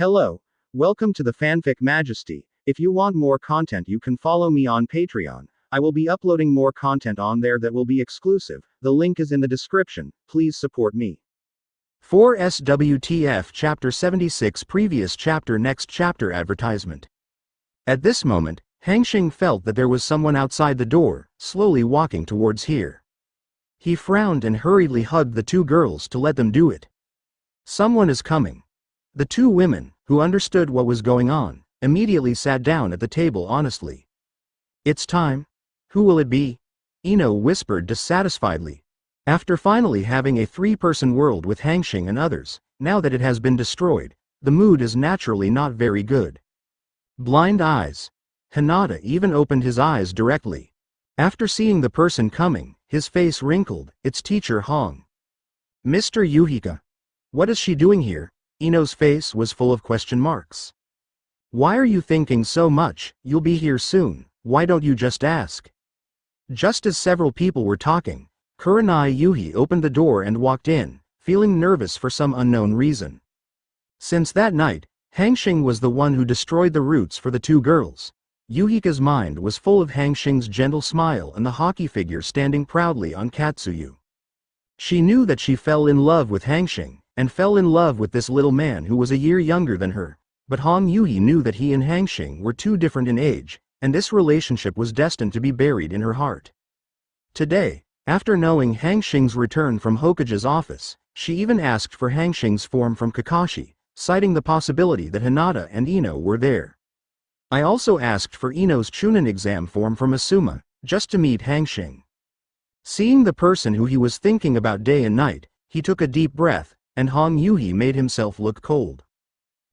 Hello. Welcome to the Fanfic Majesty. If you want more content, you can follow me on Patreon. I will be uploading more content on there that will be exclusive. The link is in the description. Please support me. 4 SWTF Chapter 76 Previous Chapter Next Chapter Advertisement. At this moment, Hanxing felt that there was someone outside the door, slowly walking towards here. He frowned and hurriedly hugged the two girls to let them do it. Someone is coming. The two women, who understood what was going on, immediately sat down at the table honestly. It's time. Who will it be? Ino whispered dissatisfiedly. After finally having a three-person world with Hanxing and others, now that it has been destroyed, the mood is naturally not very good. Blind eyes. Hinata even opened his eyes directly. After seeing the person coming, his face wrinkled. It's Teacher Hong. Mr. Yuhika. What is she doing here? Ino's face was full of question marks. Why are you thinking so much? You'll be here soon. Why don't you just ask? Just as several people were talking, Kurenai Yuhi opened the door and walked in, feeling nervous for some unknown reason. Since that night, Hanxing was the one who destroyed the roots for the two girls. Yuhika's mind was full of Hanxing's gentle smile and the hockey figure standing proudly on Katsuyu. She knew that she fell in love with Hanxing, and fell in love with this little man who was a year younger than her, but Hong Yuhi knew that he and Hanxing were too different in age, and this relationship was destined to be buried in her heart. Today, after knowing Hanxing's return from Hokage's office, she even asked for Hanxing's form from Kakashi, citing the possibility that Hinata and Ino were there. I also asked for Ino's Chunin exam form from Asuma, just to meet Hanxing. Seeing the person who he was thinking about day and night, he took a deep breath, and Hong Yuhi made himself look cold.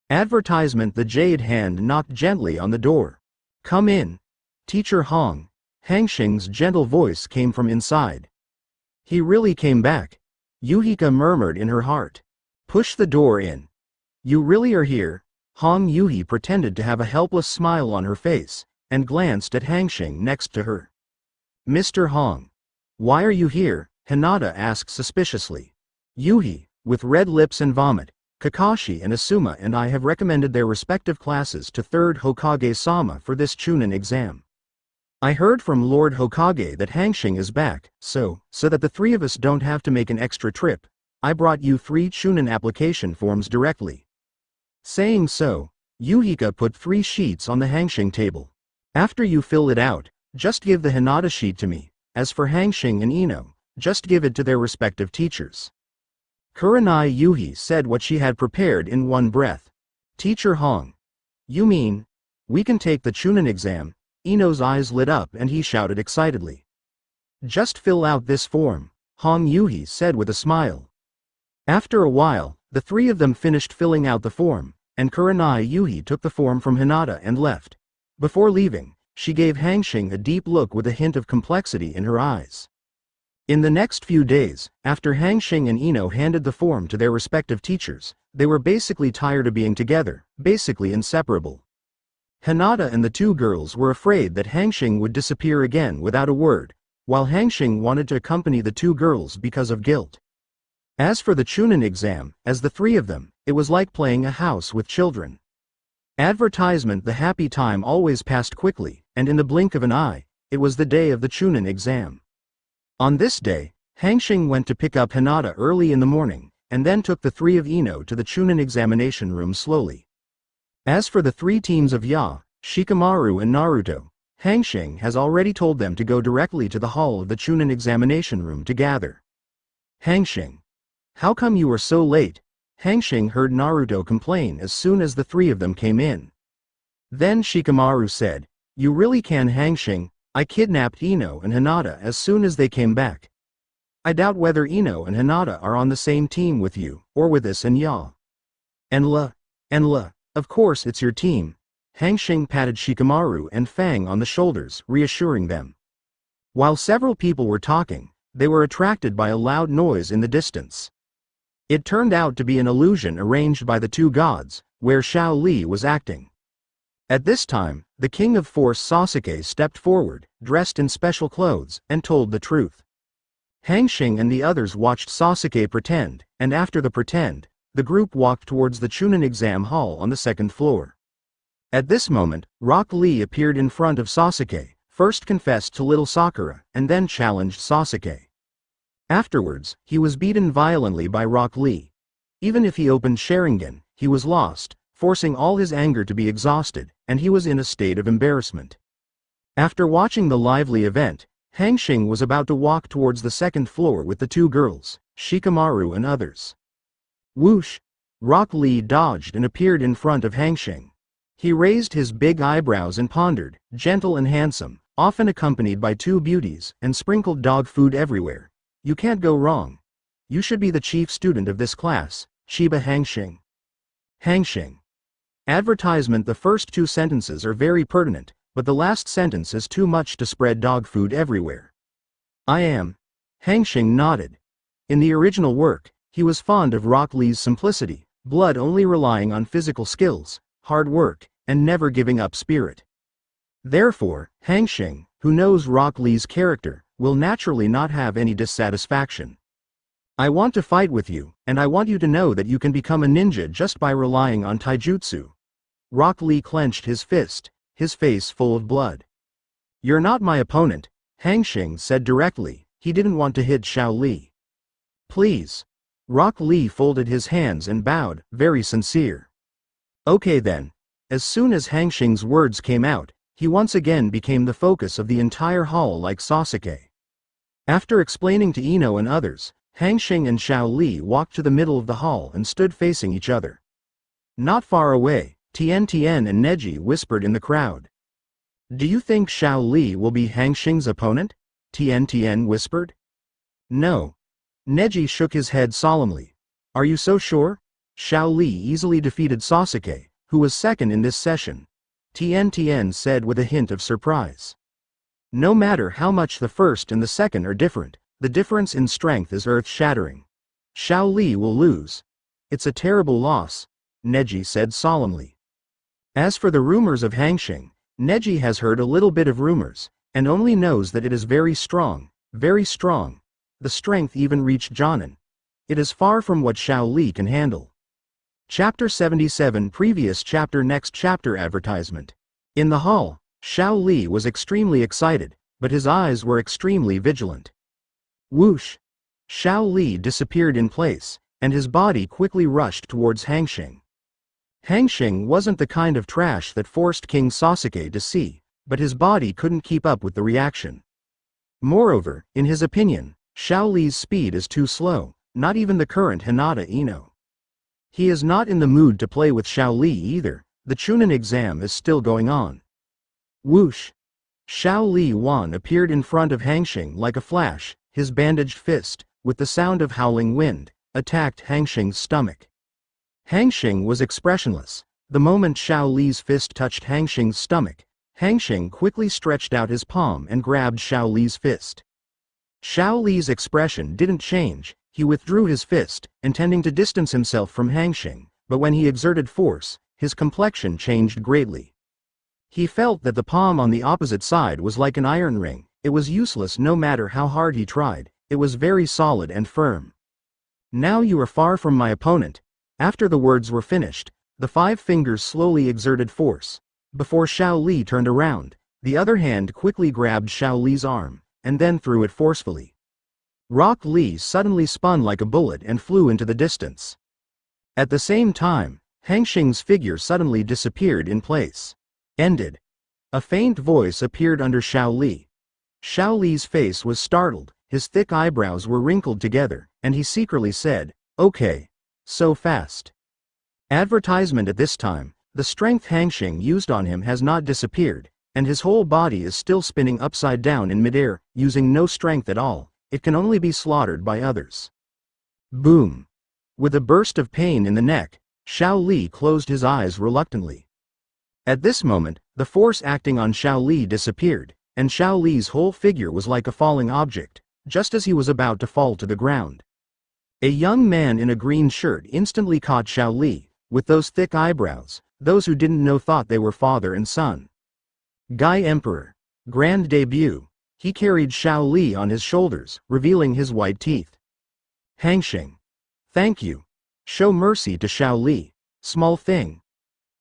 Advertisement. The jade hand knocked gently on the door. Come in. Teacher Hong. Hanxing's gentle voice came from inside. He really came back. Yuhika murmured in her heart. Push the door in. You really are here? Hong Yuhi pretended to have a helpless smile on her face, and glanced at Hanxing next to her. Mr. Hong. Why are you here? Hinata asked suspiciously. Yuhi, with red lips and vomit, Kakashi and Asuma and I have recommended their respective classes to 3rd Hokage-sama for this Chunin exam. I heard from Lord Hokage that Hanxing is back, so that the three of us don't have to make an extra trip, I brought you 3 Chunin application forms directly. Saying so, Yuhika put 3 sheets on the Hanxing table. After you fill it out, just give the Hinata sheet to me. As for Hanxing and Ino, just give it to their respective teachers. Kurenai Yuhi said what she had prepared in one breath. Teacher Hong. You mean, we can take the Chunin exam? Ino's eyes lit up and he shouted excitedly. Just fill out this form, Hong Yuhi said with a smile. After a while, the 3 of them finished filling out the form, and Kurenai Yuhi took the form from Hinata and left. Before leaving, she gave Hanxing a deep look with a hint of complexity in her eyes. In the next few days, after Hanxing and Ino handed the form to their respective teachers, they were basically tired of being together, basically inseparable. Hinata and the two girls were afraid that Hanxing would disappear again without a word, while Hanxing wanted to accompany the two girls because of guilt. As for the Chunin exam, as the 3 of them, it was like playing a house with children. Advertisement. The happy time always passed quickly, and in the blink of an eye, it was the day of the Chunin exam. On this day, Hanxing went to pick up Hinata early in the morning, and then took the 3 of Ino to the Chunin examination room slowly. As for the 3 teams of Ya, Shikamaru and Naruto, Hanxing has already told them to go directly to the hall of the Chunin examination room to gather. Hanxing. How come you were so late? Hanxing heard Naruto complain as soon as the 3 of them came in. Then Shikamaru said, You really can, Hanxing. I kidnapped Ino and Hinata as soon as they came back. I doubt whether Ino and Hinata are on the same team with you, or with us and Ya. And of course it's your team. Hanxing patted Shikamaru and Fang on the shoulders, reassuring them. While several people were talking, they were attracted by a loud noise in the distance. It turned out to be an illusion arranged by the 2 gods, where Shao Li was acting. At this time, the King of Force Sasuke stepped forward, dressed in special clothes, and told the truth. Hanxing and the others watched Sasuke pretend, and after the pretend, the group walked towards the Chunin exam hall on the second floor. At this moment, Rock Lee appeared in front of Sasuke, first confessed to little Sakura, and then challenged Sasuke. Afterwards, he was beaten violently by Rock Lee. Even if he opened Sharingan, he was lost, forcing all his anger to be exhausted, and he was in a state of embarrassment. After watching the lively event, Hanxing was about to walk towards the second floor with the two girls, Shikamaru and others. Whoosh! Rock Lee dodged and appeared in front of Hanxing. He raised his big eyebrows and pondered, gentle and handsome, often accompanied by two beauties, and sprinkled dog food everywhere. You can't go wrong. You should be the chief student of this class, Chiba Hanxing. Hanxing. Advertisement. The first two sentences are very pertinent, but the last sentence is too much to spread dog food everywhere. I am. Hanxing nodded. In the original work, he was fond of Rock Lee's simplicity, blood only relying on physical skills, hard work, and never giving up spirit. Therefore, Hanxing, who knows Rock Lee's character, will naturally not have any dissatisfaction. I want to fight with you, and I want you to know that you can become a ninja just by relying on taijutsu. Rock Lee clenched his fist, his face full of blood. You're not my opponent, Hanxing said directly. He didn't want to hit Xiao Li. Please. Rock Lee folded his hands and bowed, very sincere. Okay then. As soon as Hanxing's words came out, he once again became the focus of the entire hall like Sasuke. After explaining to Ino and others, Hanxing and Xiao Li walked to the middle of the hall and stood facing each other. Not far away, Tien and Neji whispered in the crowd. Do you think Xiao Li will be Hanxing's opponent? Tien whispered. No. Neji shook his head solemnly. Are you so sure? Xiao Li easily defeated Sasuke, who was second in this session. Tien said with a hint of surprise. No matter how much the first and the second are different, the difference in strength is earth-shattering. Xiao Li will lose. It's a terrible loss, Neji said solemnly. As for the rumors of Hanxing, Neji has heard a little bit of rumors, and only knows that it is very strong, very strong. The strength even reached Jonin. It is far from what Xiao Li can handle. Chapter 77 Previous chapter. Next chapter. Advertisement. In the hall, Xiao Li was extremely excited, but his eyes were extremely vigilant. Whoosh! Xiao Li disappeared in place, and his body quickly rushed towards Hanxing. Hanxing wasn't the kind of trash that forced King Sasuke to see, but his body couldn't keep up with the reaction. Moreover, in his opinion, Xiao Li's speed is too slow, not even the current Hinata Ino. He is not in the mood to play with Xiao Li either. The Chunin exam is still going on. Whoosh! Xiao Li Wan appeared in front of Hanxing like a flash, his bandaged fist, with the sound of howling wind, attacked Hanxing's stomach. Hanxing was expressionless. The moment Xiao Li's fist touched Hanxing's stomach, Hanxing quickly stretched out his palm and grabbed Xiao Li's fist. Xiao Li's expression didn't change. He withdrew his fist, intending to distance himself from Hanxing, but when he exerted force, his complexion changed greatly. He felt that the palm on the opposite side was like an iron ring. It was useless no matter how hard he tried. It was very solid and firm. Now you are far from my opponent. After the words were finished, the 5 fingers slowly exerted force. Before Xiao Li turned around, the other hand quickly grabbed Xiao Li's arm, and then threw it forcefully. Rock Lee suddenly spun like a bullet and flew into the distance. At the same time, Hanxing's figure suddenly disappeared in place. Ended. A faint voice appeared under Xiao Li. Xiao Li's face was startled, his thick eyebrows were wrinkled together, and he secretly said, "Okay. So fast." Advertisement. At this time, the strength Hanxing used on him has not disappeared, and his whole body is still spinning upside down in midair, using no strength at all. It can only be slaughtered by others. Boom! With a burst of pain in the neck, Xiao Li closed his eyes reluctantly. At this moment, the force acting on Xiao Li disappeared, and Xiao Li's whole figure was like a falling object, just as he was about to fall to the ground. A young man in a green shirt instantly caught Xiao Li, with those thick eyebrows. Those who didn't know thought they were father and son. Guy Emperor. Grand debut. He carried Xiao Li on his shoulders, revealing his white teeth. Hanxing. Thank you. Show mercy to Xiao Li. Small thing.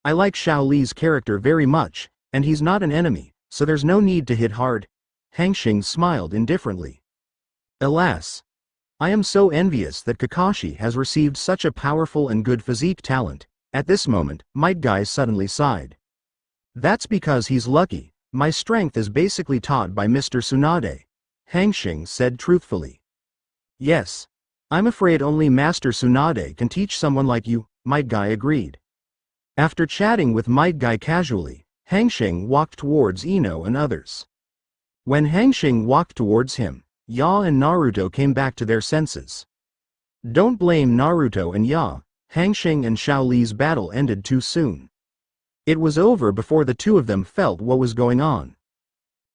I like Xiao Li's character very much, and he's not an enemy, so there's no need to hit hard. Hanxing smiled indifferently. Alas. I am so envious that Kakashi has received such a powerful and good physique talent. At this moment, Might Guy suddenly sighed. That's because he's lucky. My strength is basically taught by Mr. Tsunade. Hanxing said truthfully. Yes. I'm afraid only Master Tsunade can teach someone like you, Might Guy agreed. After chatting with Might Guy casually, Hanxing walked towards Ino and others. When Hanxing walked towards him, Ya and Naruto came back to their senses. Don't blame Naruto and Ya. Hanxing and Xiao Li's battle ended too soon. It was over before the two of them felt what was going on.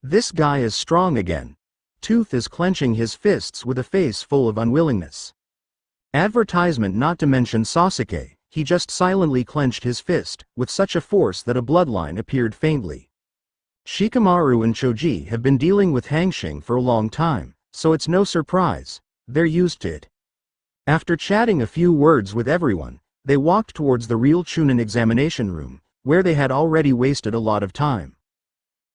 This guy is strong again. Tooth is clenching his fists with a face full of unwillingness. Advertisement not to mention Sasuke, he just silently clenched his fist, with such a force that a bloodline appeared faintly. Shikamaru and Choji have been dealing with Hanxing for a long time, so it's no surprise, they're used to it. After chatting a few words with everyone, they walked towards the real Chunin examination room, where they had already wasted a lot of time.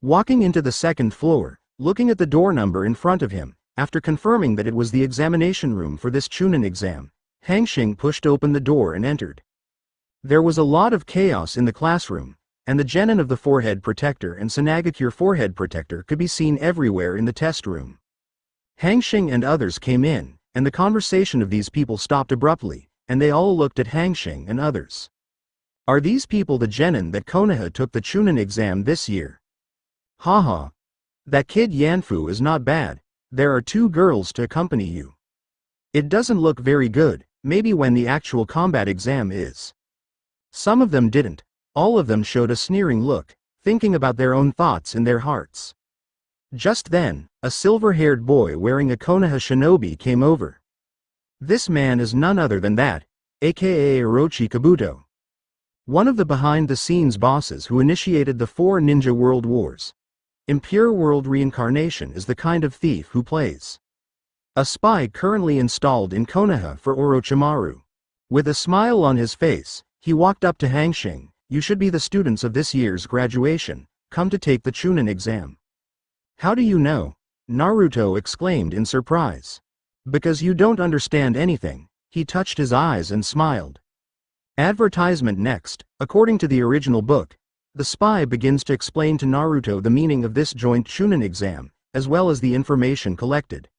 Walking into the second floor, looking at the door number in front of him, after confirming that it was the examination room for this Chunin exam, Hanxing pushed open the door and entered. There was a lot of chaos in the classroom, and the genin of the forehead protector and Sanagakure forehead protector could be seen everywhere in the test room. Hanxing and others came in, and the conversation of these people stopped abruptly, and they all looked at Hanxing and others. Are these people the genin that Konoha took the Chunin exam this year? Haha. That kid Yanfu is not bad. There are 2 girls to accompany you. It doesn't look very good, maybe when the actual combat exam is. Some of them didn't. All of them showed a sneering look, thinking about their own thoughts in their hearts. Just then, a silver-haired boy wearing a Konoha shinobi came over. This man is none other than that, aka Orochi Kabuto. One of the behind-the-scenes bosses who initiated the 4 ninja world wars. Impure World Reincarnation is the kind of thief who plays a spy currently installed in Konoha for Orochimaru. With a smile on his face, he walked up to Hanxing. You should be the students of this year's graduation, come to take the Chunin exam. How do you know? Naruto exclaimed in surprise. Because you don't understand anything. He touched his eyes and smiled. Advertisement next. According to the original book, the spy begins to explain to Naruto the meaning of this joint Chunin exam, as well as the information collected.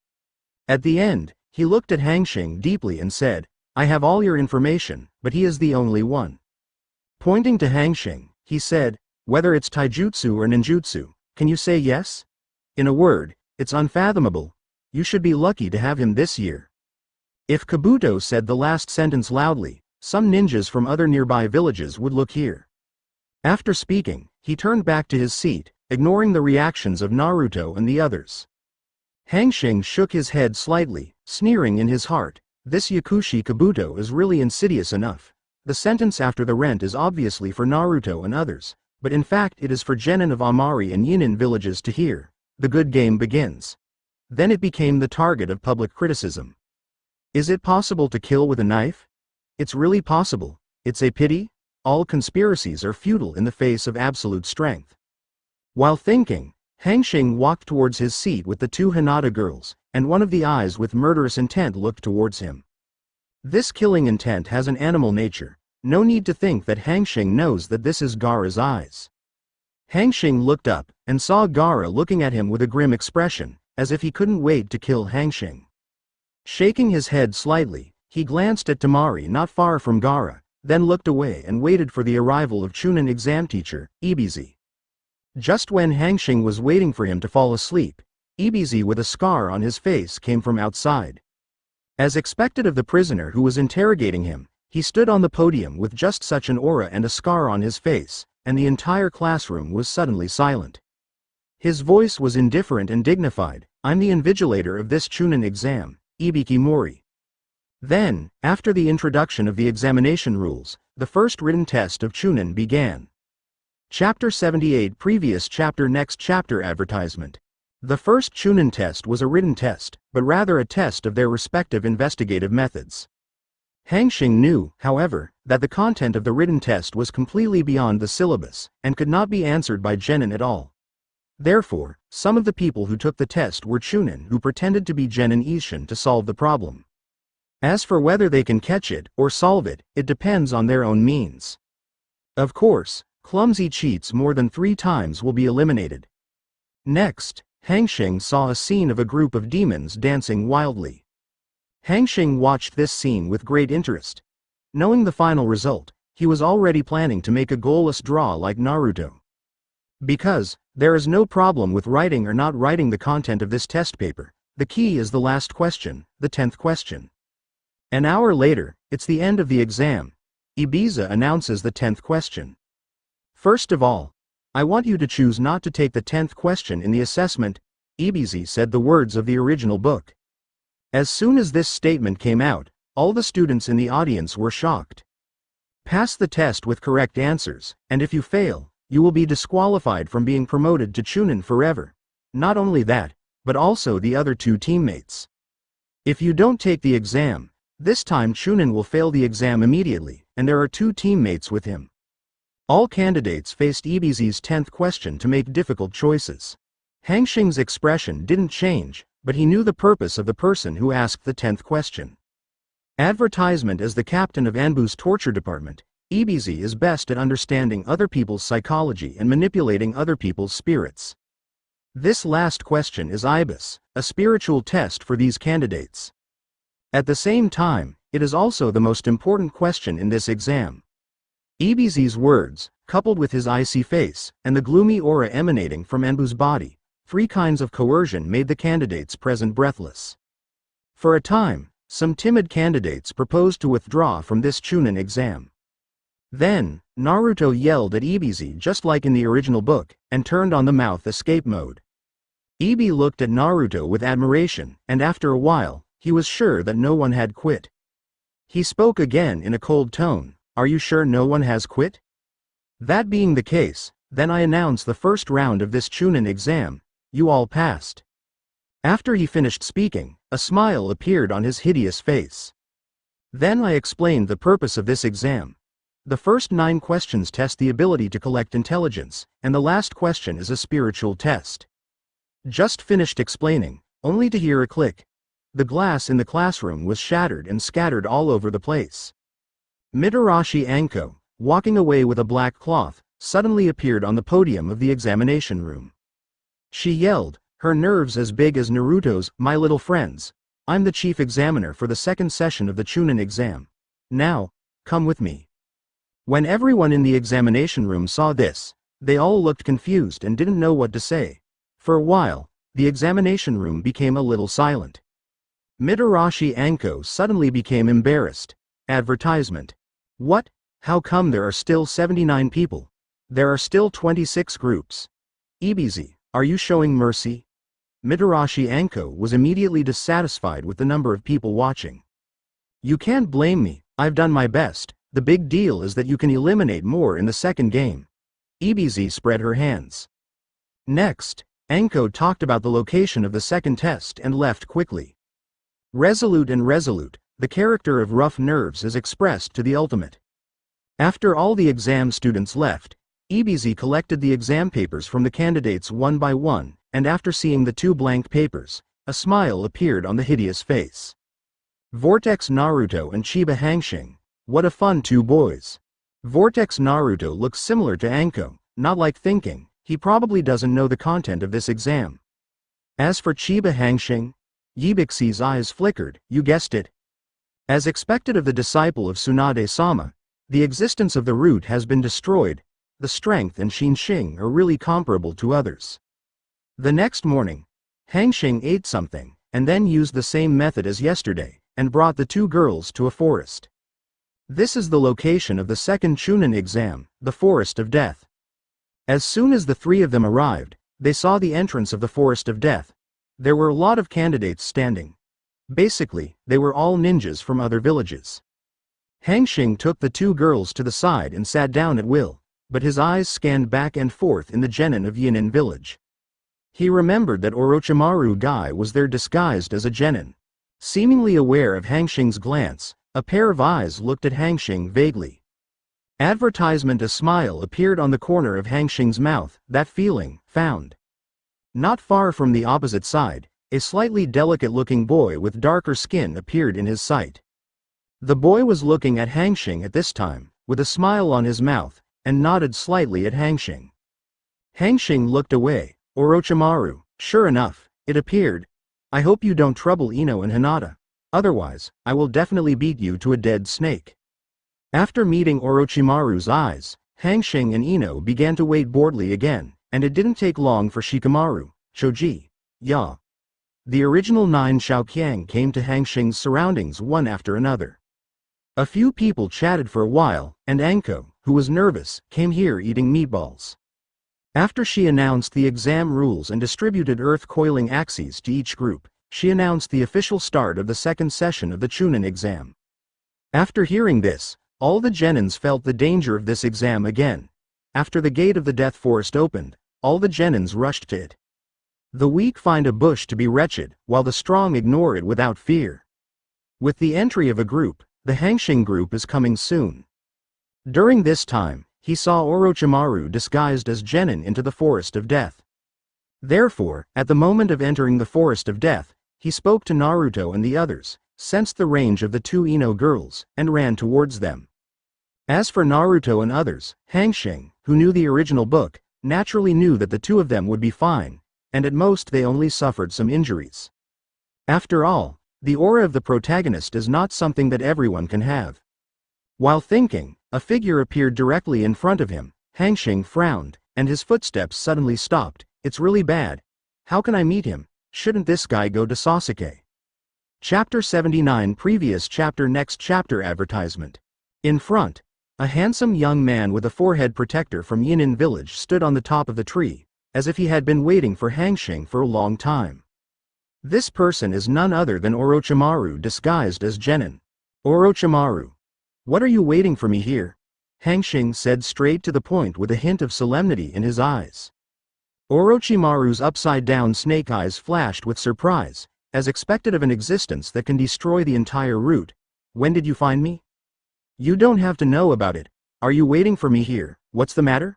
At the end, he looked at Hanxing deeply and said, I have all your information, but he is the only one. Pointing to Hanxing, he said, whether it's taijutsu or ninjutsu, can you say yes? In a word, it's unfathomable. You should be lucky to have him this year. If Kabuto said the last sentence loudly, some ninjas from other nearby villages would look here. After speaking, he turned back to his seat, ignoring the reactions of Naruto and the others. Hanxing shook his head slightly, sneering in his heart. This Yakushi Kabuto is really insidious enough. The sentence after the rent is obviously for Naruto and others, but in fact it is for genin of Amari and Yinin villages to hear. The good game begins. Then it became the target of public criticism. Is it possible to kill with a knife? It's really possible. It's a pity. All conspiracies are futile in the face of absolute strength. While thinking, Hanxing walked towards his seat with the 2 Hinata girls, and one of the eyes with murderous intent looked towards him. This killing intent has an animal nature. No need to think that Hanxing knows that this is Gaara's eyes. Hanxing looked up, and saw Gaara looking at him with a grim expression, as if he couldn't wait to kill Hanxing. Shaking his head slightly, he glanced at Temari not far from Gaara, then looked away and waited for the arrival of Chunin exam teacher, Ibizi. Just when Hanxing was waiting for him to fall asleep, Ibizi with a scar on his face came from outside. As expected of the prisoner who was interrogating him, he stood on the podium with just such an aura and a scar on his face, and the entire classroom was suddenly silent. His voice was indifferent and dignified. I'm the invigilator of this Chunin exam, Ibiki Mori. Then, after the introduction of the examination rules, the first written test of Chunin began. Chapter 78 Previous chapter Next chapter Advertisement. The first Chunin test was a written test, but rather a test of their respective investigative methods. Hanxing knew, however, that the content of the written test was completely beyond the syllabus, and could not be answered by genin at all. Therefore, some of the people who took the test were chunin who pretended to be genin ishin to solve the problem. As for whether they can catch it or solve it, it depends on their own means. Of course, clumsy cheats more than 3 times will be eliminated. Next, Hanxing saw a scene of a group of demons dancing wildly. Hanxing watched this scene with great interest. Knowing the final result, he was already planning to make a goalless draw like Naruto. Because, there is no problem with writing or not writing the content of this test paper, the key is the last question, the 10th question. An hour later, it's the end of the exam. Ibiza announces the 10th question. First of all, I want you to choose not to take the 10th question in the assessment, Ibiza said the words of the original book. As soon as this statement came out, all the students in the audience were shocked. Pass the test with correct answers, and if you fail, you will be disqualified from being promoted to chunin forever. Not only that, but also the other 2 teammates. If you don't take the exam, this time chunin will fail the exam immediately, and there are 2 teammates with him. All candidates faced Ibiza's 10th question to make difficult choices. Hanxing's expression didn't change, but he knew the purpose of the person who asked the 10th question. Advertisement. As the captain of Anbu's torture department, Ibiza is best at understanding other people's psychology and manipulating other people's spirits. This last question is Ibis, a spiritual test for these candidates. At the same time, it is also the most important question in this exam. Ibiza's words, coupled with his icy face, and the gloomy aura emanating from Anbu's body, 3 kinds of coercion made the candidates present breathless. For a time, some timid candidates proposed to withdraw from this chunin exam. Then, Naruto yelled at Ibiza just like in the original book, and turned on the mouth escape mode. Ibi looked at Naruto with admiration, and after a while, he was sure that no one had quit. He spoke again in a cold tone, "Are you sure no one has quit? That being the case, then I announce the first round of this chunin exam, you all passed." After he finished speaking, a smile appeared on his hideous face. Then I explained the purpose of this exam. The first 9 questions test the ability to collect intelligence, and the last question is a spiritual test. Just finished explaining, only to hear a click. The glass in the classroom was shattered and scattered all over the place. Mitarashi Anko, walking away with a black cloth, suddenly appeared on the podium of the examination room. She yelled, her nerves as big as Naruto's, "My little friends, I'm the chief examiner for the 2nd session of the chunin exam. Now, come with me." When everyone in the examination room saw this, they all looked confused and didn't know what to say. For a while, the examination room became a little silent. Mitarashi Anko suddenly became embarrassed. Advertisement. What? How come there are still 79 people? There are still 26 groups. Ibiza, are you showing mercy? Mitarashi Anko was immediately dissatisfied with the number of people watching. You can't blame me, I've done my best, the big deal is that you can eliminate more in the second game. Ibiza spread her hands. Next, Anko talked about the location of the second test and left quickly. Resolute and resolute, the character of rough nerves is expressed to the ultimate. After all the exam students left, Ibiza collected the exam papers from the candidates one by one, and after seeing the 2 blank papers, a smile appeared on the hideous face. Vortex Naruto and Chiba Hanxing, what a fun 2 boys. Vortex Naruto looks similar to Anko, not like thinking, he probably doesn't know the content of this exam. As for Chiba Hanxing, Yibixi's eyes flickered, you guessed it. As expected of the disciple of Tsunade-sama, the existence of the root has been destroyed, the strength and Xinxing are really comparable to others. The next morning, Hanxing ate something, and then used the same method as yesterday, and brought the 2 girls to a forest. This is the location of the second chunin exam, the Forest of Death. As soon as the 3 of them arrived, they saw the entrance of the Forest of Death. There were a lot of candidates standing. Basically, they were all ninjas from other villages. Hanxing took the 2 girls to the side and sat down at will, but his eyes scanned back and forth in the genin of Yinin village. He remembered that Orochimaru Guy was there disguised as a genin. Seemingly aware of Hanxing's glance, A pair of eyes looked at Hanxing vaguely. Advertisement. A smile appeared on the corner of Hanxing's mouth. That feeling, found. Not far from the opposite side, a slightly delicate-looking boy with darker skin appeared in his sight. The boy was looking at Hanxing at this time, with a smile on his mouth, and nodded slightly at Hanxing. Hanxing looked away. Orochimaru, sure enough, it appeared. I hope you don't trouble Ino and Hinata. Otherwise, I will definitely beat you to a dead snake. After meeting Orochimaru's eyes, Hanxing and Ino began to wait boredly again, and it didn't take long for Shikamaru, Choji, Ya. The original 9 Xiaoqiang came to Hanxing's surroundings one after another. A few people chatted for a while, and Anko, who was nervous, came here eating meatballs. After she announced the exam rules and distributed earth-coiling axes to each group, she announced the official start of the second session of the Chunin exam. After hearing this, all the genins felt the danger of this exam again. After the gate of the Death Forest opened, all the genins rushed to it. The weak find a bush to be wretched, while the strong ignore it without fear. With the entry of a group, the Hanxing group is coming soon. During this time, he saw Orochimaru disguised as genin into the Forest of Death. Therefore, at the moment of entering the Forest of Death, he spoke to Naruto and the others, sensed the range of the 2 Ino girls, and ran towards them. As for Naruto and others, Hanxing, who knew the original book, naturally knew that the 2 of them would be fine, and at most they only suffered some injuries. After all, the aura of the protagonist is not something that everyone can have. While thinking, a figure appeared directly in front of him. Hanxing frowned, and his footsteps suddenly stopped. It's really bad. How can I meet him? Shouldn't this guy go to Sasuke? Chapter 79. Previous chapter. Next chapter. Advertisement. In front, a handsome young man with a forehead protector from Yinin village stood on the top of the tree, as if he had been waiting for Hanxing for a long time. This person is none other than Orochimaru disguised as genin. Orochimaru. What are you waiting for me here? Hanxing said straight to the point with a hint of solemnity in his eyes. Orochimaru's upside-down snake eyes flashed with surprise, as expected of an existence that can destroy the entire route. When did you find me? You don't have to know about it. Are you waiting for me here? What's the matter?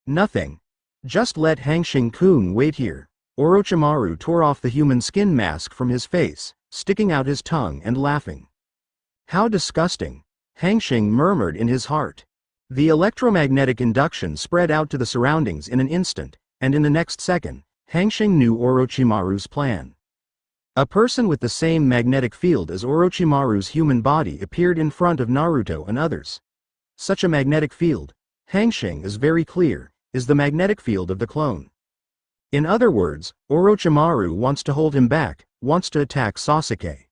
Nothing. Just let Hanxing-kun wait here. Orochimaru tore off the human skin mask from his face, sticking out his tongue and laughing. How disgusting, Hanxing murmured in his heart. The electromagnetic induction spread out to the surroundings in an instant, and in the next second, Hanxing knew Orochimaru's plan. A person with the same magnetic field as Orochimaru's human body appeared in front of Naruto and others. Such a magnetic field, Hanxing is very clear, is the magnetic field of the clone. In other words, Orochimaru wants to hold him back, wants to attack Sasuke.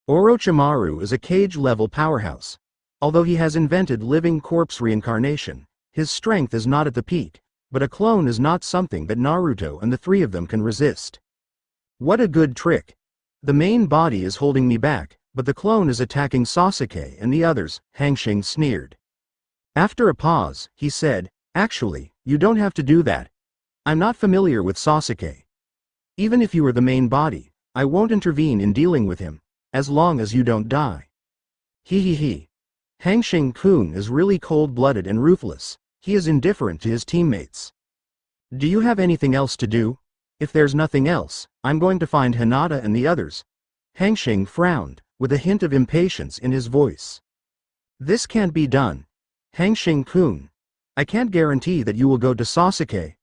Orochimaru is a cage-level powerhouse. Although he has invented living corpse reincarnation, his strength is not at the peak, but a clone is not something that Naruto and the 3 of them can resist. What a good trick. The main body is holding me back, but the clone is attacking Sasuke and the others, Hanxing sneered. After a pause, he said, actually, you don't have to do that. I'm not familiar with Sasuke. Even if you were the main body, I won't intervene in dealing with him, as long as you don't die. He. Hanxing-kun is really cold-blooded and ruthless. He is indifferent to his teammates. Do you have anything else to do? If there's nothing else, I'm going to find Hinata and the others. Hanxing frowned, with a hint of impatience in his voice. This can't be done. Hanxing-kun, I can't guarantee that you will go to Sasuke.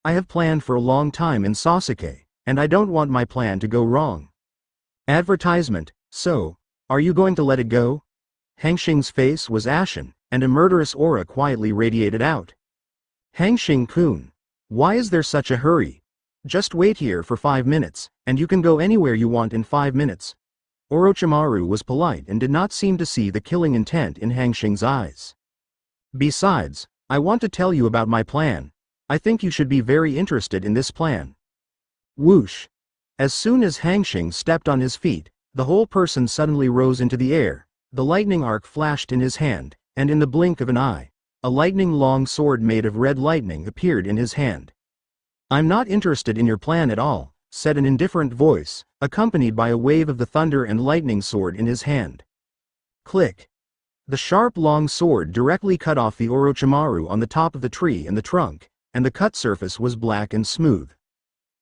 I have planned for a long time in Sasuke, and I don't want my plan to go wrong. Advertisement. So, are you going to let it go? Hanxing's face was ashen, and a murderous aura quietly radiated out. Hanxing-kun, why is there such a hurry? Just wait here for 5 minutes, and you can go anywhere you want in 5 minutes. Orochimaru was polite and did not seem to see the killing intent in Hanxing's eyes. Besides, I want to tell you about my plan. I think you should be very interested in this plan. Whoosh! As soon as Hanxing stepped on his feet, the whole person suddenly rose into the air. The lightning arc flashed in his hand, and in the blink of an eye, a lightning-long sword made of red lightning appeared in his hand. I'm not interested in your plan at all, said an indifferent voice, accompanied by a wave of the thunder and lightning sword in his hand. Click. The sharp long sword directly cut off the Orochimaru on the top of the tree and the trunk, and the cut surface was black and smooth.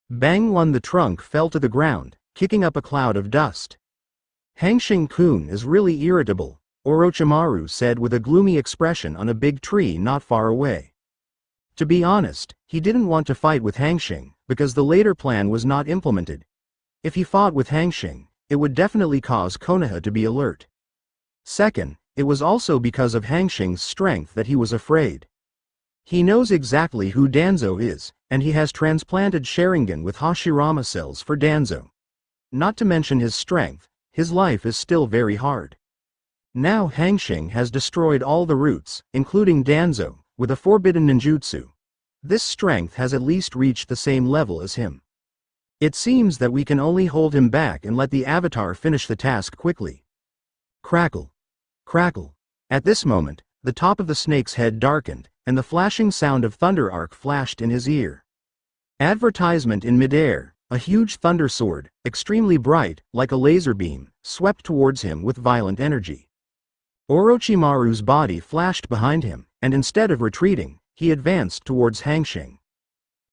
Bang! One, the trunk fell to the ground, kicking up a cloud of dust. Hanxing-kun is really irritable, Orochimaru said with a gloomy expression on a big tree not far away. To be honest, he didn't want to fight with Hanxing, because the later plan was not implemented. If he fought with Hanxing, it would definitely cause Konoha to be alert. Second, it was also because of Hanxing's strength that he was afraid. He knows exactly who Danzo is, and he has transplanted Sharingan with Hashirama cells for Danzo. Not to mention his strength, his life is still very hard. Now Hanxing has destroyed all the roots, including Danzo, with a forbidden ninjutsu. This strength has at least reached the same level as him. It seems that we can only hold him back and let the Avatar finish the task quickly. Crackle. Crackle. At this moment, the top of the snake's head darkened, and the flashing sound of thunder arc flashed in his ear. Advertisement in midair, a huge thunder sword, extremely bright, like a laser beam, swept towards him with violent energy. Orochimaru's body flashed behind him, and instead of retreating, he advanced towards Hanxing.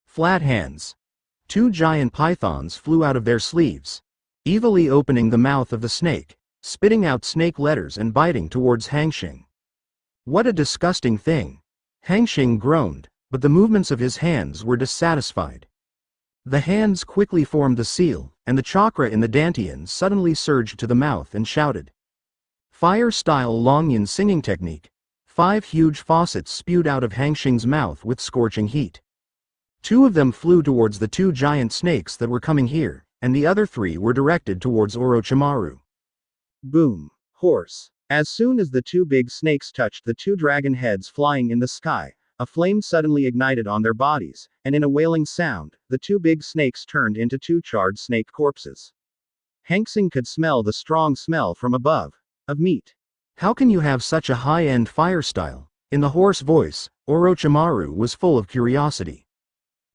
Flat hands. Two giant pythons flew out of their sleeves, evilly opening the mouth of the snake, spitting out snake letters and biting towards Hanxing. What a disgusting thing! Hanxing groaned, but the movements of his hands were dissatisfied. The hands quickly formed the seal, and the chakra in the dantian suddenly surged to the mouth and shouted. Fire-style Longyan singing technique. 5 huge faucets spewed out of Hanxing's mouth with scorching heat. 2 of them flew towards the 2 giant snakes that were coming here, and the other 3 were directed towards Orochimaru. Boom. Horse. As soon as the 2 big snakes touched the 2 dragon heads flying in the sky, a flame suddenly ignited on their bodies, and in a wailing sound, the 2 big snakes turned into 2 charred snake corpses. Hanxing could smell the strong smell from above, of meat. How can you have such a high-end fire style? In the hoarse voice, Orochimaru was full of curiosity.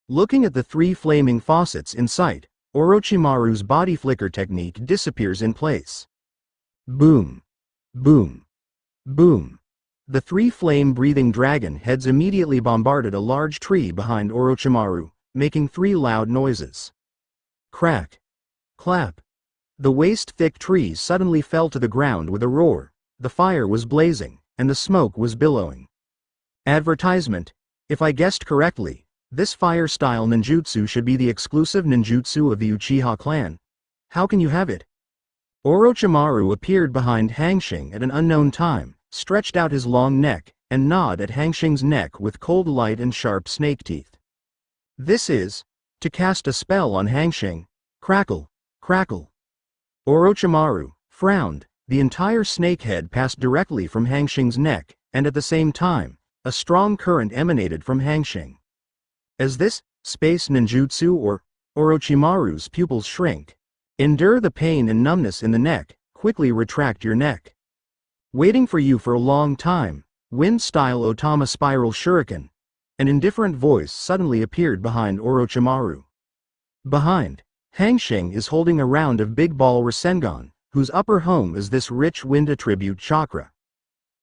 Looking at the 3 flaming faucets in sight, Orochimaru's body flicker technique disappears in place. Boom. Boom. Boom. The 3 flame-breathing dragon heads immediately bombarded a large tree behind Orochimaru, making 3 loud noises. Crack. Clap. The waist-thick tree suddenly fell to the ground with a roar. The fire was blazing, and the smoke was billowing. Advertisement. If I guessed correctly, this fire-style ninjutsu should be the exclusive ninjutsu of the Uchiha clan. How can you have it? Orochimaru appeared behind Hanxing at an unknown time, stretched out his long neck, and gnawed at Hanxing's neck with cold light and sharp snake teeth. This is to cast a spell on Hanxing. Crackle. Crackle. Orochimaru frowned. The entire snake head passed directly from Hanxing's neck, and at the same time, a strong current emanated from Hanxing. Is this space ninjutsu or? Orochimaru's pupils shrink. Endure the pain and numbness in the neck, quickly retract your neck. Waiting for you for a long time, wind-style Otama spiral shuriken. An indifferent voice suddenly appeared behind Orochimaru. Behind, Hanxing is holding a round of big ball Rasengan, whose upper home is this rich wind attribute chakra.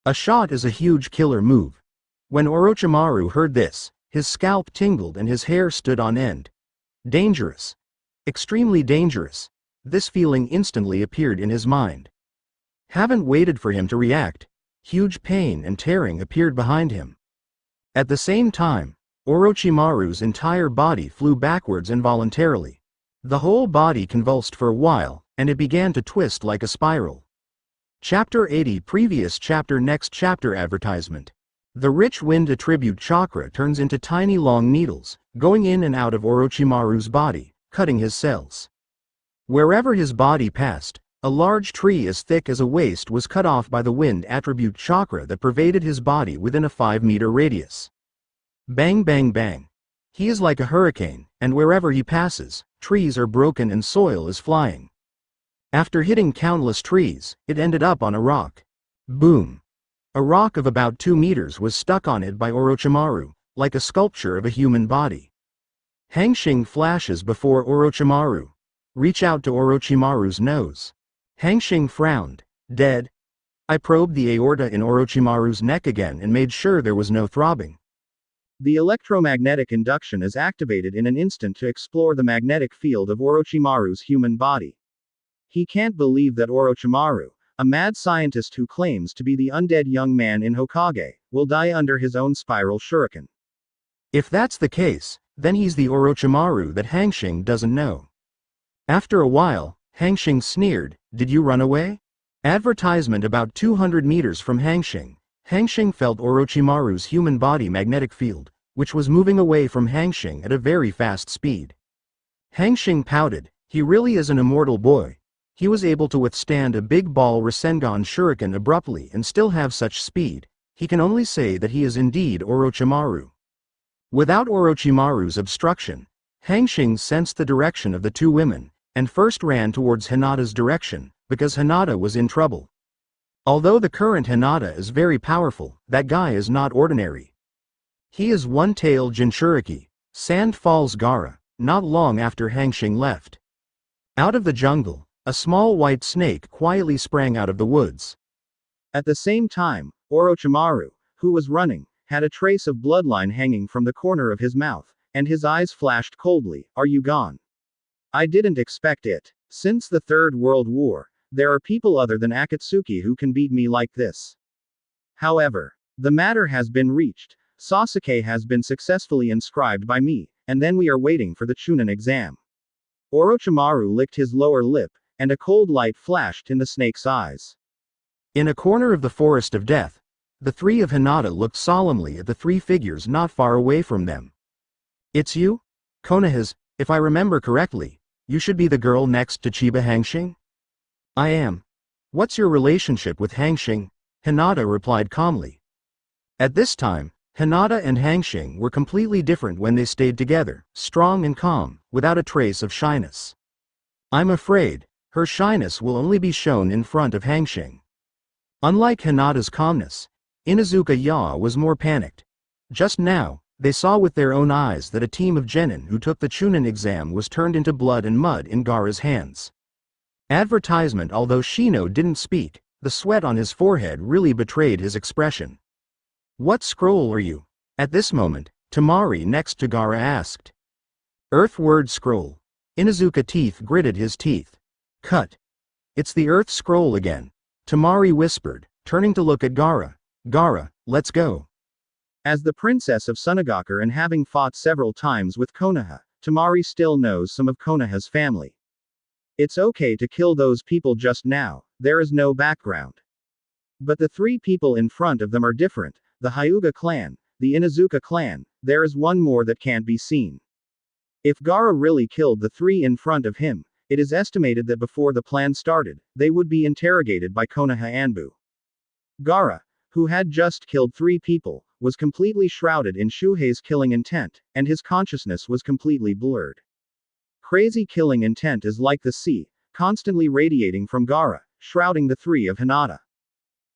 A shot is a huge killer move. When Orochimaru heard this, his scalp tingled and his hair stood on end. Dangerous. Extremely dangerous. This feeling instantly appeared in his mind. Haven't waited for him to react. Huge pain and tearing appeared behind him. At the same time, Orochimaru's entire body flew backwards involuntarily. The whole body convulsed for a while, and it began to twist like a spiral. Chapter 80 Previous chapter Next chapter Advertisement. The rich wind attribute chakra turns into tiny long needles, going in and out of Orochimaru's body, cutting his cells. Wherever his body passed, a large tree as thick as a waist was cut off by the wind attribute chakra that pervaded his body within a 5-meter radius. Bang bang bang. He is like a hurricane, and wherever he passes, trees are broken and soil is flying. After hitting countless trees, it ended up on a rock. Boom. A rock of about 2 meters was stuck on it by Orochimaru, like a sculpture of a human body. Hanxing flashes before Orochimaru. Reach out to Orochimaru's nose. Hanxing frowned. Dead. I probed the aorta in Orochimaru's neck again and made sure there was no throbbing. The electromagnetic induction is activated in an instant to explore the magnetic field of Orochimaru's human body. He can't believe that Orochimaru, a mad scientist who claims to be the undead young man in Hokage, will die under his own spiral shuriken. If that's the case, then he's the Orochimaru that Hanxing doesn't know. After a while, Hanxing sneered, "Did you run away?" Advertisement about 200 meters from Hanxing. Hanxing felt Orochimaru's human body magnetic field, which was moving away from Hanxing at a very fast speed. Hanxing pouted. He really is an immortal boy. He was able to withstand a big ball Rasengan shuriken abruptly and still have such speed. He can only say that he is indeed Orochimaru. Without Orochimaru's obstruction, Hanxing sensed the direction of the two women, and first ran towards Hinata's direction, because Hinata was in trouble. Although the current Hinata is very powerful, that guy is not ordinary. He is one-tailed Jinchuriki, Sand Falls Gaara, not long after Hanxing left. Out of the jungle, a small white snake quietly sprang out of the woods. At the same time, Orochimaru, who was running, had a trace of bloodline hanging from the corner of his mouth, and his eyes flashed coldly. "Are you gone?" "I didn't expect it. Since the Third World War, there are people other than Akatsuki who can beat me like this. However, the matter has been reached. Sasuke has been successfully inscribed by me, and then we are waiting for the Chunin exam." Orochimaru licked his lower lip, and a cold light flashed in the snake's eyes. In a corner of the Forest of Death, the three of Hinata looked solemnly at the three figures not far away from them. "It's you? Konoha's, if I remember correctly, you should be the girl next to Chiba Hanxing?" "I am. What's your relationship with Hanxing?" Hinata replied calmly. At this time, Hinata and Hanxing were completely different when they stayed together, strong and calm, without a trace of shyness. I'm afraid, her shyness will only be shown in front of Hanxing. Unlike Hinata's calmness, Inuzuka Ya was more panicked. Just now, they saw with their own eyes that a team of genin who took the Chunin exam was turned into blood and mud in Gaara's hands. Advertisement. Although Shino didn't speak, the sweat on his forehead really betrayed his expression. "What scroll are you?" At this moment, Temari next to Gaara asked. "Earth Word Scroll." Inuzuka teeth gritted his teeth. "Cut. It's the Earth Scroll again," Temari whispered, turning to look at Gaara. "Gaara, let's go." As the princess of Sunagakur and having fought several times with Konoha, Temari still knows some of Konoha's family. It's okay to kill those people just now, there is no background. But the three people in front of them are different, the Hyuga clan, the Inuzuka clan, there is one more that can't be seen. If Gaara really killed the three in front of him, it is estimated that before the plan started, they would be interrogated by Konoha Anbu. Gaara, who had just killed three people, was completely shrouded in Shuhei's killing intent, and his consciousness was completely blurred. Crazy killing intent is like the sea, constantly radiating from Gaara, shrouding the three of Hinata.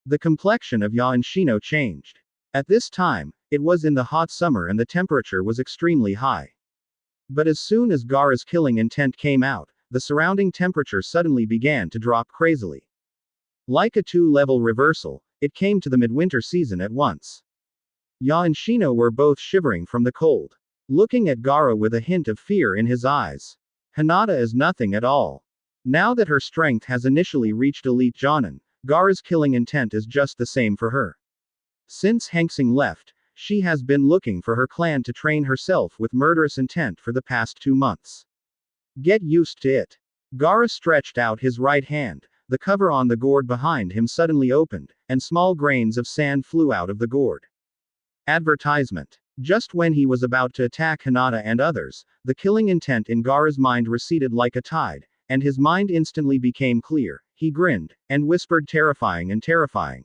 The complexion of Ya and Shino changed. At this time, it was in the hot summer and the temperature was extremely high. But as soon as Gaara's killing intent came out, the surrounding temperature suddenly began to drop crazily. Like a two-level reversal, it came to the midwinter season at once. Ya and Shino were both shivering from the cold, looking at Gaara with a hint of fear in his eyes. Hinata is nothing at all. Now that her strength has initially reached elite Jonin, Gaara's killing intent is just the same for her. Since Hanxing left, she has been looking for her clan to train herself with murderous intent for the past 2 months. Get used to it. Gaara stretched out his right hand, the cover on the gourd behind him suddenly opened, and small grains of sand flew out of the gourd. Advertisement. Just when he was about to attack Hinata and others, the killing intent in Gaara's mind receded like a tide, and his mind instantly became clear. He grinned, and whispered terrifying and terrifying.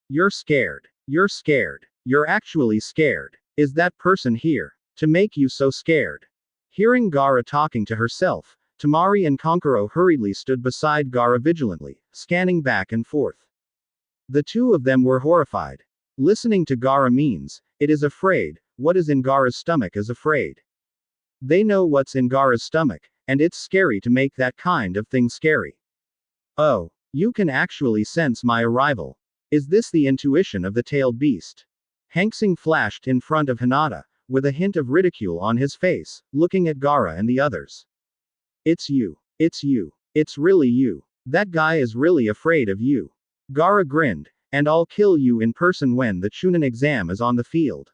You're scared. You're scared. You're actually scared. Is that person here to make you so scared? Hearing Gaara talking to herself, Temari and Konkuro hurriedly stood beside Gaara vigilantly, scanning back and forth. The two of them were horrified. Listening to Gaara means, it is afraid, what is in Gaara's stomach is afraid. They know what's in Gaara's stomach, and it's scary to make that kind of thing scary. Oh, You can actually sense my arrival. Is this the intuition of the tailed beast? Hanxing flashed in front of Hinata, with a hint of ridicule on his face, looking at Gaara and the others. It's you. It's you. It's really you. That guy is really afraid of you. Gaara grinned, and I'll kill you in person when the Chunin exam is on the field.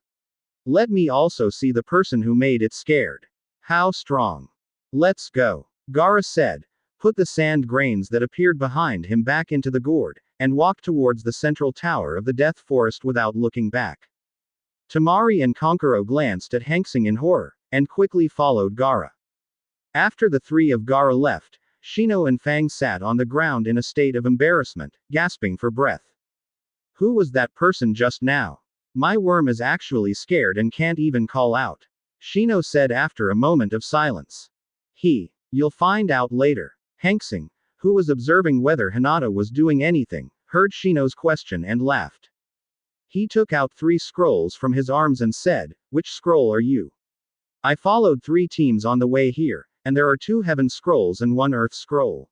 Let me also see the person who made it scared. How strong. Let's go. Gaara said, put the sand grains that appeared behind him back into the gourd, and walked towards the central tower of the Death Forest without looking back. Tamari and Konkuro glanced at Hanxing in horror, and quickly followed Gaara. After the three of Gaara left, Shino and Fang sat on the ground in a state of embarrassment, gasping for breath. Who was that person just now? My worm is actually scared and can't even call out. Shino said after a moment of silence. You'll find out later. Hanxing, who was observing whether Hinata was doing anything, heard Shino's question and laughed. He took out 3 scrolls from his arms and said, which scroll are you? I followed 3 teams on the way here, and there are 2 heaven scrolls and 1 earth scroll.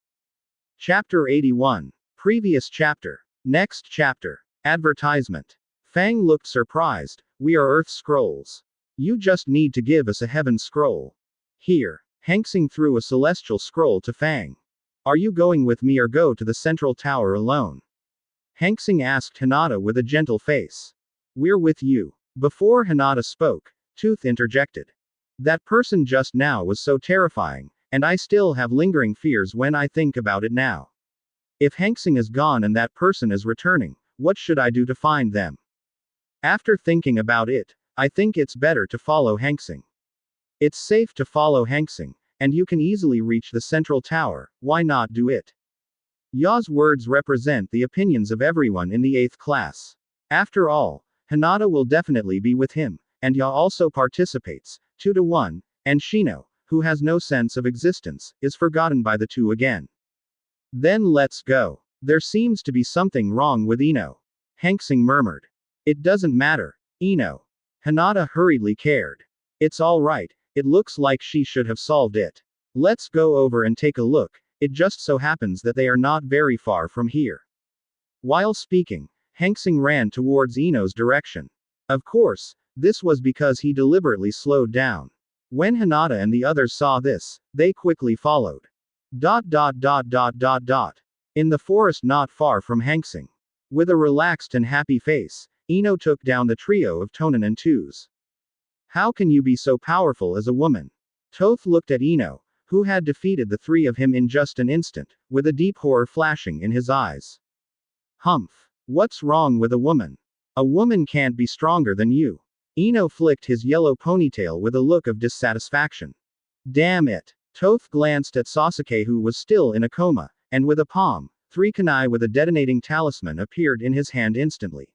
Chapter 81. Previous chapter. Next chapter. Advertisement. Fang looked surprised. We are earth scrolls. You just need to give us a heaven scroll. Here. Hanxing threw a celestial scroll to Fang. Are you going with me or go to the central tower alone? Hanxing asked Hinata with a gentle face. We're with you. Before Hinata spoke, Tooth interjected. That person just now was so terrifying, and I still have lingering fears when I think about it now. If Hanxing is gone and that person is returning, what should I do to find them? After thinking about it, I think it's better to follow Hanxing. It's safe to follow Hanxing, and you can easily reach the central tower, why not do it? Ya's words represent the opinions of everyone in the 8th class. After all, Hinata will definitely be with him, and Ya also participates, 2-1, and Shino, who has no sense of existence, is forgotten by the 2 again. Then let's go. There seems to be something wrong with Ino. Hanxing murmured. It doesn't matter, Ino. Hinata hurriedly cared. It's all right, it looks like she should have solved it. Let's go over and take a look, it just so happens that they are not very far from here. While speaking, Hanxing ran towards Ino's direction. Of course, this was because he deliberately slowed down. When Hinata and the others saw this, they quickly followed. In the forest not far from Hanxing. With a relaxed and happy face, Ino took down the trio of Tonin and Twos. How can you be so powerful as a woman? Toth looked at Ino, who had defeated the 3 of him in just an instant, with a deep horror flashing in his eyes. Humph. What's wrong with a woman? A woman can't be stronger than you. Ino flicked his yellow ponytail with a look of dissatisfaction. Damn it. Toth glanced at Sasuke, who was still in a coma, and with a palm, 3 kunai with a detonating talisman appeared in his hand instantly.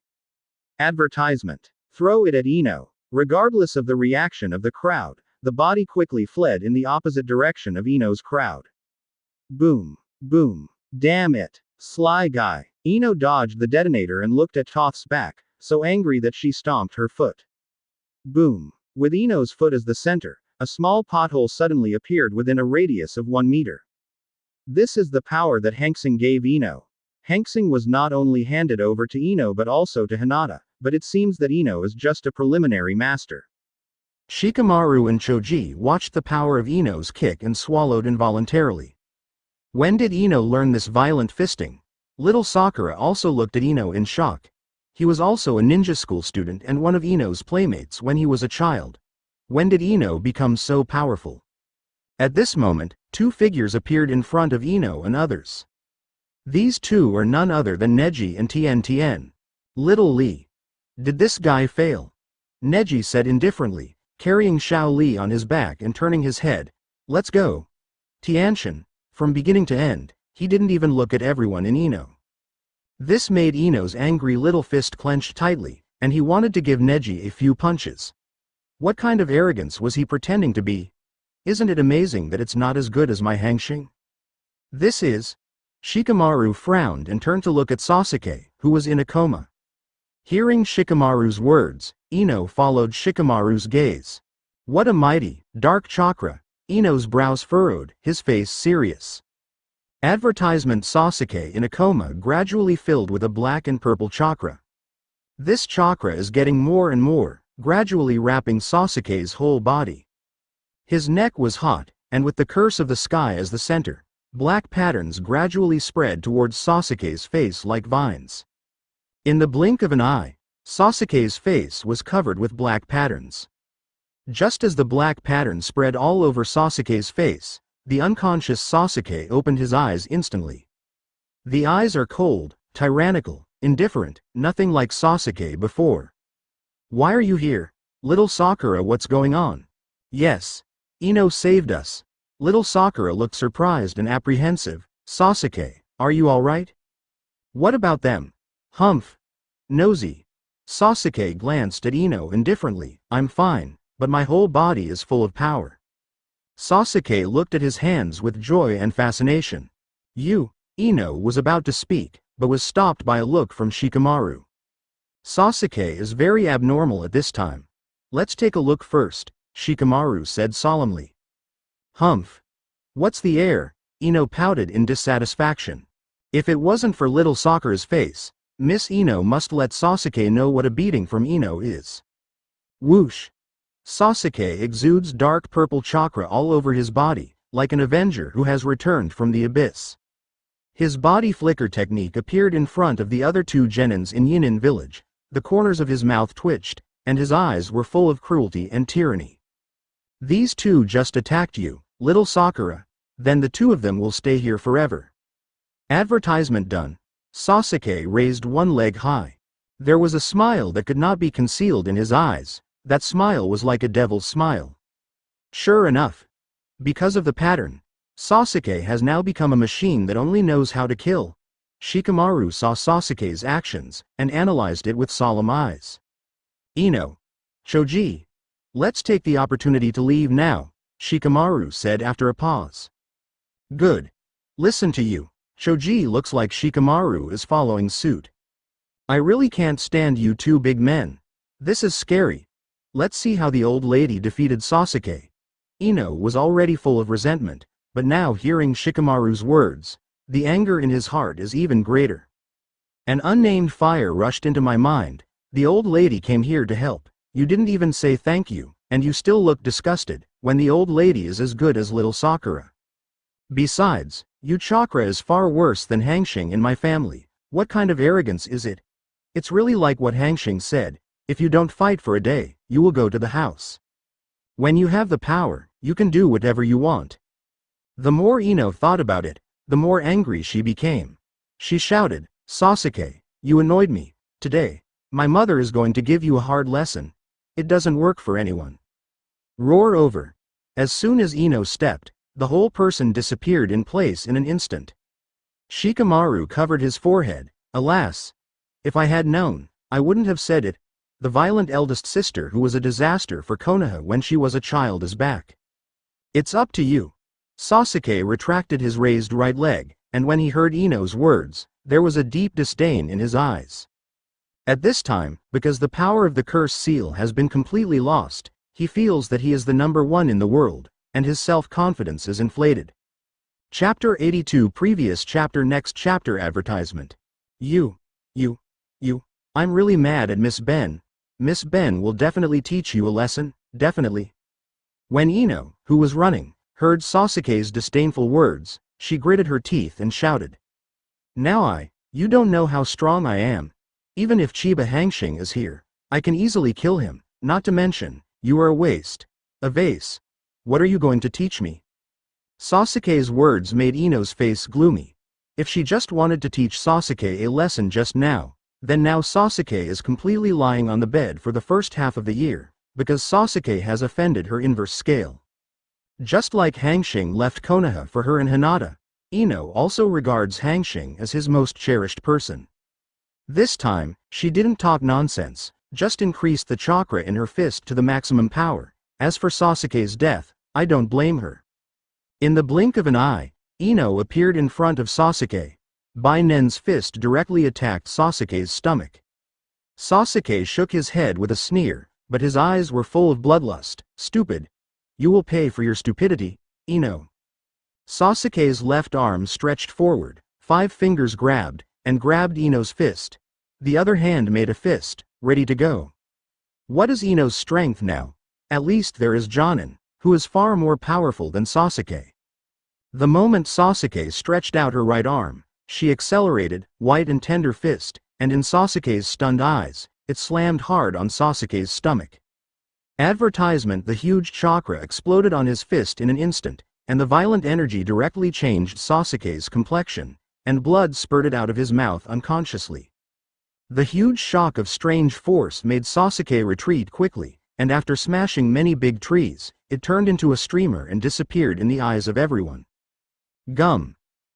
Advertisement. Throw it at Ino. Regardless of the reaction of the crowd, the body quickly fled in the opposite direction of Ino's crowd. Boom. Boom. Damn it. Sly guy. Ino dodged the detonator and looked at Toth's back, so angry that she stomped her foot. Boom. With Ino's foot as the center, a small pothole suddenly appeared within a radius of 1 meter. This is the power that Hanxing gave Ino. Hanxing was not only handed over to Ino but also to Hinata, but it seems that Ino is just a preliminary master. Shikamaru and Choji watched the power of Ino's kick and swallowed involuntarily. When did Ino learn this violent fisting? Little Sakura also looked at Ino in shock. He was also a ninja school student and one of Ino's playmates when he was a child. When did Ino become so powerful? At this moment, 2 figures appeared in front of Ino and others. These 2 are none other than Neji and Tien Tien. Little Li. Did this guy fail? Neji said indifferently, carrying Xiao Li on his back and turning his head. Let's go. Tianshan. From beginning to end, he didn't even look at everyone in Ino. This made Ino's angry little fist clench tightly, and he wanted to give Neji a few punches. What kind of arrogance was he pretending to be? Isn't it amazing that it's not as good as my Hanxing? This is. Shikamaru frowned and turned to look at Sasuke, who was in a coma. Hearing Shikamaru's words, Ino followed Shikamaru's gaze. What a mighty, dark chakra. Ino's brows furrowed, his face serious. Advertisement: Sasuke in a coma gradually filled with a black and purple chakra. This chakra is getting more and more, gradually wrapping Sasuke's whole body. His neck was hot, and with the curse of the sky as the center, black patterns gradually spread towards Sasuke's face like vines. In the blink of an eye, Sasuke's face was covered with black patterns. Just as the black pattern spread all over Sasuke's face, the unconscious Sasuke opened his eyes instantly. The eyes are cold, tyrannical, indifferent, nothing like Sasuke before. "Why are you here? Little Sakura, what's going on?" "Yes. Ino saved us." Little Sakura looked surprised and apprehensive. "Sasuke, are you alright?" "What about them?" "Humph. Nosy." Sasuke glanced at Ino indifferently. "I'm fine, but my whole body is full of power." Sasuke looked at his hands with joy and fascination. Ino was about to speak, but was stopped by a look from Shikamaru. "Sasuke is very abnormal at this time. Let's take a look first," Shikamaru said solemnly. "Humph. What's the air?" Ino pouted in dissatisfaction. If it wasn't for little Sakura's face, Miss Ino must let Sasuke know what a beating from Ino is. Whoosh. Sasuke exudes dark purple chakra all over his body, like an avenger who has returned from the abyss. His body flicker technique appeared in front of the other two genins in Yinin village. The corners of his mouth twitched, and his eyes were full of cruelty and tyranny. "These two just attacked you, little Sakura. Then the two of them will stay here forever." Advertisement done. Sasuke raised one leg high. There was a smile that could not be concealed in his eyes. That smile was like a devil's smile. Sure enough. Because of the pattern, Sasuke has now become a machine that only knows how to kill. Shikamaru saw Sasuke's actions, and analyzed it with solemn eyes. "Ino. Choji. Let's take the opportunity to leave now," Shikamaru said after a pause. "Good. Listen to you." Choji looks like Shikamaru is following suit. "I really can't stand you two big men. This is scary. Let's see how the old lady defeated Sasuke." Ino was already full of resentment, but now hearing Shikamaru's words, the anger in his heart is even greater. "An unnamed fire rushed into my mind. The old lady came here to help. You didn't even say thank you, and you still look disgusted, when the old lady is as good as little Sakura. Besides, your chakra is far worse than Hanxing in my family. What kind of arrogance is it? It's really like what Hanxing said, if you don't fight for a day, you will go to the house. When you have the power, you can do whatever you want." The more Ino thought about it, the more angry she became. She shouted, "Sasuke, you annoyed me. Today, my mother is going to give you a hard lesson. It doesn't work for anyone." Roar over. As soon as Ino stepped, the whole person disappeared in place in an instant. Shikamaru covered his forehead. "Alas! If I had known, I wouldn't have said it. The violent eldest sister who was a disaster for Konoha when she was a child is back. It's up to you." Sasuke retracted his raised right leg, and when he heard Ino's words, there was a deep disdain in his eyes. At this time, because the power of the curse seal has been completely lost, he feels that he is the number one in the world, and his self-confidence is inflated. Chapter 82 Previous chapter Next chapter Advertisement. You. I'm really mad at Miss Ben. Miss Ben will definitely teach you a lesson, definitely." When Ino, who was running, heard Sasuke's disdainful words, she gritted her teeth and shouted. "Now you don't know how strong I am. Even if Chiba Hanxing is here, I can easily kill him, not to mention, you are a waste. A vase. What are you going to teach me?" Sasuke's words made Ino's face gloomy. If she just wanted to teach Sasuke a lesson just now, then now Sasuke is completely lying on the bed for the first half of the year, because Sasuke has offended her inverse scale. Just like Hanxing left Konoha for her and Hinata, Ino also regards Hanxing as his most cherished person. This time, she didn't talk nonsense, just increased the chakra in her fist to the maximum power. As for Sasuke's death, I don't blame her. In the blink of an eye, Ino appeared in front of Sasuke. Bainen's fist directly attacked Sasuke's stomach. Sasuke shook his head with a sneer, but his eyes were full of bloodlust. "Stupid. You will pay for your stupidity, Ino." Sasuke's left arm stretched forward, 5 fingers grabbed Ino's fist. The other hand made a fist, ready to go. What is Ino's strength now? At least there is Jonin, who is far more powerful than Sasuke. The moment Sasuke stretched out her right arm, she accelerated, white and tender fist, and in Sasuke's stunned eyes, it slammed hard on Sasuke's stomach. Advertisement: the huge chakra exploded on his fist in an instant, and the violent energy directly changed Sasuke's complexion, and blood spurted out of his mouth unconsciously. The huge shock of strange force made Sasuke retreat quickly, and after smashing many big trees, it turned into a streamer and disappeared in the eyes of everyone. Gum.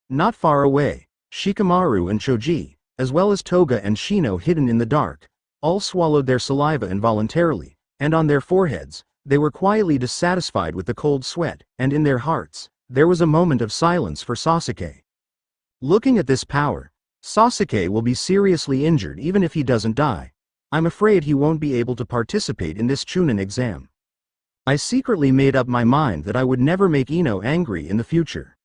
Not far away, Shikamaru and Choji, as well as Toga and Shino hidden in the dark, all swallowed their saliva involuntarily, and on their foreheads, they were quietly dissatisfied with the cold sweat, and in their hearts, there was a moment of silence for Sasuke. Looking at this power, Sasuke will be seriously injured even if he doesn't die. I'm afraid he won't be able to participate in this Chunin exam. I secretly made up my mind that I would never make Ino angry in the future.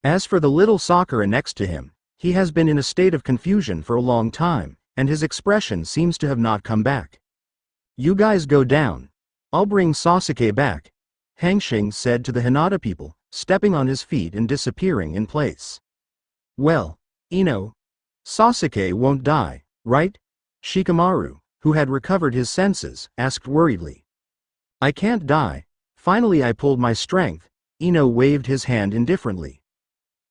As for the little Sakura next to him, he has been in a state of confusion for a long time, and his expression seems to have not come back. You guys go down. I'll bring Sasuke back, Hanxing said to the Hinata people, stepping on his feet and disappearing in place. Well, Ino, Sasuke won't die, right? Shikamaru, who had recovered his senses, asked worriedly. I can't die. Finally I pulled my strength. Ino waved his hand indifferently.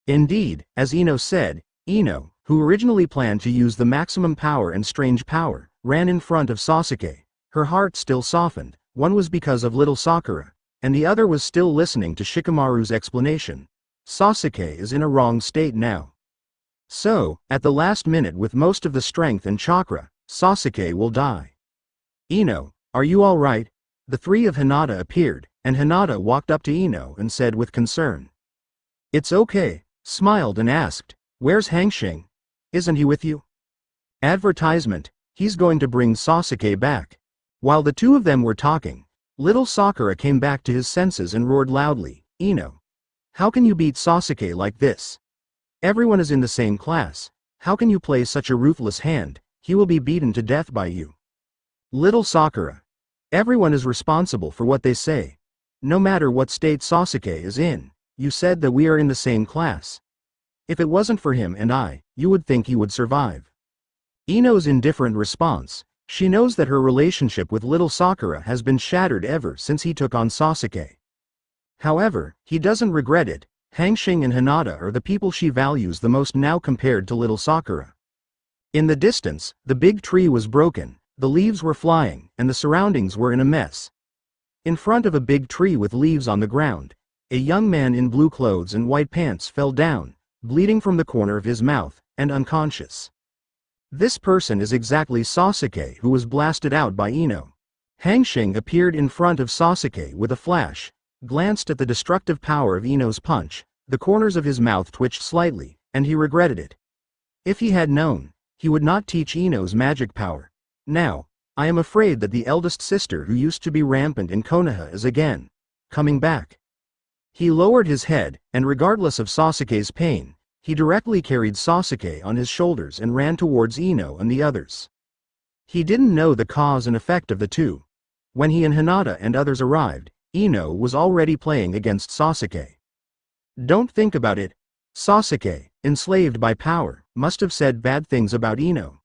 Indeed, as Ino said, Ino, who originally planned to use the maximum power and strange power, ran in front of Sasuke. Her heart still softened. One was because of little Sakura, and the other was still listening to Shikamaru's explanation. Sasuke is in a wrong state now. So, at the last minute with most of the strength and chakra, Sasuke will die. Ino, are you all right? The three of Hinata appeared, and Hinata walked up to Ino and said with concern. It's okay, smiled and asked, where's Hanxing? Isn't he with you? Advertisement, he's going to bring Sasuke back. While the two of them were talking, little Sakura came back to his senses and roared loudly, Ino, how can you beat Sasuke like this? Everyone is in the same class. How can you play such a ruthless hand? He will be beaten to death by you. Little Sakura. Everyone is responsible for what they say. No matter what state Sasuke is in, you said that we are in the same class. If it wasn't for him and I, you would think he would survive. Ino's indifferent response. She knows that her relationship with little Sakura has been shattered ever since he took on Sasuke. However, he doesn't regret it. Hanxing and Hinata are the people she values the most now compared to little Sakura. In the distance, the big tree was broken, the leaves were flying, and the surroundings were in a mess. In front of a big tree with leaves on the ground, a young man in blue clothes and white pants fell down, bleeding from the corner of his mouth, and unconscious. This person is exactly Sasuke, who was blasted out by Ino. Hanxing appeared in front of Sasuke with a flash, glanced at the destructive power of Ino's punch, the corners of his mouth twitched slightly, and he regretted it. If he had known, he would not teach Ino's magic power. Now, I am afraid that the eldest sister who used to be rampant in Konoha is again coming back. He lowered his head, and regardless of Sasuke's pain, he directly carried Sasuke on his shoulders and ran towards Ino and the others. He didn't know the cause and effect of the two. When he and Hinata and others arrived, Ino was already playing against Sasuke. Don't think about it. Sasuke, enslaved by power, must have said bad things about Ino.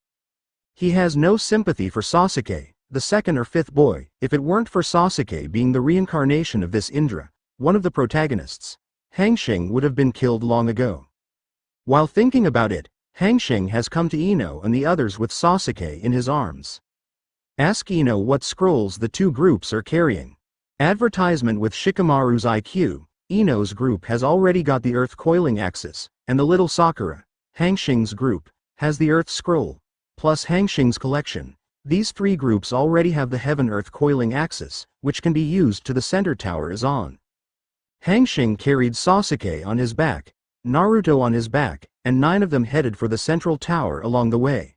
He has no sympathy for Sasuke, the second or fifth boy. If it weren't for Sasuke being the reincarnation of this Indra, one of the protagonists, Hanxing would have been killed long ago. While thinking about it, Hanxing has come to Ino and the others with Sasuke in his arms. Ask Ino what scrolls the two groups are carrying. Advertisement with Shikamaru's IQ, Ino's group has already got the Earth Coiling Axis, and the little Sakura, Hanxing's group, has the Earth Scroll, plus Hanxing's collection. These three groups already have the Heaven-Earth Coiling Axis, which can be used to the center tower is on. Hanxing carried Sasuke on his back, Naruto on his back, and 9 of them headed for the central tower along the way.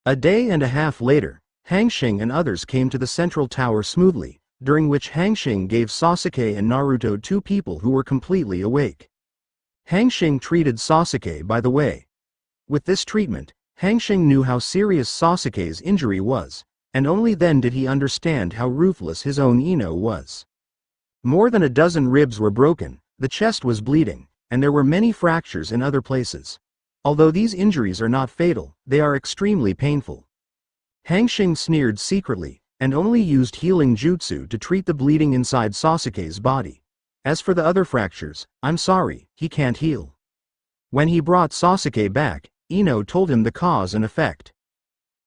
A day and a half later, Hanxing and others came to the central tower smoothly, during which Hanxing gave Sasuke and Naruto 2 people who were completely awake. Hanxing treated Sasuke by the way. With this treatment, Hanxing knew how serious Sasuke's injury was, and only then did he understand how ruthless his own Ino was. More than a dozen ribs were broken, the chest was bleeding, and there were many fractures in other places. Although these injuries are not fatal, they are extremely painful. Hanxing sneered secretly, and only used healing jutsu to treat the bleeding inside Sasuke's body. As for the other fractures, I'm sorry, he can't heal. When he brought Sasuke back, Ino told him the cause and effect.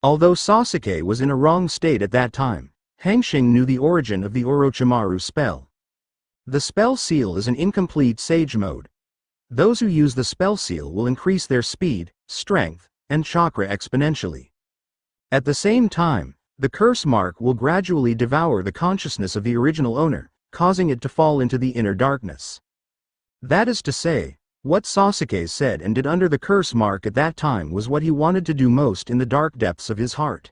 Although Sasuke was in a wrong state at that time, Hanxing knew the origin of the Orochimaru spell. The spell seal is an incomplete sage mode. Those who use the spell seal will increase their speed, strength, and chakra exponentially. At the same time, the curse mark will gradually devour the consciousness of the original owner, causing it to fall into the inner darkness. That is to say, what Sasuke said and did under the curse mark at that time was what he wanted to do most in the dark depths of his heart.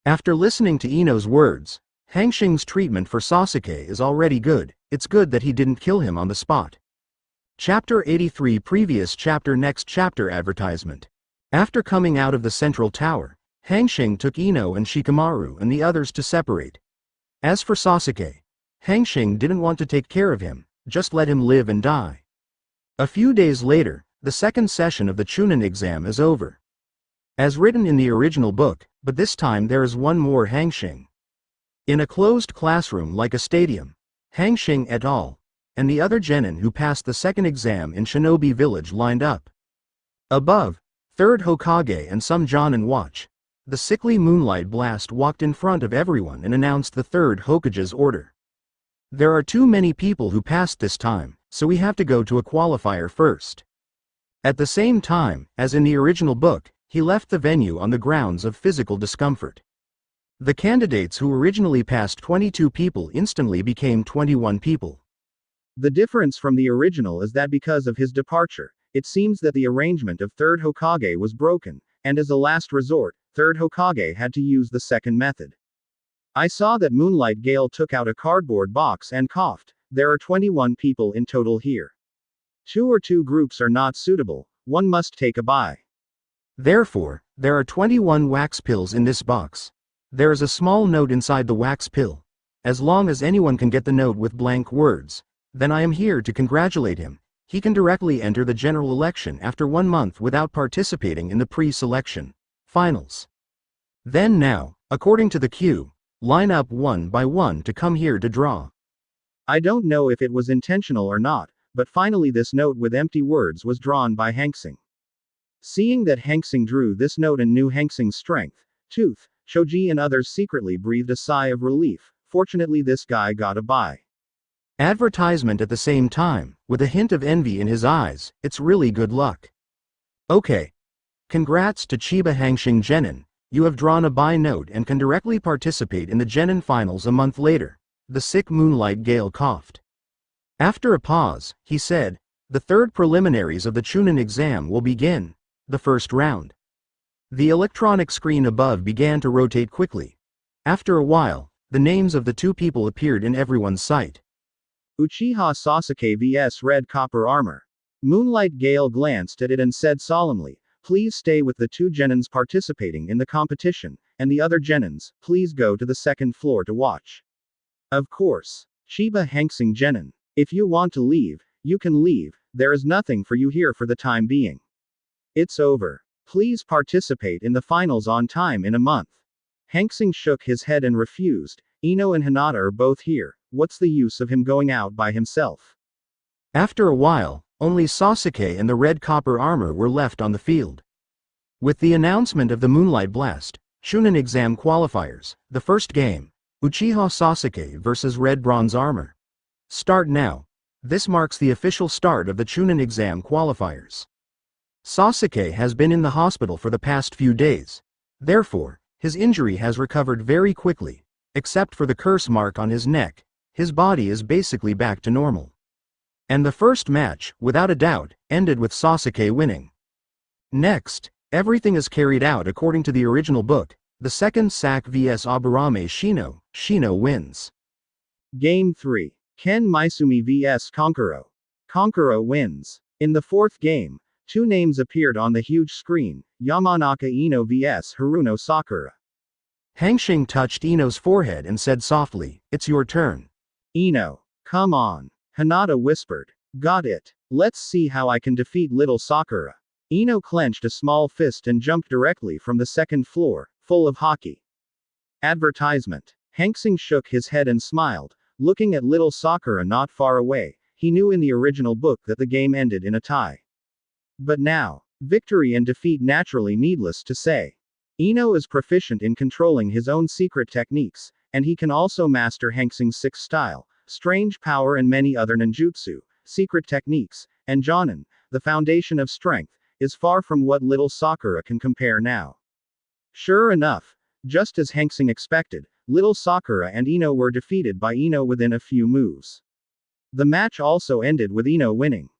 After listening to Ino's words, Hanxing's treatment for Sasuke is already good. It's good that he didn't kill him on the spot. Chapter 83 Previous chapter Next chapter Advertisement. After coming out of the central tower, Hanxing took Ino and Shikamaru and the others to separate. As for Sasuke, Hanxing didn't want to take care of him, just let him live and die. A few days later, the second session of the Chunin exam is over. As written in the original book, but this time there is one more Hanxing. In a closed classroom like a stadium, Hanxing et al. And the other genin who passed the second exam in Shinobi Village lined up. Above, third Hokage and some Jonin watch. The sickly moonlight blast walked in front of everyone and announced the third Hokage's order. There are too many people who passed this time, so we have to go to a qualifier first. At the same time, as in the original book, he left the venue on the grounds of physical discomfort. The candidates who originally passed 22 people instantly became 21 people. The difference from the original is that because of his departure, it seems that the arrangement of third Hokage was broken, and as a last resort, third Hokage had to use the second method. I saw that Moonlight Gale took out a cardboard box and coughed. There are 21 people in total here. 2 groups are not suitable, one must take a bye. Therefore, there are 21 wax pills in this box. There is a small note inside the wax pill. As long as anyone can get the note with blank words, then I am here to congratulate him. He can directly enter the general election after 1 month without participating in the pre-selection finals. Then now, according to the queue, line up one by one to come here to draw. I don't know if it was intentional or not, but finally this note with empty words was drawn by Hanxing. Seeing that Hanxing drew this note and knew Hanxing's strength, Tooth, Shoji and others secretly breathed a sigh of relief. Fortunately this guy got a bye. Advertisement at the same time, with a hint of envy in his eyes. It's really good luck. Okay. Congrats to Chiba Hanxing Genin, you have drawn a bye note and can directly participate in the Genin finals a month later. The sick Moonlight Gale coughed. After a pause, he said, the third preliminaries of the Chunin exam will begin. The first round. The electronic screen above began to rotate quickly. After a while, the names of the 2 people appeared in everyone's sight. Uchiha Sasuke vs Red Copper Armor. Moonlight Gale glanced at it and said solemnly, please stay with the 2 genins participating in the competition, and the other genins, please go to the second floor to watch. Of course. Chiba Hanxing Genin. If you want to leave, you can leave, there is nothing for you here for the time being. It's over. Please participate in the finals on time in a month. Hanxing shook his head and refused. Ino and Hinata are both here, what's the use of him going out by himself? After a while, only Sasuke and the Red Copper Armor were left on the field. With the announcement of the Moonlight Blast, Chunin exam qualifiers, the first game, Uchiha Sasuke vs Red Bronze Armor. Start now. This marks the official start of the Chunin exam qualifiers. Sasuke has been in the hospital for the past few days. Therefore, his injury has recovered very quickly. Except for the curse mark on his neck, his body is basically back to normal. And the first match, without a doubt, ended with Sasuke winning. Next, everything is carried out according to the original book. The second Sak vs Aburame Shino. Shino wins. Game 3. Ken Maisumi vs Konkuro. Konkuro wins. In the fourth game, two names appeared on the huge screen, Yamanaka Ino vs Haruno Sakura. Hanxing touched Ino's forehead and said softly, "It's your turn." Ino, come on. Hinata whispered. Got it. Let's see how I can defeat little Sakura. Ino clenched a small fist and jumped directly from the second floor, full of hockey. Advertisement. Hanxing shook his head and smiled, looking at little Sakura not far away. He knew in the original book that the game ended in a tie. But now, victory and defeat naturally needless to say. Ino is proficient in controlling his own secret techniques, and he can also master Hanxing's sixth style, strange power and many other ninjutsu, secret techniques, and Jonin, the foundation of strength, is far from what little Sakura can compare now. Sure enough, just as Hanxing expected, little Sakura and Ino were defeated by Ino within a few moves. The match also ended with Ino winning.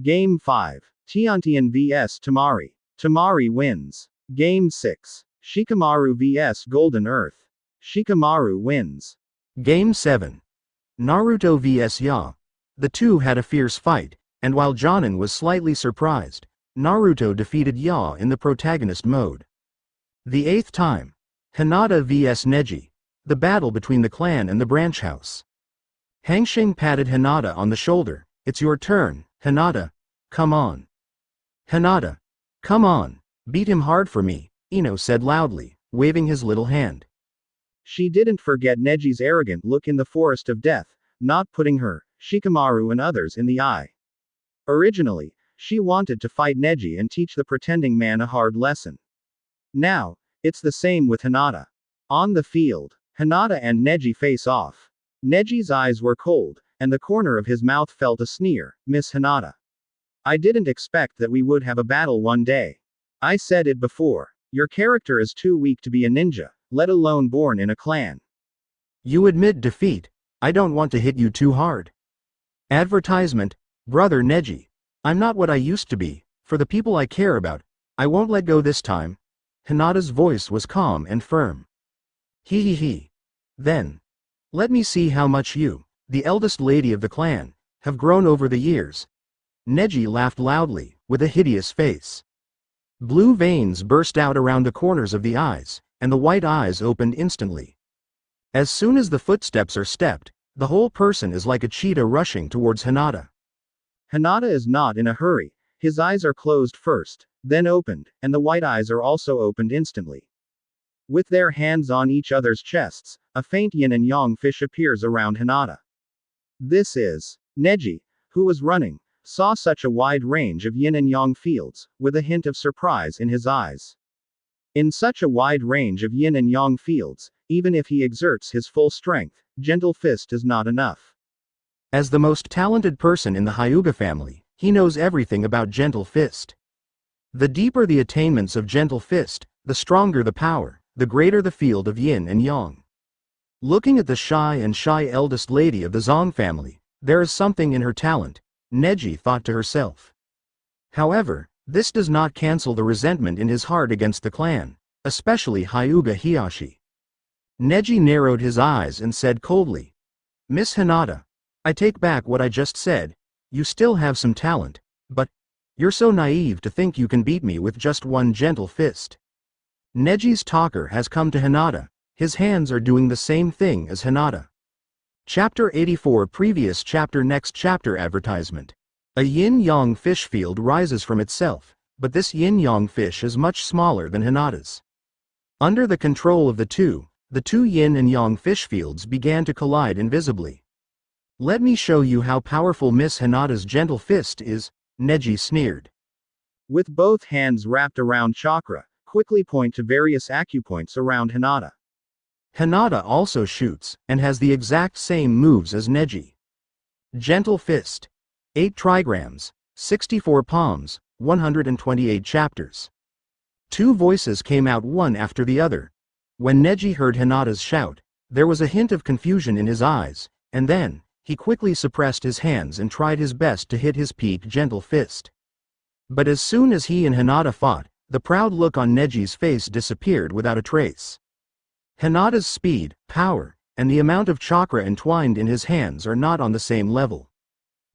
Game 5. Tiantian vs Tamari. Tamari wins. Game 6. Shikamaru vs Golden Earth. Shikamaru wins. Game 7. Naruto vs Ya. The two had a fierce fight, and while Jonin was slightly surprised, Naruto defeated Ya in the protagonist mode. The eighth time. Hinata vs Neji. The battle between the clan and the branch house. Hanxing patted Hinata on the shoulder. "It's your turn, Hinata. Come on." "Hinata. Come on. Beat him hard for me," Ino said loudly, waving his little hand. She didn't forget Neji's arrogant look in the Forest of Death, not putting her, Shikamaru and others in the eye. Originally, she wanted to fight Neji and teach the pretending man a hard lesson. Now, it's the same with Hinata. On the field, Hinata and Neji face off. Neji's eyes were cold, and the corner of his mouth felt a sneer. "Miss Hinata. I didn't expect that we would have a battle one day. I said it before. Your character is too weak to be a ninja, let alone born in a clan." "You admit defeat. I don't want to hit you too hard." Advertisement. Brother Neji. I'm not what I used to be. For the people I care about, I won't let go this time. Hinata's voice was calm and firm. He. Then. Let me see how much you, the eldest lady of the clan, have grown over the years. Neji laughed loudly, with a hideous face. Blue veins burst out around the corners of the eyes, and the white eyes opened instantly. As soon as the footsteps are stepped, the whole person is like a cheetah rushing towards Hinata. Hinata is not in a hurry. His eyes are closed first, then opened, and the white eyes are also opened instantly. With their hands on each other's chests, a faint yin and yang fish appears around Hinata. This is Neji, who was running, saw such a wide range of yin and yang fields, with a hint of surprise in his eyes. In such a wide range of yin and yang fields, even if he exerts his full strength, gentle fist is not enough. As the most talented person in the Hyuga family, he knows everything about gentle fist. The deeper the attainments of gentle fist, the stronger the power, the greater the field of yin and yang. Looking at the shy eldest lady of the Zong family, there is something in her talent, Neji thought to herself. However, this does not cancel the resentment in his heart against the clan, especially Hyuga Hiyashi. Neji narrowed his eyes and said coldly, "Miss Hinata, I take back what I just said. You still have some talent, but you're so naive to think you can beat me with just one gentle fist." Neji's talker has come to Hinata. His hands are doing the same thing as Hinata. Chapter 84 Previous chapter Next chapter Advertisement. A yin-yang fish field rises from itself, but this yin-yang fish is much smaller than Hinata's. Under the control of the two yin and yang fish fields began to collide invisibly. "Let me show you how powerful Miss Hinata's gentle fist is," Neji sneered. With both hands wrapped around chakra, quickly point to various acupoints around Hinata. Hinata also shoots, and has the exact same moves as Neji. Gentle fist. 8 trigrams, 64 palms, 128 chapters. Two voices came out one after the other. When Neji heard Hinata's shout, there was a hint of confusion in his eyes, and then, he quickly suppressed his hands and tried his best to hit his peak gentle fist. But as soon as he and Hinata fought, the proud look on Neji's face disappeared without a trace. Hinata's speed, power, and the amount of chakra entwined in his hands are not on the same level.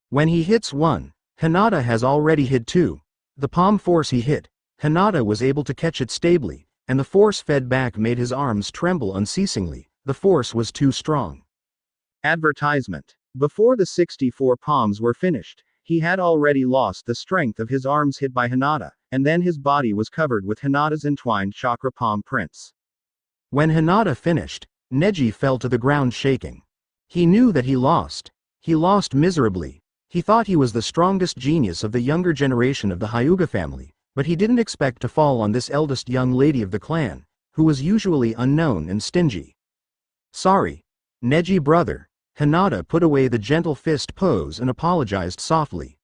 When he hits one, Hinata has already hit too. The palm force he hit, Hinata was able to catch it stably, and the force fed back made his arms tremble unceasingly. The force was too strong. Advertisement. Before the 64 palms were finished, he had already lost the strength of his arms hit by Hinata, and then his body was covered with Hinata's entwined chakra palm prints. When Hinata finished, Neji fell to the ground shaking. He knew that he lost. He lost miserably. He thought he was the strongest genius of the younger generation of the Hyuga family, but he didn't expect to fall on this eldest young lady of the clan, who was usually unknown and stingy. Sorry, Neji brother. Hinata put away the gentle fist pose and apologized softly.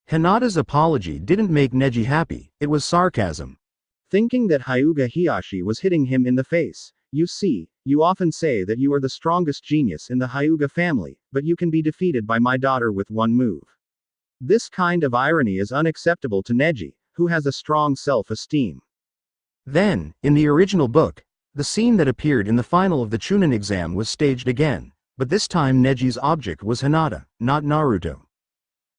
Hinata's apology didn't make Neji happy, it was sarcasm. Thinking that Hyuga Hiyashi was hitting him in the face. You see, you often say that you are the strongest genius in the Hyuga family, but you can be defeated by my daughter with one move. This kind of irony is unacceptable to Neji, who has a strong self-esteem. Then, in the original book, the scene that appeared in the final of the Chunin exam was staged again, but this time Neji's object was Hinata, not Naruto.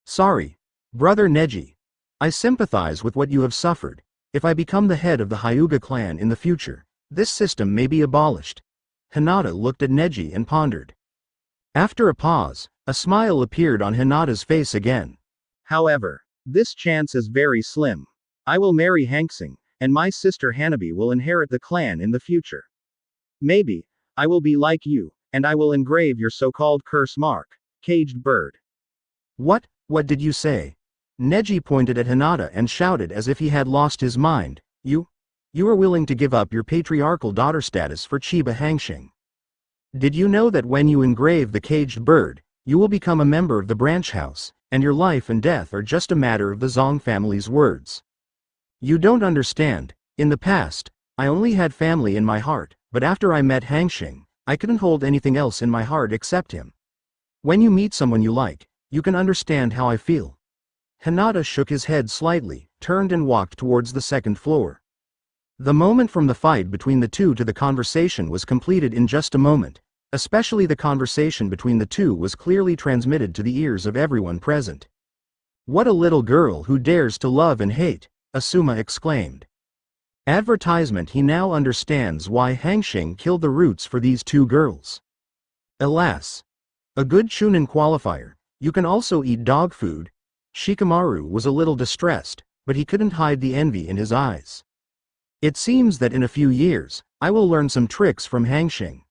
Sorry, brother Neji. I sympathize with what you have suffered. If I become the head of the Hyuga clan in the future, this system may be abolished. Hinata looked at Neji and pondered. After a pause, a smile appeared on Hinata's face again. However, this chance is very slim. I will marry Hanxing, and my sister Hanabi will inherit the clan in the future. Maybe, I will be like you, and I will engrave your so-called curse mark, caged bird. What did you say? Neji pointed at Hinata and shouted as if he had lost his mind. You are willing to give up your patriarchal daughter status for Chiba Hanxing. Did you know that when you engrave the caged bird, you will become a member of the branch house, and your life and death are just a matter of the Zong family's words? You don't understand. In the past, I only had family in my heart, but after I met Hanxing, I couldn't hold anything else in my heart except him. When you meet someone you like, you can understand how I feel. Hinata shook his head slightly, turned and walked towards the second floor. The moment from the fight between the two to the conversation was completed in just a moment. Especially the conversation between the two was clearly transmitted to the ears of everyone present. What a little girl who dares to love and hate, Asuma exclaimed. Advertisement. He now understands why Hanxing killed the roots for these two girls. Alas. A good Chunin qualifier, you can also eat dog food. Shikamaru was a little distressed, but he couldn't hide the envy in his eyes. It seems that in a few years, I will learn some tricks from Hanxing.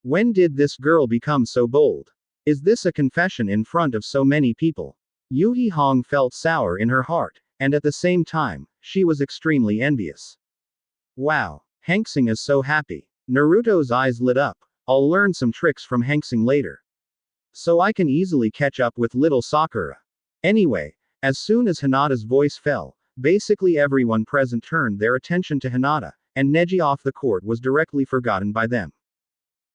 When did this girl become so bold? Is this a confession in front of so many people? Yuhi Hong felt sour in her heart, and at the same time, she was extremely envious. Wow, Hanxing is so happy. Naruto's eyes lit up. I'll learn some tricks from Hanxing later, so I can easily catch up with little Sakura. Anyway, as soon as Hinata's voice fell, basically everyone present turned their attention to Hinata, and Neji off the court was directly forgotten by them.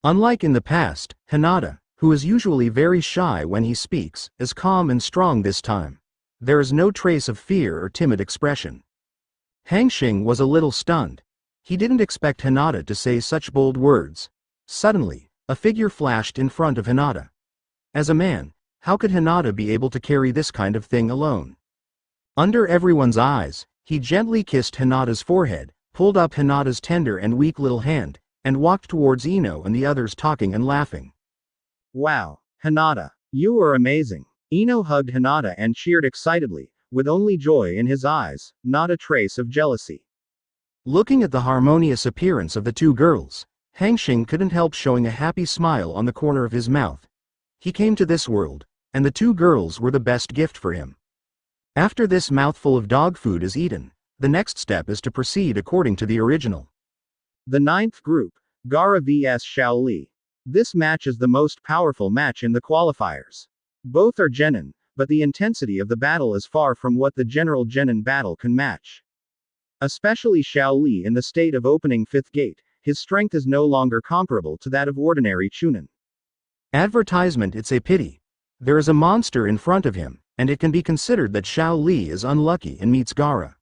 Unlike in the past, Hinata, who is usually very shy when he speaks, is calm and strong this time. There is no trace of fear or timid expression. Hanxing was a little stunned. He didn't expect Hinata to say such bold words. Suddenly, a figure flashed in front of Hinata. As a man, how could Hinata be able to carry this kind of thing alone? Under everyone's eyes, he gently kissed Hinata's forehead, pulled up Hinata's tender and weak little hand, and walked towards Ino and the others talking and laughing. Wow, Hinata, you are amazing. Ino hugged Hinata and cheered excitedly, with only joy in his eyes, not a trace of jealousy. Looking at the harmonious appearance of the two girls, Hanxing couldn't help showing a happy smile on the corner of his mouth. He came to this world, and the two girls were the best gift for him. After this mouthful of dog food is eaten, the next step is to proceed according to the original. The ninth group, Gaara vs Shaoli. This match is the most powerful match in the qualifiers. Both are genin, but the intensity of the battle is far from what the general genin battle can match. Especially Shaoli in the state of opening fifth gate, his strength is no longer comparable to that of ordinary Chunin. Advertisement. It's a pity. There is a monster in front of him, and it can be considered that Shaoli is unlucky and meets Gaara.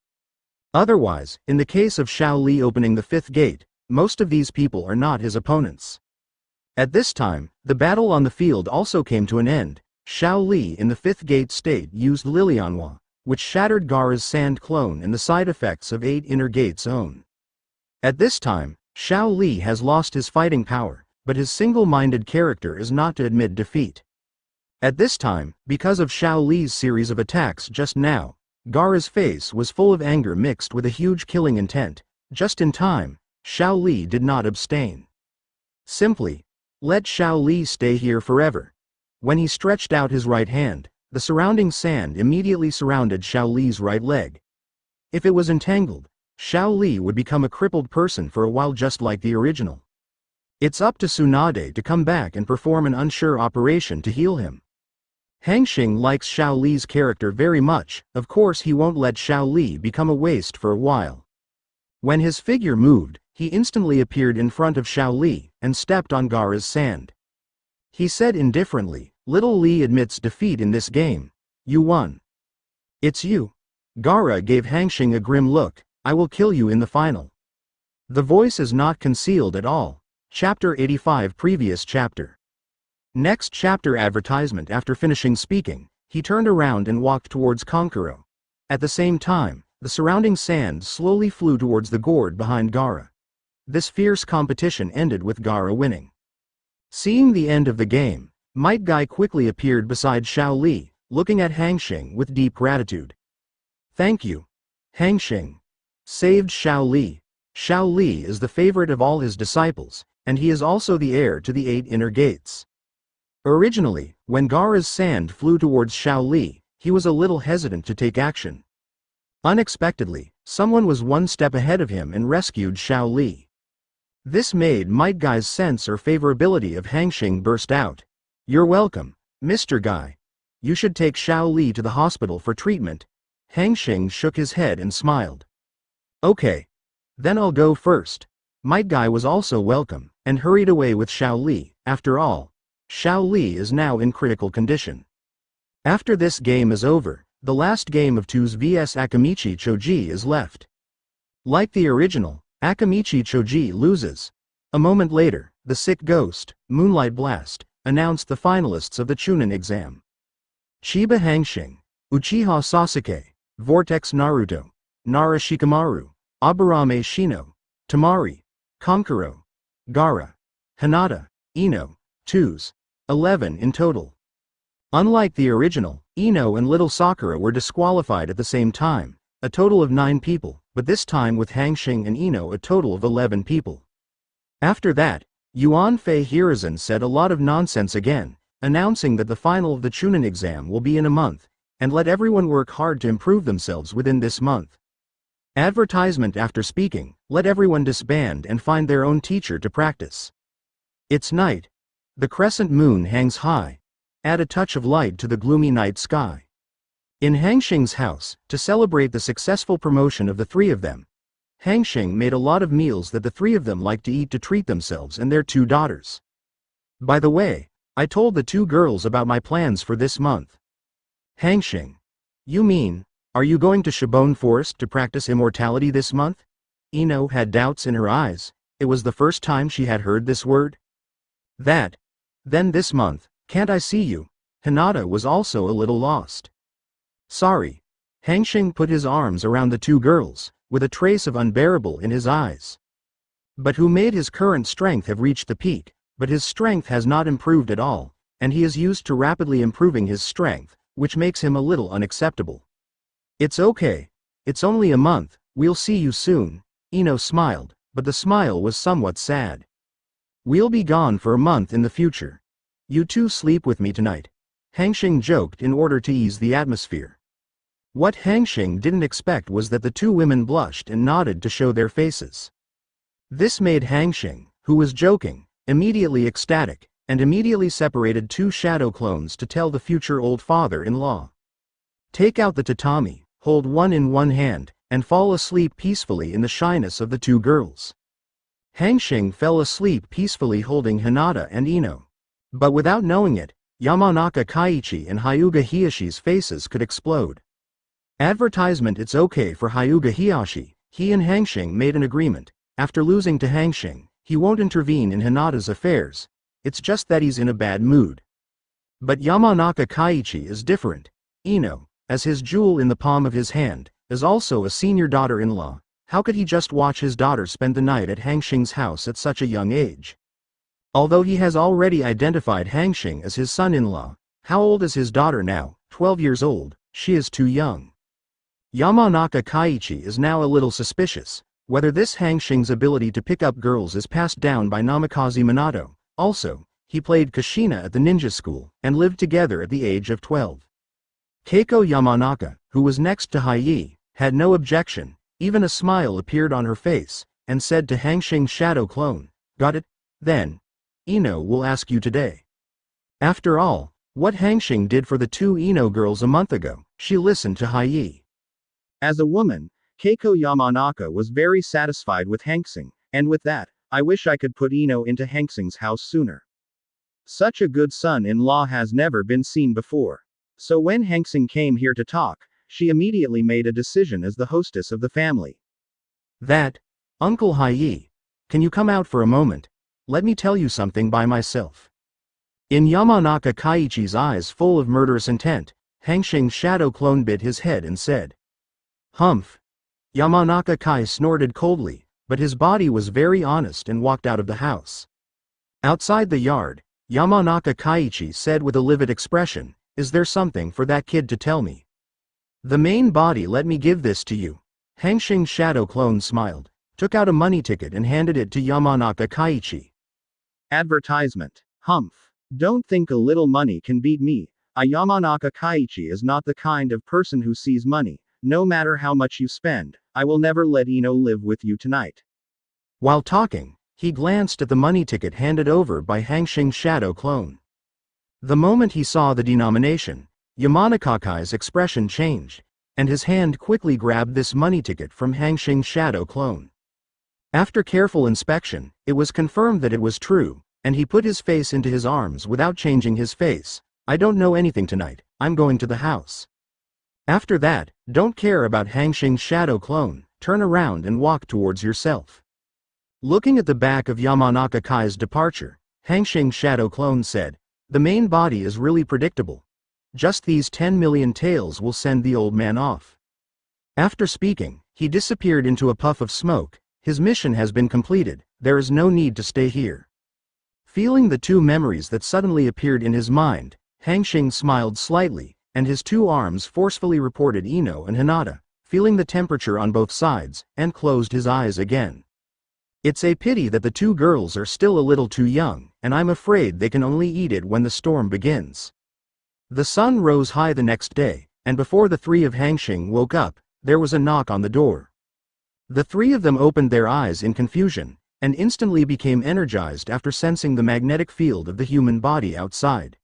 Otherwise, in the case of Shaoli opening the fifth gate, most of these people are not his opponents. At this time, the battle on the field also came to an end. Xiao Li in the fifth gate state used Lilianhua, which shattered Gaara's sand clone and the side effects of 8 inner gates own. At this time, Xiao Li has lost his fighting power, but his single-minded character is not to admit defeat. At this time, because of Xiao Li's series of attacks just now, Gaara's face was full of anger mixed with a huge killing intent. Just in time, Xiao Li did not abstain. Simply, let Xiao Li stay here forever. When he stretched out his right hand, the surrounding sand immediately surrounded Xiao Li's right leg. If it was entangled, Xiao Li would become a crippled person for a while just like the original. It's up to Tsunade to come back and perform an unsure operation to heal him. Hanxing likes Xiao Li's character very much, of course he won't let Xiao Li become a waste for a while. When his figure moved, he instantly appeared in front of Xiao Li, and stepped on Gaara's sand. He said indifferently, "Little Li admits defeat in this game. You won." "It's you." Gaara gave Hanxing a grim look, "I will kill you in the final." The voice is not concealed at all. Chapter 85 Previous chapter. Next chapter advertisement. After finishing speaking, he turned around and walked towards Konkuro. At the same time, the surrounding sand slowly flew towards the gourd behind Gaara. This fierce competition ended with Gaara winning. Seeing the end of the game, Might Guy quickly appeared beside Xiao Li, looking at Hanxing with deep gratitude. "Thank you. Hanxing saved Xiao Li. Xiao Li is the favorite of all his disciples, and he is also the heir to the 8 inner gates." Originally, when Gaara's sand flew towards Xiao Li, he was a little hesitant to take action. Unexpectedly, someone was one step ahead of him and rescued Xiao Li. This made Might Guy's sense or favorability of Hanxing burst out. "You're welcome, Mr. Guy. You should take Xiao Li to the hospital for treatment." Hanxing shook his head and smiled. "Okay. Then I'll go first." Might Guy was also welcome, and hurried away with Xiao Li. After all, Xiao Li is now in critical condition. After this game is over, the last game of 2's vs Akamichi Choji is left. Like the original, Akamichi Choji loses. A moment later, the sick ghost, Moonlight Blast, announced the finalists of the Chunin exam. Chiba Hanxing, Uchiha Sasuke, Vortex Naruto, Nara Shikamaru, Aburame Shino, Tamari, Konkuro, Gaara, Hinata, Ino, 2's 11 in total. Unlike the original, Ino and Little Sakura were disqualified at the same time, a total of 9 people, but this time with Hanxing and Ino a total of 11 people. After that, Yuan Fei Hiruzen said a lot of nonsense again, announcing that the final of the Chunin exam will be in a month, and let everyone work hard to improve themselves within this month. Advertisement. After speaking, let everyone disband and find their own teacher to practice. It's night. The crescent moon hangs high. Add a touch of light to the gloomy night sky. In Hanxing's house, to celebrate the successful promotion of the 3 of them, Hanxing made a lot of meals that the 3 of them like to eat to treat themselves and their 2 daughters. "By the way, I told the 2 girls about my plans for this month." Hanxing: "You mean, are you going to Shibone Forest to practice immortality this month?" Ino had doubts in her eyes. It was the first time she had heard this word. Then this month, can't I see you?" Hinata was also a little lost. "Sorry." Hanxing put his arms around the 2 girls, with a trace of unbearable in his eyes. But who made his current strength have reached the peak, but his strength has not improved at all, and he is used to rapidly improving his strength, which makes him a little unacceptable. "It's okay. It's only a month, we'll see you soon." Ino smiled, but the smile was somewhat sad. "We'll be gone for a month in the future. You 2 sleep with me tonight." Hanxing joked in order to ease the atmosphere. What Hanxing didn't expect was that the 2 women blushed and nodded to show their faces. This made Hanxing, who was joking, immediately ecstatic, and immediately separated 2 shadow clones to tell the future old father-in-law. "Take out the tatami, hold one in one hand, and fall asleep peacefully in the shyness of the 2 girls." Hanxing fell asleep peacefully holding Hinata and Ino. But without knowing it, Yamanaka Kaiichi and Hyuga Hiyashi's faces could explode. Advertisement. It's okay for Hyuga Hiyashi. He and Hanxing made an agreement. After losing to Hanxing, he won't intervene in Hinata's affairs. It's just that he's in a bad mood. But Yamanaka Kaiichi is different. Ino, as his jewel in the palm of his hand, is also a senior daughter-in-law. How could he just watch his daughter spend the night at Hanxing's house at such a young age? Although he has already identified Hanxing as his son-in-law, how old is his daughter now? 12 years old, she is too young. Yamanaka Kaiichi is now a little suspicious, whether this Hanxing's ability to pick up girls is passed down by Namikaze Minato. Also, he played Kushina at the ninja school, and lived together at the age of 12. Keiko Yamanaka, who was next to Hai, had no objection, even a smile appeared on her face, and said to Hanxing's shadow clone, "Got it? Then. Ino will ask you today." After all, what Hanxing did for the two Ino girls a month ago, she listened to Hai. As a woman, Keiko Yamanaka was very satisfied with Hanxing, and with that, I wish I could put Ino into Hanxing's house sooner. Such a good son-in-law has never been seen before. So when Hanxing came here to talk, she immediately made a decision as the hostess of the family. That, Uncle Hai, can you come out for a moment? Let me tell you something by myself. In Yamanaka Kaiichi's eyes full of murderous intent, Hanxing's shadow clone bit his head and said, "Humph." Yamanaka Kai snorted coldly, but his body was very honest and walked out of the house. Outside the yard, Yamanaka Kaiichi said with a livid expression, "Is there something for that kid to tell me?" "The main body, let me give this to you." Hanxing's shadow clone smiled, took out a money ticket and handed it to Yamanaka Kaiichi. Advertisement. Humph. Don't think a little money can beat me. Yamanaka Kaiichi is not the kind of person who sees money. No matter how much you spend, I will never let Ino live with you tonight. While talking, he glanced at the money ticket handed over by Hanxing's shadow clone. The moment he saw the denomination, Yamanaka Kai's expression changed, and his hand quickly grabbed this money ticket from Hanxing's shadow clone. After careful inspection, it was confirmed that it was true, and he put his face into his arms without changing his face. "I don't know anything tonight, I'm going to the house." After that, don't care about Hanxing's shadow clone, turn around and walk towards yourself. Looking at the back of Yamanaka Kai's departure, Hanxing's shadow clone said, "The main body is really predictable. Just these 10 million taels will send the old man off." After speaking, he disappeared into a puff of smoke. His mission has been completed, there is no need to stay here. Feeling the two memories that suddenly appeared in his mind, Hanxing smiled slightly, and his two arms forcefully reported Ino and Hinata, feeling the temperature on both sides, and closed his eyes again. It's a pity that the two girls are still a little too young, and I'm afraid they can only eat it when the storm begins. The sun rose high the next day, and before the three of Hanxing woke up, there was a knock on the door. The three of them opened their eyes in confusion, and instantly became energized after sensing the magnetic field of the human body outside.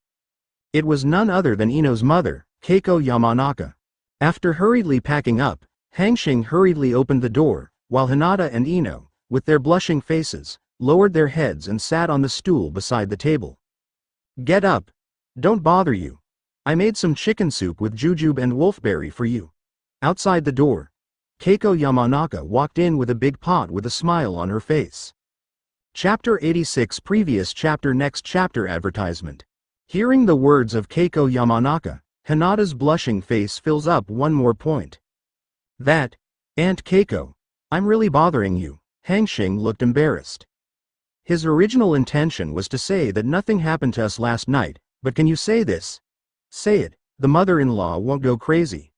It was none other than Ino's mother, Keiko Yamanaka. After hurriedly packing up, Hanxing hurriedly opened the door, while Hinata and Ino, with their blushing faces, lowered their heads and sat on the stool beside the table. "Get up. Don't bother you. I made some chicken soup with jujube and wolfberry for you." Outside the door, Keiko Yamanaka walked in with a big pot with a smile on her face. Chapter 86 Previous chapter Next chapter Advertisement. Hearing the words of Keiko Yamanaka, Hinata's blushing face fills up one more point. "That, Aunt Keiko, I'm really bothering you." Hanxing looked embarrassed. His original intention was to say that nothing happened to us last night, but can you say this? Say it, the mother-in-law won't go crazy.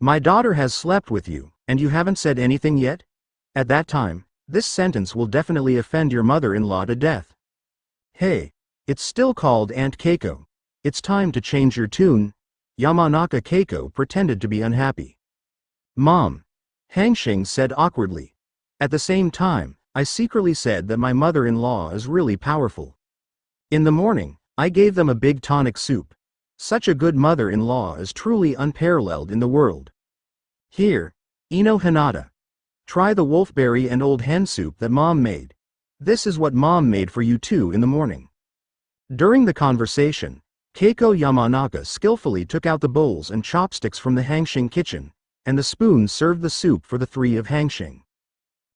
"My daughter has slept with you, and you haven't said anything yet?" At that time, this sentence will definitely offend your mother-in-law to death. "Hey, it's still called Aunt Keiko. It's time to change your tune." Yamanaka Keiko pretended to be unhappy. "Mom," Hanxing said awkwardly. "At the same time, I secretly said that my mother-in-law is really powerful. In the morning, I gave them a big tonic soup. Such a good mother-in-law is truly unparalleled in the world. Here, Ino Hinata. Try the wolfberry and old hen soup that Mom made. This is what Mom made for you too in the morning." During the conversation, Keiko Yamanaka skillfully took out the bowls and chopsticks from the Hanxing kitchen, and the spoons served the soup for the three of Hanxing.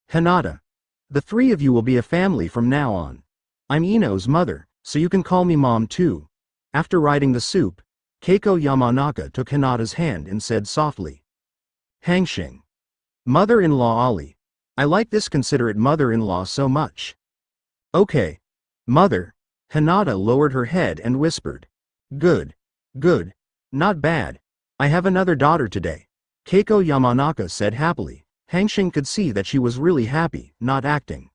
"Hinata, the three of you will be a family from now on. I'm Ino's mother, so you can call me Mom too." After riding the soup, Keiko Yamanaka took Hinata's hand and said softly, "Hanxing. Mother-in-law Ali. I like this considerate mother-in-law so much." "Okay. Mother." Hinata lowered her head and whispered. "Good. Good. Not bad. I have another daughter today," Keiko Yamanaka said happily. Hanxing could see that she was really happy, not acting.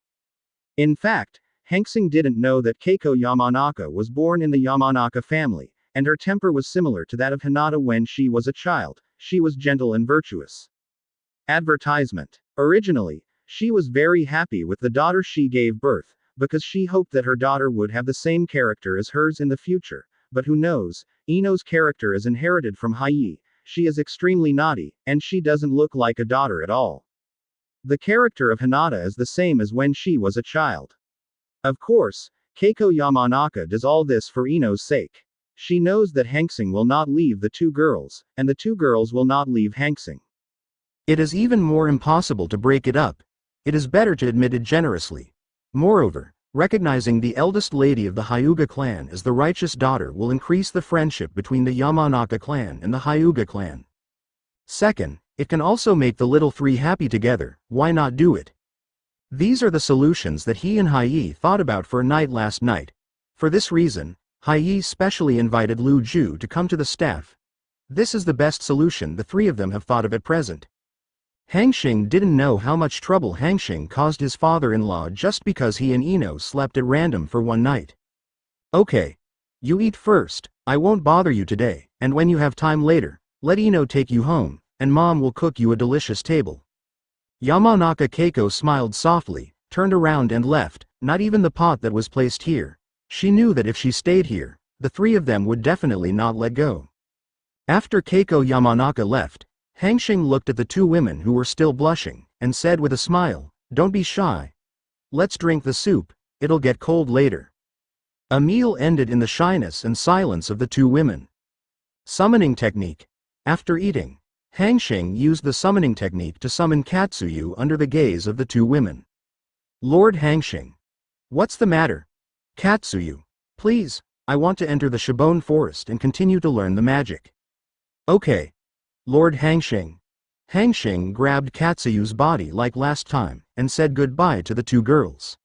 In fact, Hanxing didn't know that Keiko Yamanaka was born in the Yamanaka family, and her temper was similar to that of Hinata when she was a child. She was gentle and virtuous. Advertisement. Originally, she was very happy with the daughter she gave birth, because she hoped that her daughter would have the same character as hers in the future. But who knows, Ino's character is inherited from Hai. She is extremely naughty, and she doesn't look like a daughter at all. The character of Hinata is the same as when she was a child. Of course, Keiko Yamanaka does all this for Ino's sake. She knows that Hanxing will not leave the two girls, and the two girls will not leave Hanxing. It is even more impossible to break it up. It is better to admit it generously. Moreover, recognizing the eldest lady of the Hyuga clan as the righteous daughter will increase the friendship between the Yamanaka clan and the Hyuga clan. Second, it can also make the little three happy together. Why not do it? These are the solutions that he and Hai thought about for a night last night. For this reason, Hai specially invited Lu Ju to come to the staff. This is the best solution the three of them have thought of at present. Hanxing didn't know how much trouble Hanxing caused his father-in-law just because he and Ino slept at random for one night. "Okay. You eat first, I won't bother you today, and when you have time later, let Ino take you home, and Mom will cook you a delicious table." Yamanaka Keiko smiled softly, turned around and left, not even the pot that was placed here. She knew that if she stayed here, the three of them would definitely not let go. After Keiko Yamanaka left, Hanxing looked at the two women who were still blushing, and said with a smile, "Don't be shy. Let's drink the soup, it'll get cold later." A meal ended in the shyness and silence of the two women. Summoning technique. After eating, Hanxing used the summoning technique to summon Katsuyu under the gaze of the two women. "Lord Hanxing. What's the matter? Katsuyu. Please, I want to enter the Shibone Forest and continue to learn the magic." "Okay. Lord Hanxing." Hanxing grabbed Katsuyu's body like last time, and said goodbye to the two girls.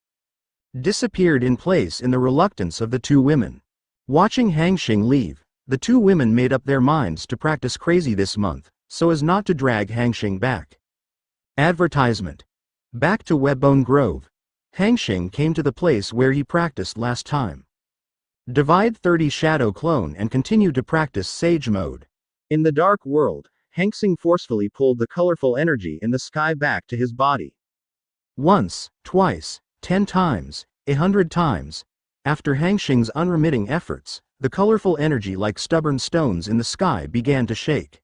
Disappeared in place in the reluctance of the two women. Watching Hanxing leave, the two women made up their minds to practice crazy this month, so as not to drag Hanxing back. Advertisement. Back to Webbone Grove. Hanxing came to the place where he practiced last time. Divide 30 Shadow Clone and continue to practice Sage Mode. In the dark world, Hanxing forcefully pulled the colorful energy in the sky back to his body. Once, twice, 10 times, 100 times. After Hanxing's unremitting efforts, the colorful energy like stubborn stones in the sky began to shake.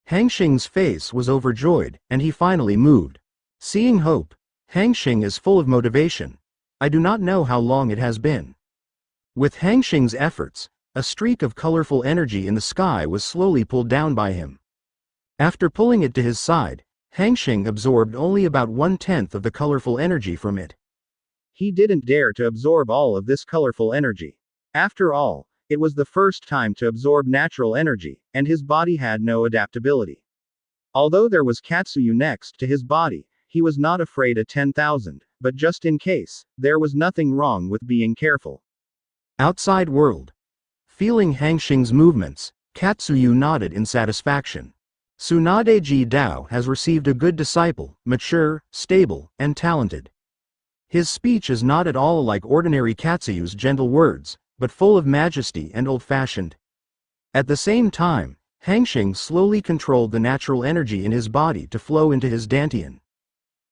Hanxing's face was overjoyed, and he finally moved. Seeing hope, Hanxing is full of motivation. I do not know how long it has been. With Hanxing's efforts, a streak of colorful energy in the sky was slowly pulled down by him. After pulling it to his side, Hanxing absorbed only about 1/10 of the colorful energy from it. He didn't dare to absorb all of this colorful energy. After all, it was the first time to absorb natural energy, and his body had no adaptability. Although there was Katsuyu next to his body, he was not afraid of 10,000, but just in case, there was nothing wrong with being careful. Outside world. Feeling Hanxing's movements, Katsuyu nodded in satisfaction. Tsunadeji Dao has received a good disciple, mature, stable, and talented. His speech is not at all like ordinary Katsuyu's gentle words, but full of majesty and old-fashioned. At the same time, Hanxing slowly controlled the natural energy in his body to flow into his dantian.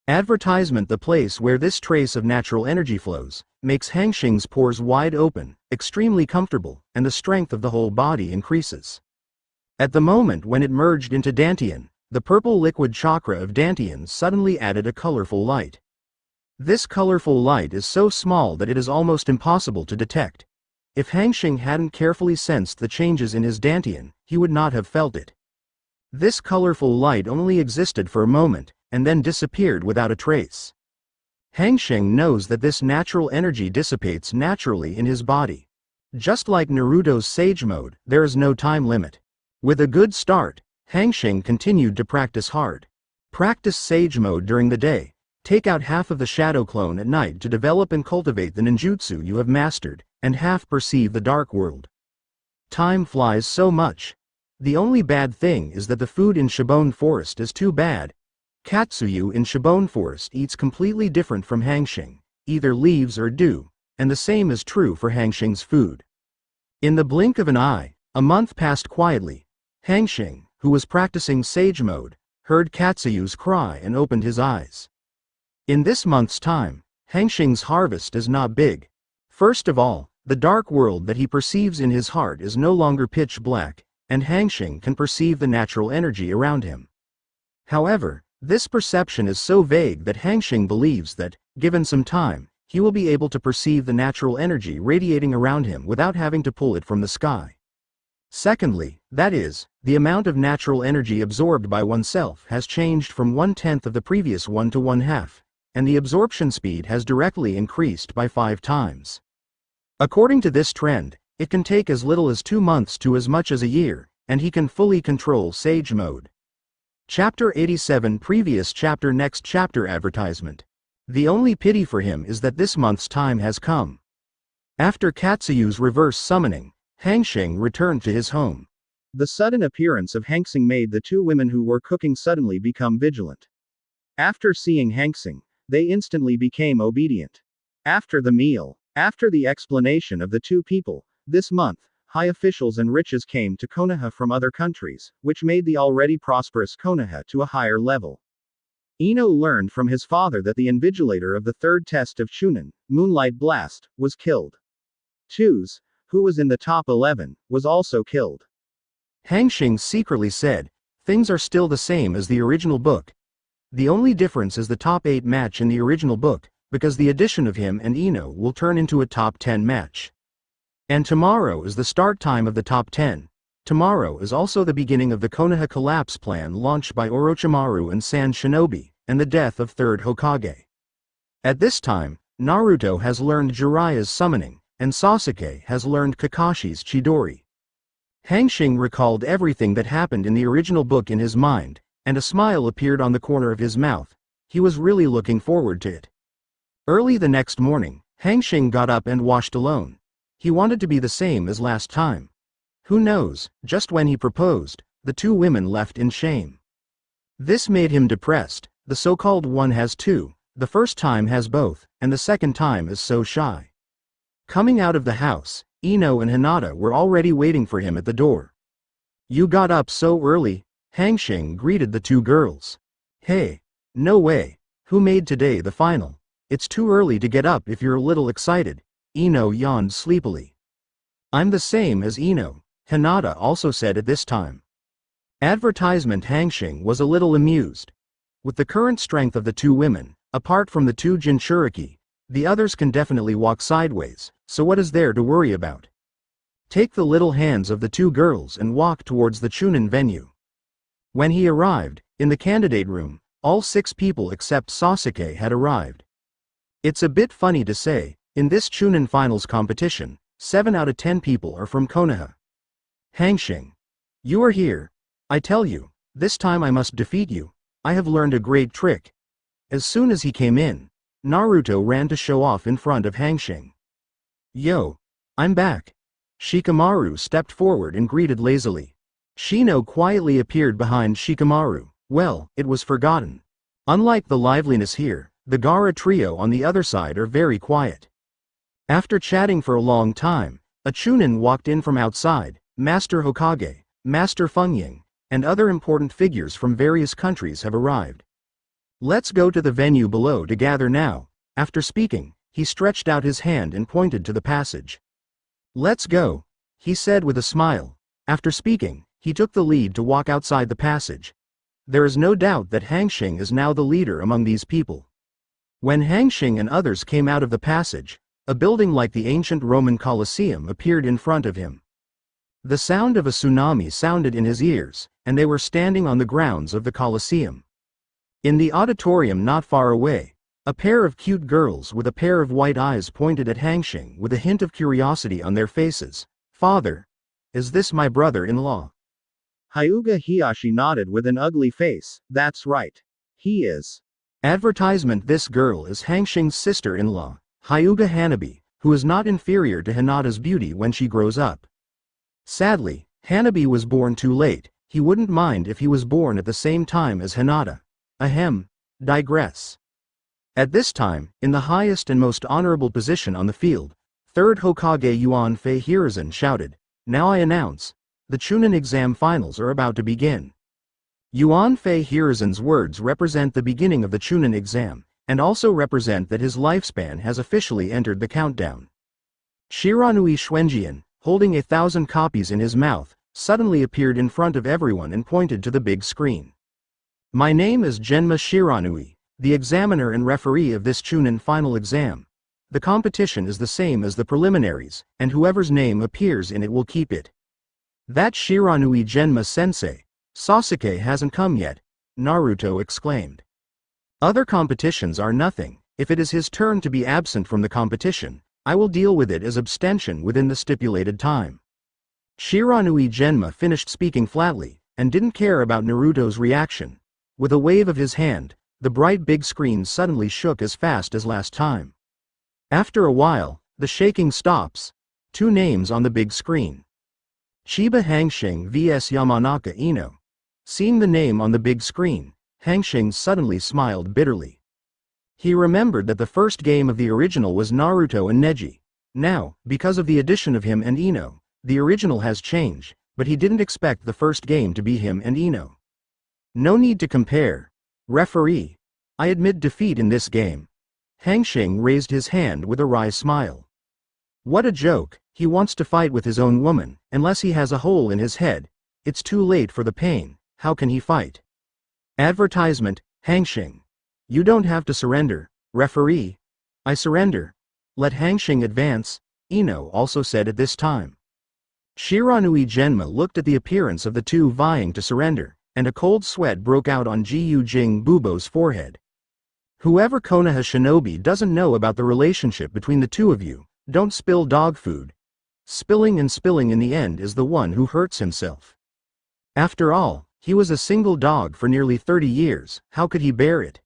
Advertisement. The place where this trace of natural energy flows, makes Hanxing's pores wide open, extremely comfortable, and the strength of the whole body increases. At the moment when it merged into dantian, the purple liquid chakra of dantian suddenly added a colorful light. This colorful light is so small that it is almost impossible to detect. If Hanxing hadn't carefully sensed the changes in his dantian, he would not have felt it. This colorful light only existed for a moment, and then disappeared without a trace. Hanxing knows that this natural energy dissipates naturally in his body. Just like Naruto's Sage Mode, there is no time limit. With a good start, Hanxing continued to practice hard. Practice Sage Mode during the day. Take out half of the Shadow Clone at night to develop and cultivate the ninjutsu you have mastered, and half perceive the dark world. Time flies so much. The only bad thing is that the food in Shibone Forest is too bad. Katsuyu in Shibone Forest eats completely different from Hanxing, either leaves or dew, and the same is true for Hanxing's food. In the blink of an eye, a month passed quietly. Hanxing, who was practicing Sage Mode, heard Katsuyu's cry and opened his eyes. In this month's time, Hanxing's harvest is not big. First of all, the dark world that he perceives in his heart is no longer pitch black, and Hanxing can perceive the natural energy around him. However, this perception is so vague that Hanxing believes that, given some time, he will be able to perceive the natural energy radiating around him without having to pull it from the sky. Secondly, that is, the amount of natural energy absorbed by oneself has changed from 1/10 of the previous one to 1/2, and the absorption speed has directly increased by 5 times. According to this trend, it can take as little as 2 months to as much as a year, and he can fully control Sage Mode. Chapter 87 Previous chapter Next chapter Advertisement. The only pity for him is that this month's time has come. After Katsuyu's reverse summoning, Hanxing returned to his home. The sudden appearance of Hanxing made the two women who were cooking suddenly become vigilant. After seeing Hanxing, they instantly became obedient. After the meal, after the explanation of the two people, this month, high officials and riches came to Konoha from other countries, which made the already prosperous Konoha to a higher level. Ino learned from his father that the invigilator of the third test of Chunin, Moonlight Blast, was killed. Tuz, who was in the top 11, was also killed. Hanxing secretly said, "Things are still the same as the original book. The only difference is the top 8 match in the original book, because the addition of him and Ino will turn into a top 10 match. And tomorrow is the start time of the top 10. Tomorrow is also the beginning of the Konoha collapse plan launched by Orochimaru and Sand Shinobi, and the death of third Hokage. At this time, Naruto has learned Jiraiya's summoning, and Sasuke has learned Kakashi's Chidori." Hanxing recalled everything that happened in the original book in his mind, and a smile appeared on the corner of his mouth. He was really looking forward to it. Early the next morning, Hanxing got up and washed alone. He wanted to be the same as last time. Who knows, just when he proposed, the two women left in shame. This made him depressed. The so-called one has two, the first time has both, and the second time is so shy. Coming out of the house, Ino and Hinata were already waiting for him at the door. "You got up so early," Hanxing greeted the two girls. "Hey, no way. Who made today the final? It's too early to get up if you're a little excited." Ino yawned sleepily. "I'm the same as Ino," Hinata also said at this time. Advertisement Hanxing was a little amused. With the current strength of the two women, apart from the two Jinchuriki, the others can definitely walk sideways, so what is there to worry about? Take the little hands of the two girls and walk towards the Chunin venue. When he arrived, in the candidate room, all 6 people except Sasuke had arrived. It's a bit funny to say, in this Chunin finals competition, 7 out of 10 people are from Konoha. "Hanxing, you are here. I tell you, this time I must defeat you. I have learned a great trick." As soon as he came in, Naruto ran to show off in front of Hanxing. "Yo, I'm back." Shikamaru stepped forward and greeted lazily. Shino quietly appeared behind Shikamaru. Well, it was forgotten. Unlike the liveliness here, the Gaara trio on the other side are very quiet. After chatting for a long time, a Chunin walked in from outside. Master Hokage, Master Fengying, and other important figures from various countries have arrived. "Let's go to the venue below to gather now." After speaking, he stretched out his hand and pointed to the passage. "Let's go," he said with a smile. After speaking, he took the lead to walk outside the passage. There is no doubt that Hanxing is now the leader among these people. When Hanxing and others came out of the passage, a building like the ancient Roman Colosseum appeared in front of him. The sound of a tsunami sounded in his ears, and they were standing on the grounds of the Colosseum. In the auditorium not far away, A pair of cute girls with a pair of white eyes pointed at Hanxing with a hint of curiosity on their faces. "Father, is this my brother-in-law?" Hyuga Hiyashi nodded with an ugly face. "That's right. He is." Advertisement: this girl is Hanxing's sister-in-law, Hyuga Hanabi, who is not inferior to Hinata's beauty when she grows up. Sadly, Hanabi was born too late. He wouldn't mind if he was born at the same time as Hinata. Ahem. Digress. At this time, in the highest and most honorable position on the field, 3rd Hokage Yuan Fei Hiruzen shouted, "Now I announce, the Chunin exam finals are about to begin." Yuan Fei Hiruzen's words represent the beginning of the Chunin exam, and also represent that his lifespan has officially entered the countdown. Shiranui Xuanjian, holding 1,000 copies in his mouth, suddenly appeared in front of everyone and pointed to the big screen. "My name is Genma Shiranui, the examiner and referee of this Chunin final exam. The competition is the same as the preliminaries, and whoever's name appears in it will keep it." "That Shiranui Genma-sensei. Sasuke hasn't come yet," Naruto exclaimed. "Other competitions are nothing. If it is his turn to be absent from the competition, I will deal with it as abstention within the stipulated time." Shiranui Genma finished speaking flatly, and didn't care about Naruto's reaction. With a wave of his hand, the bright big screen suddenly shook as fast as last time. After a while, the shaking stops. 2 names on the big screen. Chiba Hanxing vs Yamanaka Ino. Seeing the name on the big screen, Hanxing suddenly smiled bitterly. He remembered that the first game of the original was Naruto and Neji. Now, because of the addition of him and Ino, the original has changed, but he didn't expect the first game to be him and Ino. "No need to compare. Referee, I admit defeat in this game." Hanxing raised his hand with a wry smile. What a joke. He wants to fight with his own woman. Unless he has a hole in his head, it's too late for the pain. How can he fight? Advertisement: Hanxing. You don't have to surrender. Referee. I surrender. Let Hanxing advance, Ino also said at this time. Shiranui Genma looked at the appearance of the two vying to surrender, and a cold sweat broke out on Jiu Jing Bubo's forehead. "Whoever Konoha Shinobi doesn't know about the relationship between the two of you, don't spill dog food. Spilling and spilling in the end is the one who hurts himself. After all, he was a single dog for nearly 30 years, how could he bear it?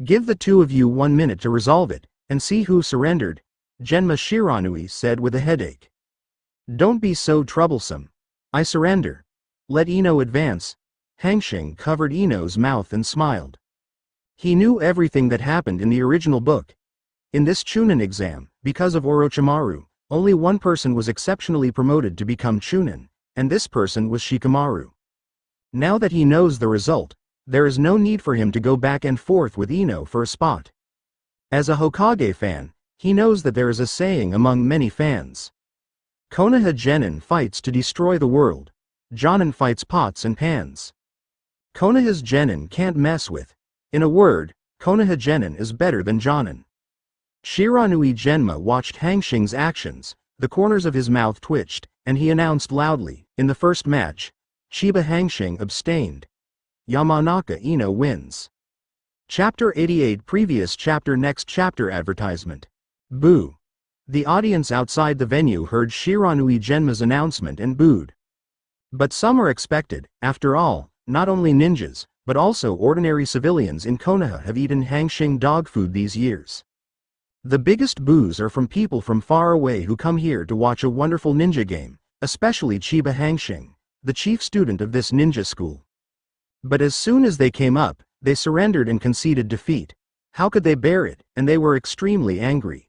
Give the two of you 1 minute to resolve it, and see who surrendered," Genma Shiranui said with a headache. "Don't be so troublesome. I surrender. Let Ino advance." Hanxing covered Ino's mouth and smiled. He knew everything that happened in the original book. In this Chunin exam, because of Orochimaru, only one person was exceptionally promoted to become Chunin, and this person was Shikamaru. Now that he knows the result, there is no need for him to go back and forth with Ino for a spot. As a Hokage fan, he knows that there is a saying among many fans. Konoha Genin fights to destroy the world. Jonin fights pots and pans. Konoha's Genin can't mess with. In a word, Konoha Genin is better than Jonin. Shiranui Genma watched Hanxing's actions, the corners of his mouth twitched, and he announced loudly, in the first match, Chiba Hanxing abstained. Yamanaka Ino wins. Chapter 88 Previous chapter Next chapter Advertisement. Boo. The audience outside the venue heard Shiranui Genma's announcement and booed. But some are expected. After all, not only ninjas, but also ordinary civilians in Konoha have eaten Hanxing dog food these years. The biggest boos are from people from far away who come here to watch a wonderful ninja game, especially Chiba Hanxing, the chief student of this ninja school. But as soon as they came up, they surrendered and conceded defeat. How could they bear it? And they were extremely angry.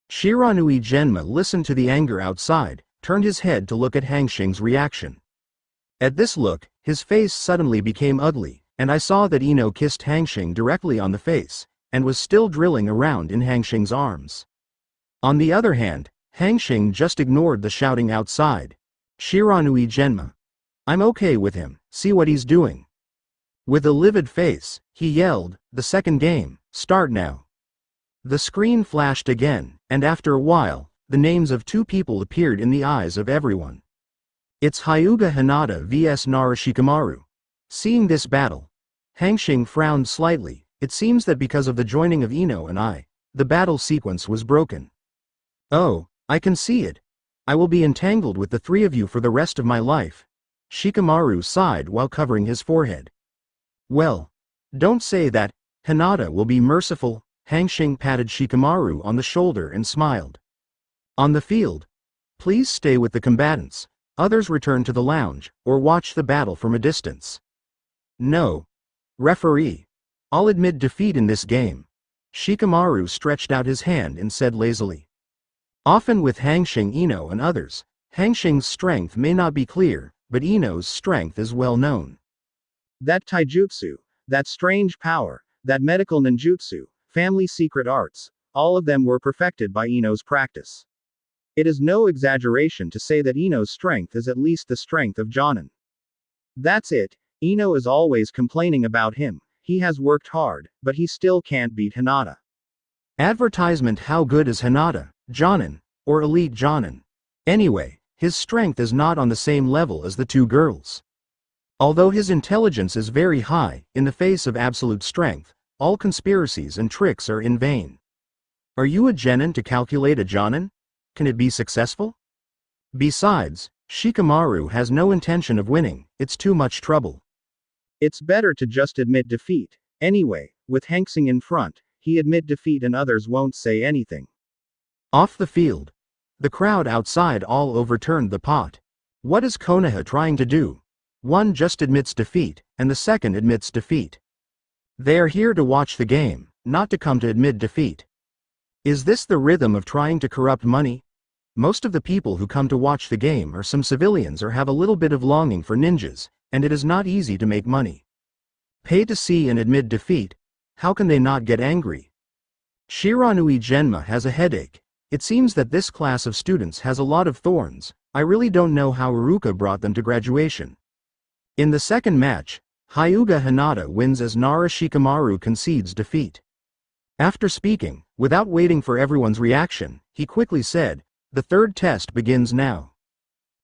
Shiranui Genma listened to the anger outside, turned his head to look at Hanxing's reaction. At this look, his face suddenly became ugly, and I saw that Ino kissed Hanxing directly on the face, and was still drilling around in Hanxing's arms. On the other hand, Hanxing just ignored the shouting outside. Shiranui Genma. I'm okay with him, see what he's doing. With a livid face, he yelled, the second game, start now. The screen flashed again, and after a while, the names of two people appeared in the eyes of everyone. It's Hyuga Hinata vs Naruto Shikamaru. Seeing this battle, Hanxing frowned slightly, it seems that because of the joining of Ino and I, the battle sequence was broken. Oh, I can see it. I will be entangled with the three of you for the rest of my life. Shikamaru sighed while covering his forehead. Well, don't say that. Hinata will be merciful. Hanxing patted Shikamaru on the shoulder and smiled. On the field, please stay with the combatants. Others return to the lounge, or watch the battle from a distance. No. Referee. I'll admit defeat in this game. Shikamaru stretched out his hand and said lazily. Often with Hanxing Ino and others, Hanxing's strength may not be clear, but Ino's strength is well known. That taijutsu, that strange power, that medical ninjutsu, family secret arts, all of them were perfected by Ino's practice. It is no exaggeration to say that Ino's strength is at least the strength of Jonin. That's it, Ino is always complaining about him, he has worked hard, but he still can't beat Hinata. Advertisement. How good is Hinata, Jonin, or elite Jonin? Anyway, his strength is not on the same level as the two girls. Although his intelligence is very high, in the face of absolute strength, all conspiracies and tricks are in vain. Are you a genin to calculate a Jonin? Can it be successful? Besides, Shikamaru has no intention of winning, it's too much trouble. It's better to just admit defeat. Anyway, with Hanxing in front, he admit defeat and others won't say anything. Off the field. The crowd outside all overturned the pot. What is Konoha trying to do? One just admits defeat, and the second admits defeat. They are here to watch the game, not to come to admit defeat. Is this the rhythm of trying to corrupt money? Most of the people who come to watch the game are some civilians or have a little bit of longing for ninjas, and it is not easy to make money. Pay to see and admit defeat, how can they not get angry? Shiranui Genma has a headache. It seems that this class of students has a lot of thorns. I really don't know how Iruka brought them to graduation. In the second match, Hyuga Hinata wins as Nara Shikamaru concedes defeat. After speaking, without waiting for everyone's reaction, he quickly said, "The third test begins now."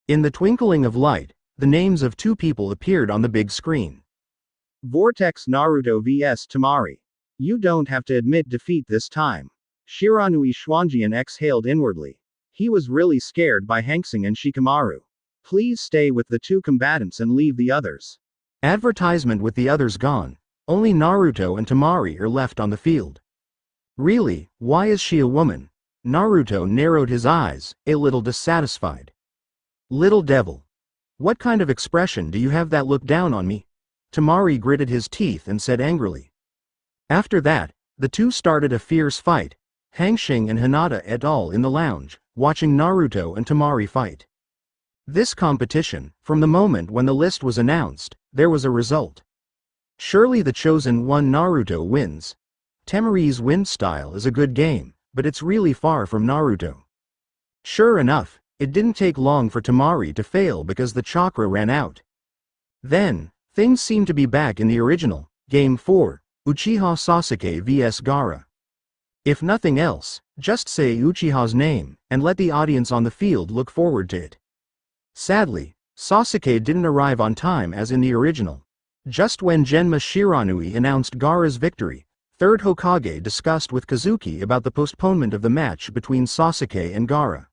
In the twinkling of light, the names of two people appeared on the big screen. Vortex Naruto vs Tamari. You don't have to admit defeat this time. Shiranui Xuanjian exhaled inwardly. He was really scared by Hanxing and Shikamaru. Please stay with the two combatants and leave the others. Advertisement. With the others gone, only Naruto and Tamari are left on the field. Really, why is she a woman? Naruto narrowed his eyes, a little dissatisfied. Little devil. What kind of expression do you have that look down on me? Tamari gritted his teeth and said angrily. After that, the two started a fierce fight, Hanxing and Hinata et al. In the lounge, watching Naruto and Tamari fight. This competition, from the moment when the list was announced, there was a result. Surely the chosen one Naruto wins. Tamari's wind style is a good game, but it's really far from Naruto. Sure enough, it didn't take long for Tamari to fail because the chakra ran out. Then, things seemed to be back in the original, Game 4, Uchiha Sasuke vs Gaara. If nothing else, just say Uchiha's name, and let the audience on the field look forward to it. Sadly, Sasuke didn't arrive on time as in the original. Just when Genma Shiranui announced Gaara's victory, third Hokage discussed with Kazuki about the postponement of the match between Sasuke and Gaara.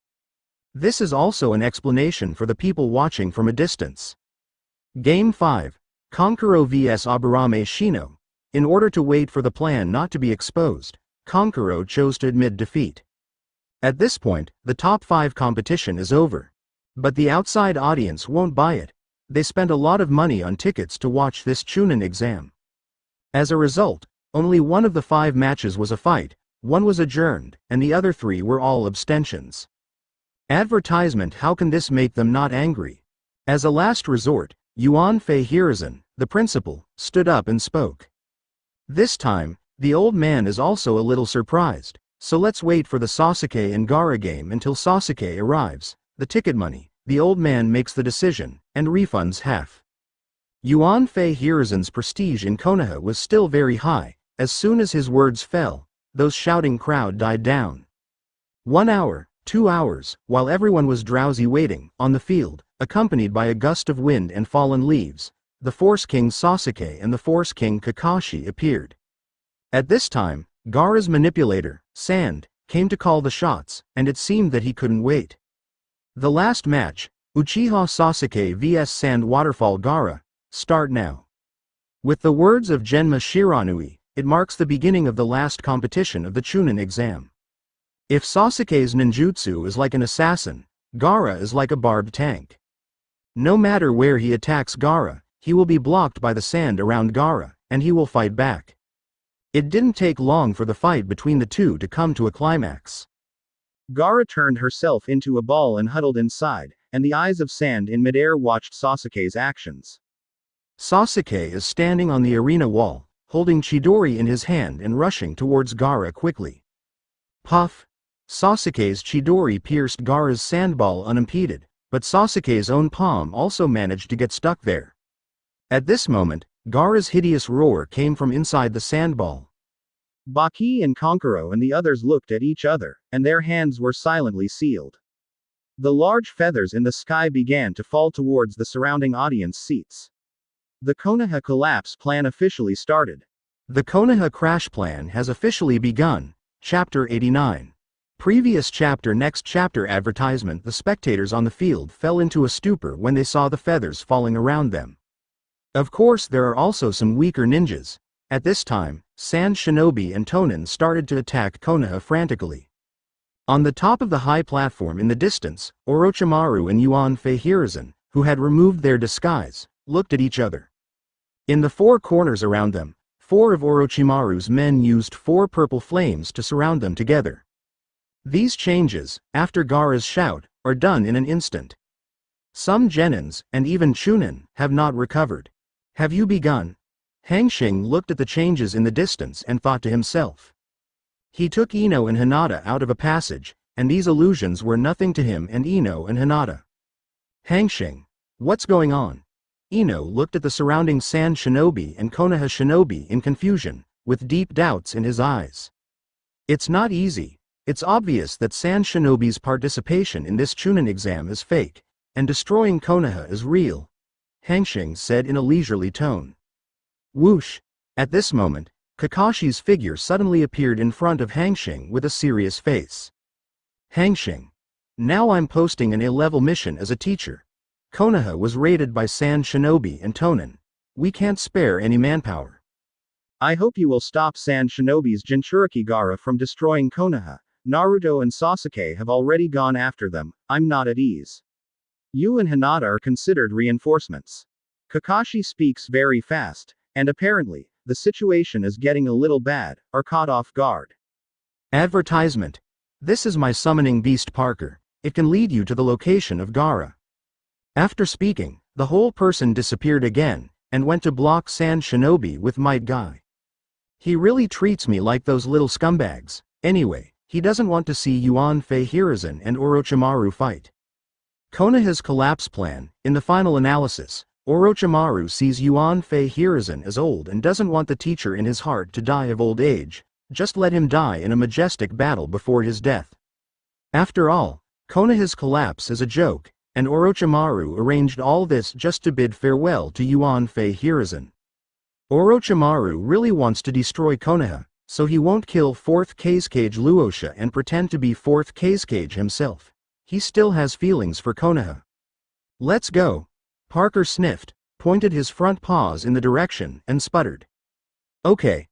This is also an explanation for the people watching from a distance. Game 5, Kankuro vs Aburame Shino. In order to wait for the plan not to be exposed, Kankuro chose to admit defeat. At this point, the top 5 competition is over. But the outside audience won't buy it. They spent a lot of money on tickets to watch this Chunin exam. As a result, only one of the 5 matches was a fight, one was adjourned, and the other 3 were all abstentions. Advertisement. How can this make them not angry? As a last resort, Yuan Fei Hiruzen, the principal, stood up and spoke. This time, the old man is also a little surprised, so let's wait for the Sasuke and Gaara game until Sasuke arrives. The ticket money, the old man makes the decision, and refunds half. Yuan Fei Hiruzen's prestige in Konoha was still very high. As soon as his words fell, those shouting crowd died down. 1 hour, 2 hours, while everyone was drowsy waiting, on the field, accompanied by a gust of wind and fallen leaves, the Force King Sasuke and the Force King Kakashi appeared. At this time, Gaara's manipulator, Sand, came to call the shots, and it seemed that he couldn't wait. The last match, Uchiha Sasuke vs Sand Waterfall Gaara, start now. With the words of Genma Shiranui, it marks the beginning of the last competition of the Chunin exam. If Sasuke's ninjutsu is like an assassin, Gaara is like a barbed tank. No matter where he attacks Gaara, he will be blocked by the sand around Gaara, and he will fight back. It didn't take long for the fight between the two to come to a climax. Gaara turned herself into a ball and huddled inside, and the eyes of Sand in midair watched Sasuke's actions. Sasuke is standing on the arena wall, holding Chidori in his hand and rushing towards Gaara quickly. Puff! Sasuke's Chidori pierced Gaara's sandball unimpeded, but Sasuke's own palm also managed to get stuck there. At this moment, Gaara's hideous roar came from inside the sandball. Baki and Konkuro and the others looked at each other, and their hands were silently sealed. The large feathers in the sky began to fall towards the surrounding audience seats. The Konoha collapse plan officially started. The Konoha crash plan has officially begun. Chapter 89. Previous chapter. Next chapter advertisement. The spectators on the field fell into a stupor when they saw the feathers falling around them. Of course there are also some weaker ninjas. At this time, Sand Shinobi and Tonin started to attack Konoha frantically. On the top of the high platform in the distance, Orochimaru and Yuan-Fei Hiruzen, who had removed their disguise, looked at each other. In the four corners around them, 4 of Orochimaru's men used 4 purple flames to surround them together. These changes, after Gaara's shout, are done in an instant. Some genins, and even chunin, have not recovered. Have you begun? Hanxing looked at the changes in the distance and thought to himself. He took Ino and Hinata out of a passage, and these illusions were nothing to him and Ino and Hinata. Hanxing, what's going on? Ino looked at the surrounding Sand Shinobi and Konoha Shinobi in confusion, with deep doubts in his eyes. It's not easy. It's obvious that Sand Shinobi's participation in this Chunin exam is fake, and destroying Konoha is real, Hanxing said in a leisurely tone. Whoosh! At this moment, Kakashi's figure suddenly appeared in front of Hanxing with a serious face. Hanxing. Now I'm posting an A-level mission as a teacher. Konoha was raided by Sand Shinobi and Tonin. We can't spare any manpower. I hope you will stop Sand Shinobi's Jinchuriki Gaara from destroying Konoha. Naruto and Sasuke have already gone after them. I'm not at ease. You and Hinata are considered reinforcements. Kakashi speaks very fast, and apparently, the situation is getting a little bad, are caught off guard. Advertisement. This is my summoning beast Parker. It can lead you to the location of Gaara. After speaking, the whole person disappeared again, and went to block Sand Shinobi with Might Guy. He really treats me like those little scumbags. Anyway, he doesn't want to see Yuan-Fei Hiruzen and Orochimaru fight. Konoha's collapse plan. In the final analysis, Orochimaru sees Yuan-Fei Hiruzen as old and doesn't want the teacher in his heart to die of old age. Just let him die in a majestic battle before his death. After all, Konoha's collapse is a joke, and Orochimaru arranged all this just to bid farewell to Yuan-Fei Hiruzen. Orochimaru really wants to destroy Konoha, so he won't kill 4th Kazekage Luosha and pretend to be 4th Kazekage himself. He still has feelings for Konoha. Let's go. Parker sniffed, pointed his front paws in the direction, and sputtered. Okay.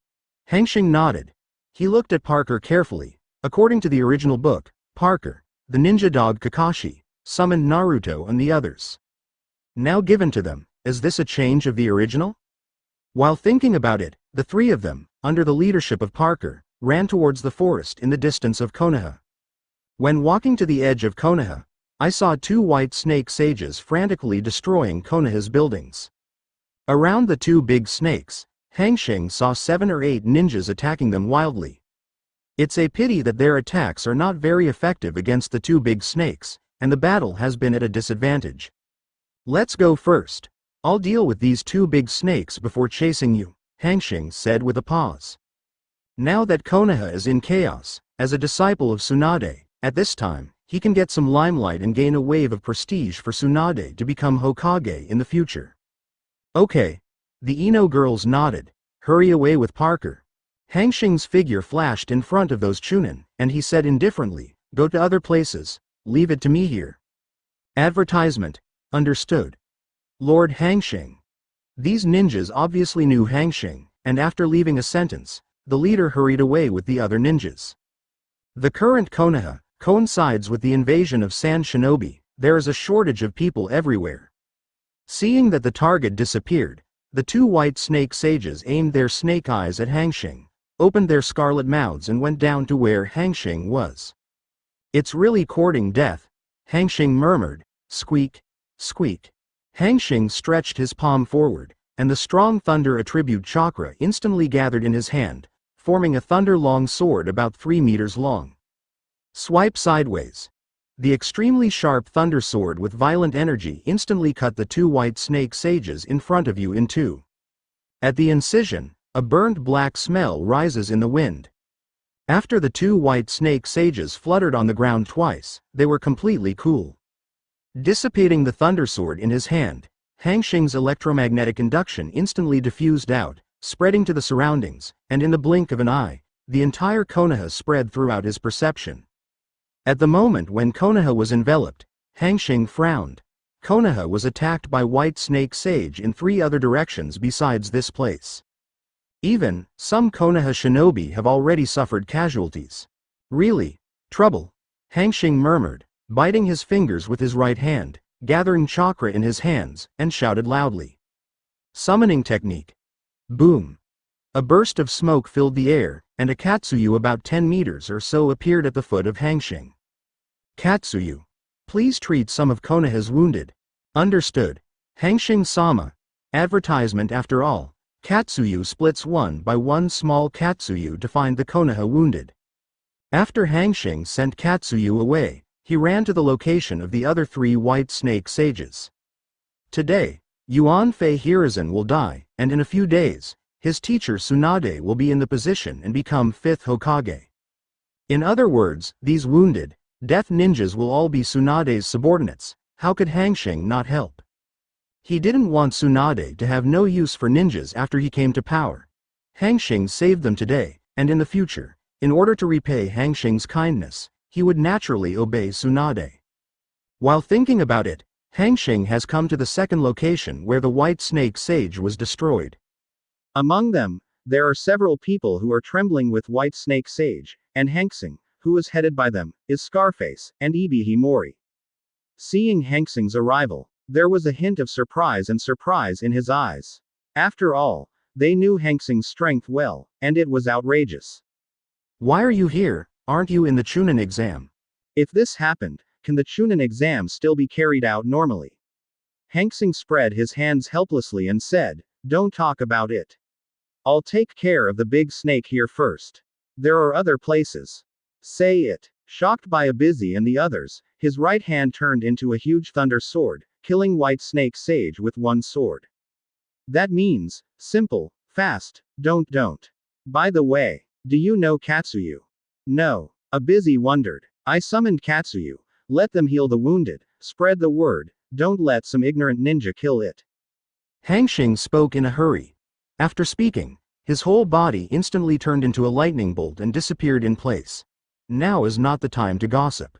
Hanxing nodded. He looked at Parker carefully. According to the original book, Parker, the ninja dog Kakashi, summoned Naruto and the others. Now given to them, is this a change of the original? While thinking about it, the 3 of them, under the leadership of Parker, ran towards the forest in the distance of Konoha. When walking to the edge of Konoha, I saw 2 white snake sages frantically destroying Konoha's buildings. Around the 2 big snakes, Hanxing saw 7 or 8 ninjas attacking them wildly. It's a pity that their attacks are not very effective against the 2 big snakes, and the battle has been at a disadvantage. Let's go first. I'll deal with these 2 big snakes before chasing you, Hanxing said with a pause. Now that Konoha is in chaos, as a disciple of Tsunade, at this time, he can get some limelight and gain a wave of prestige for Tsunade to become Hokage in the future. Okay. The Ino girls nodded. Hurry away with Parker. Hanxing's figure flashed in front of those Chunin, and he said indifferently, "Go to other places, leave it to me here." Advertisement. Understood. Lord Hanxing. These ninjas obviously knew Hanxing, and after leaving a sentence, the leader hurried away with the other ninjas. The current Konoha coincides with the invasion of Sand Shinobi. There is a shortage of people everywhere. Seeing that the target disappeared, the two white snake sages aimed their snake eyes at Hanxing, opened their scarlet mouths and went down to where Hanxing was. "It's really courting death," Hanxing murmured. Squeak, squeak. Hanxing stretched his palm forward, and the strong thunder attribute chakra instantly gathered in his hand, forming a thunder-long sword about 3 meters long. Swipe sideways. The extremely sharp thunder sword with violent energy instantly cut the two white snake sages in front of you in two. At the incision, a burnt black smell rises in the wind. After the two white snake sages fluttered on the ground twice, they were completely cool. Dissipating the thunder sword in his hand, Hanxing's electromagnetic induction instantly diffused out, spreading to the surroundings, and in the blink of an eye, the entire Konoha spread throughout his perception. At the moment when Konoha was enveloped, Hanxing frowned. Konoha was attacked by White Snake Sage in 3 other directions besides this place. Even, some Konoha shinobi have already suffered casualties. Really? Trouble? Hanxing murmured, biting his fingers with his right hand, gathering chakra in his hands, and shouted loudly. Summoning technique. Boom. A burst of smoke filled the air, and a Katsuyu about 10 meters or so appeared at the foot of Hanxing. Katsuyu. Please treat some of Konoha's wounded. Understood. Hanxing-sama. Advertisement. After all, Katsuyu splits one by one small Katsuyu to find the Konoha wounded. After Hanxing sent Katsuyu away, he ran to the location of the other 3 white snake sages. Today, Yuan Fei Hiruzen will die, and in a few days, his teacher Tsunade will be in the position and become 5th Hokage. In other words, these wounded, death ninjas will all be Tsunade's subordinates. How could Hanxing not help? He didn't want Tsunade to have no use for ninjas after he came to power. Hanxing saved them today, and in the future, in order to repay Hanxing's kindness, he would naturally obey Tsunade. While thinking about it, Hanxing has come to the second location where the White Snake Sage was destroyed. Among them, there are several people who are trembling with White Snake Sage, and Hanxing, who is headed by them, is Scarface, and Ibihi Mori. Seeing Hanxing's arrival, there was a hint of surprise in his eyes. After all, they knew Hanxing's strength well, and it was outrageous. Why are you here? Aren't you in the Chunin exam? If this happened, can the Chunin exam still be carried out normally? Hanxing spread his hands helplessly and said, "Don't talk about it. I'll take care of the big snake here first. There are other places. Say it." Shocked by Abizi and the others, his right hand turned into a huge thunder sword, killing White Snake Sage with one sword. That means, simple, fast, don't. By the way, do you know Katsuyu? No. Abizi wondered. I summoned Katsuyu. Let them heal the wounded, spread the word, don't let some ignorant ninja kill it. Hanxing spoke in a hurry. After speaking, his whole body instantly turned into a lightning bolt and disappeared in place. Now is not the time to gossip.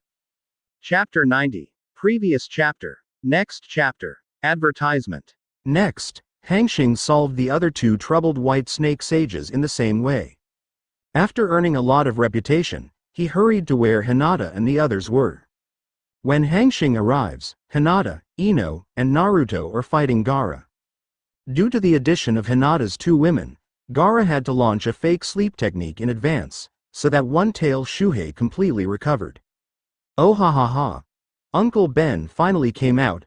Chapter 90. Previous chapter. Next chapter. Advertisement. Next, Hanxing solved the other 2 troubled White Snake Sages in the same way. After earning a lot of reputation, he hurried to where Hinata and the others were. When Hanxing arrives, Hinata, Ino, and Naruto are fighting Gaara. Due to the addition of Hinata's 2 women, Gaara had to launch a fake sleep technique in advance, so that one-tail Shuhei completely recovered. Oh ha ha ha. Uncle Ben finally came out.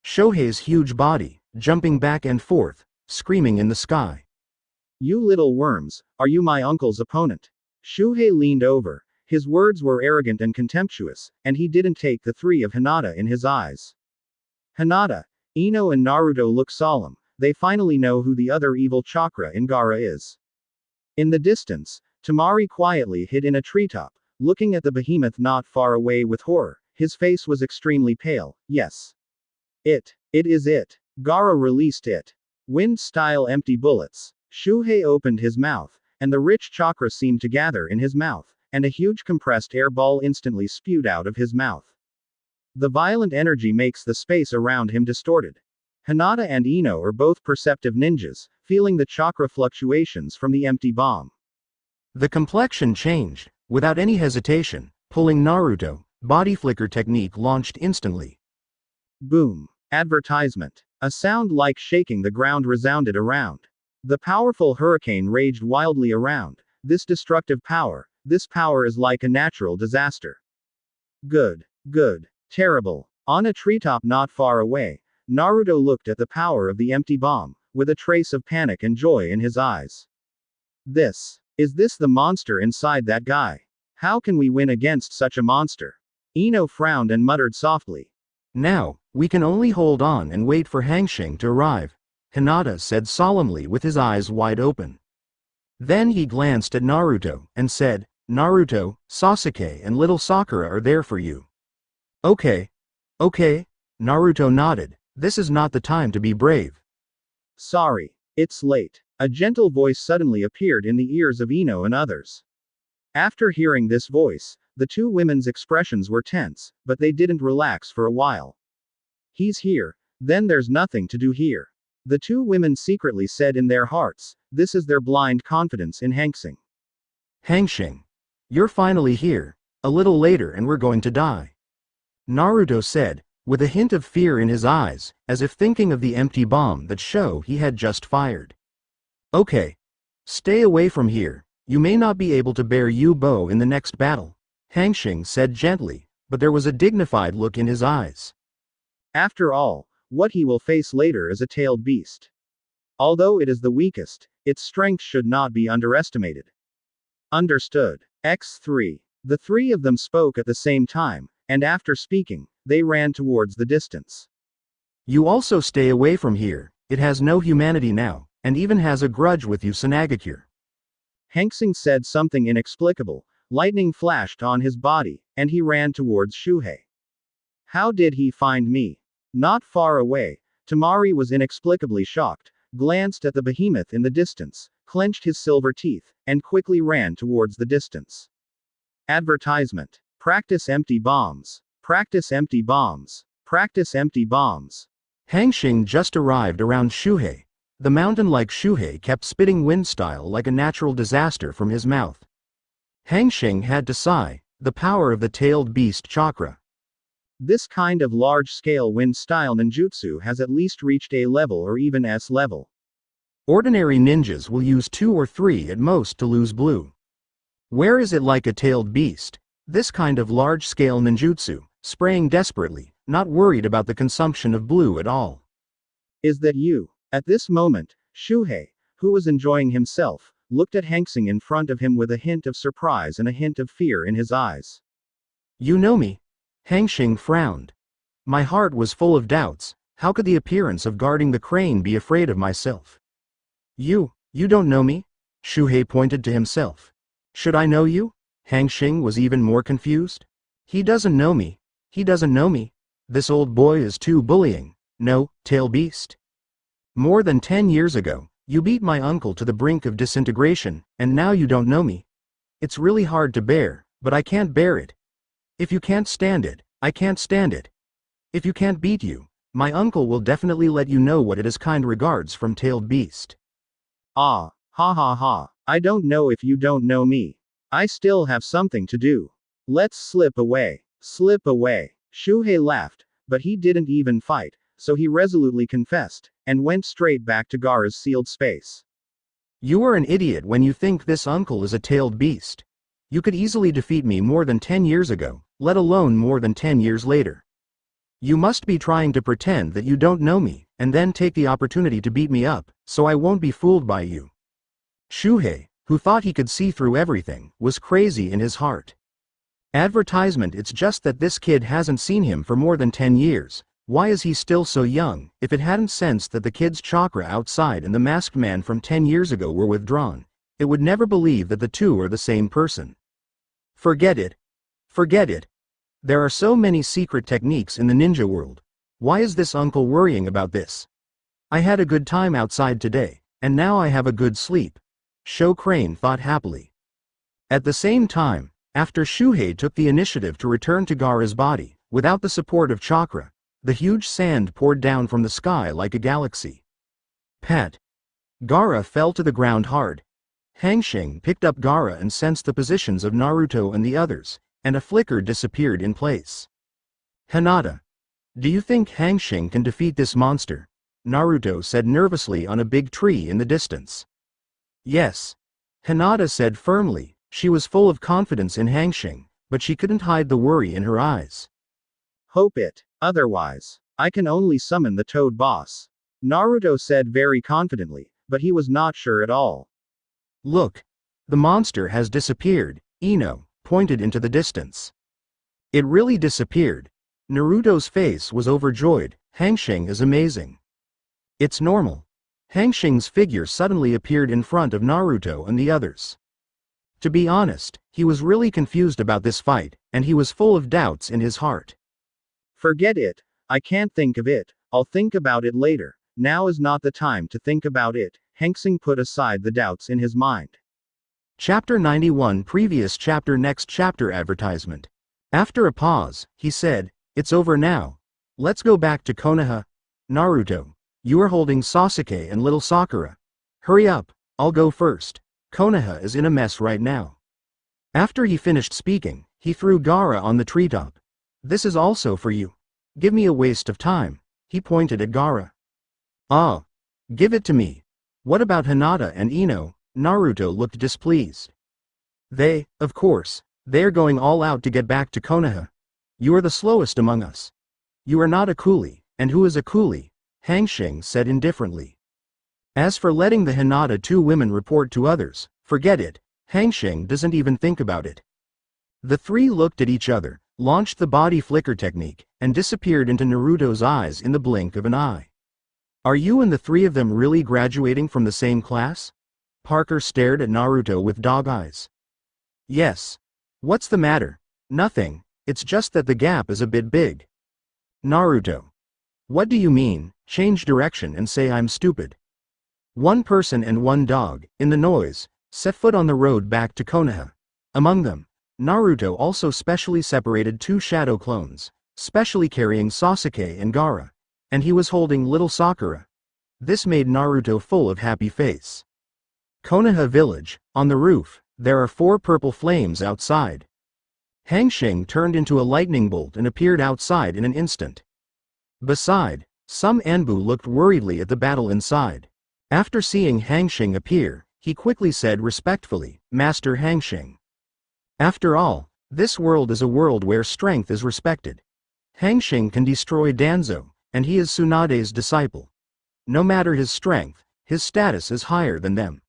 Shohei's huge body, jumping back and forth, screaming in the sky. You little worms, are you my uncle's opponent? Shuhei leaned over. His words were arrogant and contemptuous, and he didn't take the 3 of Hinata in his eyes. Hinata, Ino and Naruto look solemn. They finally know who the other evil chakra in Gaara is. In the distance, Tamari quietly hid in a treetop, looking at the behemoth not far away with horror. His face was extremely pale. Yes. It is it. Gaara released it. Wind-style empty bullets. Shuhei opened his mouth, and the rich chakra seemed to gather in his mouth, and a huge compressed air ball instantly spewed out of his mouth. The violent energy makes the space around him distorted. Hinata and Ino are both perceptive ninjas, feeling the chakra fluctuations from the empty bomb. The complexion changed, without any hesitation, pulling Naruto, body flicker technique launched instantly. Boom. Advertisement. A sound like shaking the ground resounded around. The powerful hurricane raged wildly around. This destructive power, this power is like a natural disaster. Good. Good. Terrible. On a treetop not far away, Naruto looked at the power of the empty bomb, with a trace of panic and joy in his eyes. Is this the monster inside that guy? How can we win against such a monster? Ino frowned and muttered softly. Now, we can only hold on and wait for Hanxing to arrive, Hinata said solemnly with his eyes wide open. Then he glanced at Naruto, and said, Naruto, Sasuke and little Sakura are there for you. Okay. Okay. Naruto nodded. This is not the time to be brave. Sorry. It's late. A gentle voice suddenly appeared in the ears of Ino and others. After hearing this voice, the two women's expressions were tense, but they didn't relax for a while. He's here, then there's nothing to do here. The two women secretly said in their hearts, this is their blind confidence in Hanxing. Hanxing. You're finally here. A little later and we're going to die. Naruto said, with a hint of fear in his eyes, as if thinking of the empty bomb that he had just fired. Okay. Stay away from here. You may not be able to bear Yu-Bo in the next battle, Hanxing said gently, but there was a dignified look in his eyes. After all, what he will face later is a tailed beast. Although it is the weakest, its strength should not be underestimated. Understood. X3. The three of them spoke at the same time, and after speaking, they ran towards the distance. You also stay away from here. It has no humanity now, and even has a grudge with you, Sanagakure. Hanxing said something inexplicable. Lightning flashed on his body, and he ran towards Shuhei. How did he find me? Not far away. Tamari was inexplicably shocked, glanced at the behemoth in the distance, clenched his silver teeth, and quickly ran towards the distance. Advertisement. Practice empty bombs. Practice empty bombs. Practice empty bombs. Hanxing just arrived around Shuhei. The mountain-like Shuhei kept spitting wind style like a natural disaster from his mouth. Hanxing had to sigh, the power of the tailed beast chakra. This kind of large-scale wind-style ninjutsu has at least reached A level or even S level. Ordinary ninjas will use 2 or 3 at most to lose blue. Where is it like a tailed beast? This kind of large-scale ninjutsu, spraying desperately, not worried about the consumption of blue at all. Is that you? At this moment, Shuhei, who was enjoying himself, looked at Hanxing in front of him with a hint of surprise and a hint of fear in his eyes. You know me? Hanxing frowned. My heart was full of doubts. How could the appearance of guarding the crane be afraid of myself? You don't know me? Shuhei pointed to himself. Should I know you? Hanxing was even more confused. He doesn't know me. He doesn't know me. This old boy is too bullying. No, tail beast. More than 10 years ago, you beat my uncle to the brink of disintegration, and now you don't know me. It's really hard to bear, but I can't bear it. If you can't stand it, I can't stand it. If you can't beat you, my uncle will definitely let you know what it is. Kind regards from Tailed Beast. Ah, ha ha ha. I don't know if you don't know me. I still have something to do. Let's slip away. Slip away. Shuhei laughed, but he didn't even fight, so he resolutely confessed, and went straight back to Gaara's sealed space. You are an idiot when you think this uncle is a tailed beast. You could easily defeat me more than 10 years ago, let alone more than 10 years later. You must be trying to pretend that you don't know me, and then take the opportunity to beat me up, so I won't be fooled by you. Shuhei, who thought he could see through everything, was crazy in his heart. Advertisement. It's just that this kid hasn't seen him for more than 10 years. Why is he still so young? If it hadn't sensed that the kid's chakra outside and the masked man from 10 years ago were withdrawn, it would never believe that the two are the same person. Forget it. Forget it. There are so many secret techniques in the ninja world. Why is this uncle worrying about this? I had a good time outside today, and now I have a good sleep. Sho Crane thought happily. At the same time, after Shuhei took the initiative to return to Gaara's body, without the support of chakra, the huge sand poured down from the sky like a galaxy. Pat. Gaara fell to the ground hard. Hanxing picked up Gaara and sensed the positions of Naruto and the others, and a flicker disappeared in place. Hinata. Do you think Hanxing can defeat this monster? Naruto said nervously on a big tree in the distance. Yes. Hinata said firmly. She was full of confidence in Hanxing, but she couldn't hide the worry in her eyes. Hope it. Otherwise, I can only summon the Toad Boss. Naruto said very confidently, but he was not sure at all. Look. The monster has disappeared, Ino pointed into the distance. It really disappeared. Naruto's face was overjoyed. Hanxing is amazing. It's normal. Hanxing's figure suddenly appeared in front of Naruto and the others. To be honest, he was really confused about this fight, and he was full of doubts in his heart. Forget it. I can't think of it. I'll think about it later. Now is not the time to think about it. Hanxing put aside the doubts in his mind. Chapter 91 Previous chapter Next chapter advertisement. After a pause, he said, It's over now. Let's go back to Konoha. Naruto, you are holding Sasuke and little Sakura. Hurry up, I'll go first. Konoha is in a mess right now. After he finished speaking, he threw Gaara on the treetop. This is also for you. Give me a waste of time. He pointed at Gaara. Ah. Give it to me. What about Hinata and Ino? Naruto looked displeased. They, of course, they're going all out to get back to Konoha. You are the slowest among us. You are not a coolie, and who is a coolie? Hanxing said indifferently. As for letting the Hinata two women report to others, forget it. Hanxing doesn't even think about it. The three looked at each other, launched the body flicker technique, and disappeared into Naruto's eyes in the blink of an eye. Are you and the three of them really graduating from the same class? Parker stared at Naruto with dog eyes. Yes. What's the matter? Nothing, it's just that the gap is a bit big. Naruto. What do you mean? Change direction and say I'm stupid. One person and one dog, in the noise, set foot on the road back to Konoha. Among them, Naruto also specially separated two shadow clones, specially carrying Sasuke and Gaara, and he was holding little Sakura. This made Naruto full of happy face. Konoha village, on the roof, there are 4 purple flames outside. Hanxing turned into a lightning bolt and appeared outside in an instant. Beside, some Anbu looked worriedly at the battle inside. After seeing Hanxing appear, he quickly said respectfully, Master Hanxing. After all, this world is a world where strength is respected. Hanxing can destroy Danzo, and he is Tsunade's disciple. No matter his strength, his status is higher than them.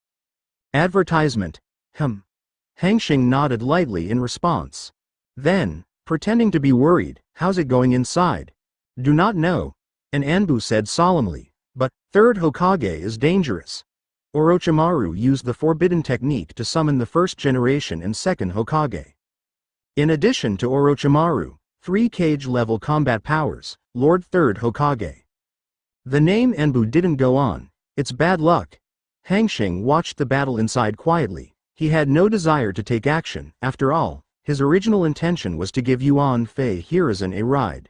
Advertisement. Hanxing nodded lightly in response. Then, pretending to be worried, how's it going inside? Do not know. An Anbu said solemnly, but, 3rd Hokage is dangerous. Orochimaru used the forbidden technique to summon the 1st generation and 2nd Hokage. In addition to Orochimaru, 3 cage-level combat powers, Lord 3rd Hokage. The name Anbu didn't go on. It's bad luck. Hanxing watched the battle inside quietly. He had no desire to take action. After all, his original intention was to give Yuan Fei Hiruzen a ride.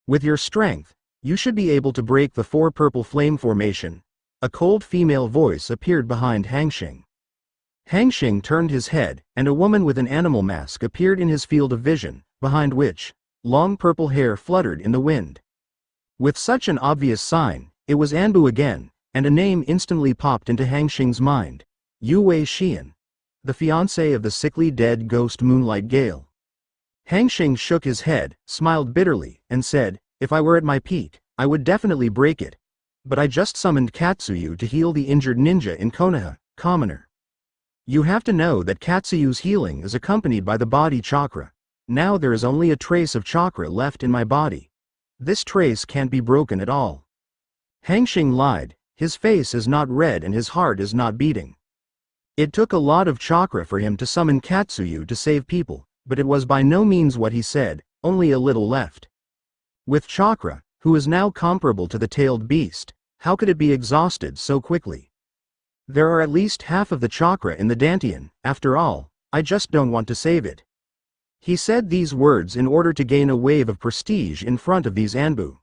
With your strength, you should be able to break the 4 purple flame formation. A cold female voice appeared behind Hanxing. Hanxing turned his head, and a woman with an animal mask appeared in his field of vision, behind which, long purple hair fluttered in the wind. With such an obvious sign, it was Anbu again, and a name instantly popped into Hanxing's mind. Yue Xian. The fiancé of the sickly dead ghost Moonlight Gale. Hanxing shook his head, smiled bitterly, and said, if I were at my peak, I would definitely break it. But I just summoned Katsuyu to heal the injured ninja in Konoha, commoner. You have to know that Katsuyu's healing is accompanied by the body chakra. Now there is only a trace of chakra left in my body. This trace can't be broken at all. Hanxing lied, his face is not red and his heart is not beating. It took a lot of chakra for him to summon Katsuyu to save people, but it was by no means what he said, only a little left. With chakra, who is now comparable to the tailed beast, how could it be exhausted so quickly? There are at least half of the chakra in the dantian, after all, I just don't want to save it. He said these words in order to gain a wave of prestige in front of these Anbu.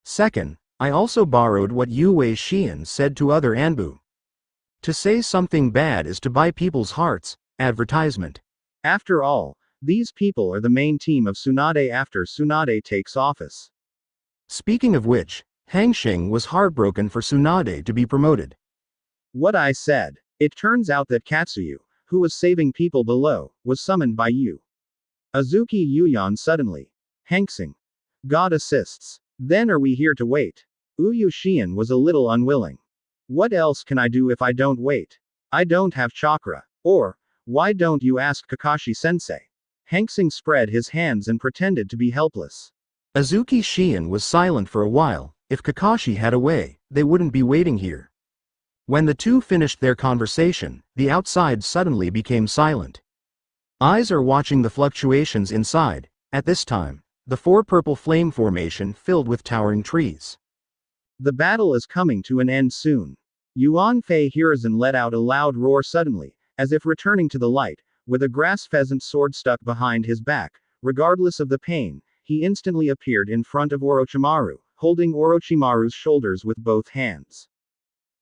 Second, I also borrowed what Yue Xian said to other Anbu. To say something bad is to buy people's hearts, advertisement. After all, these people are the main team of Tsunade after Tsunade takes office. Speaking of which, Hanxing was heartbroken for Tsunade to be promoted. What I said. It turns out that Katsuyu, who was saving people below, was summoned by Yu. Azuki Yuyan suddenly. Hanxing. God assists. Then are we here to wait? Uyu Xian was a little unwilling. What else can I do if I don't wait? I don't have chakra. Or, why don't you ask Kakashi-sensei? Hanxing spread his hands and pretended to be helpless. Azuki Xian was silent for a while. If Kakashi had a way, they wouldn't be waiting here. When the two finished their conversation, the outside suddenly became silent. Eyes are watching the fluctuations inside. At this time, the four purple flame formation filled with towering trees. The battle is coming to an end soon. Yuan Fei Hiruzen let out a loud roar suddenly, as if returning to the light, with a grass pheasant sword stuck behind his back. Regardless of the pain, he instantly appeared in front of Orochimaru, holding Orochimaru's shoulders with both hands.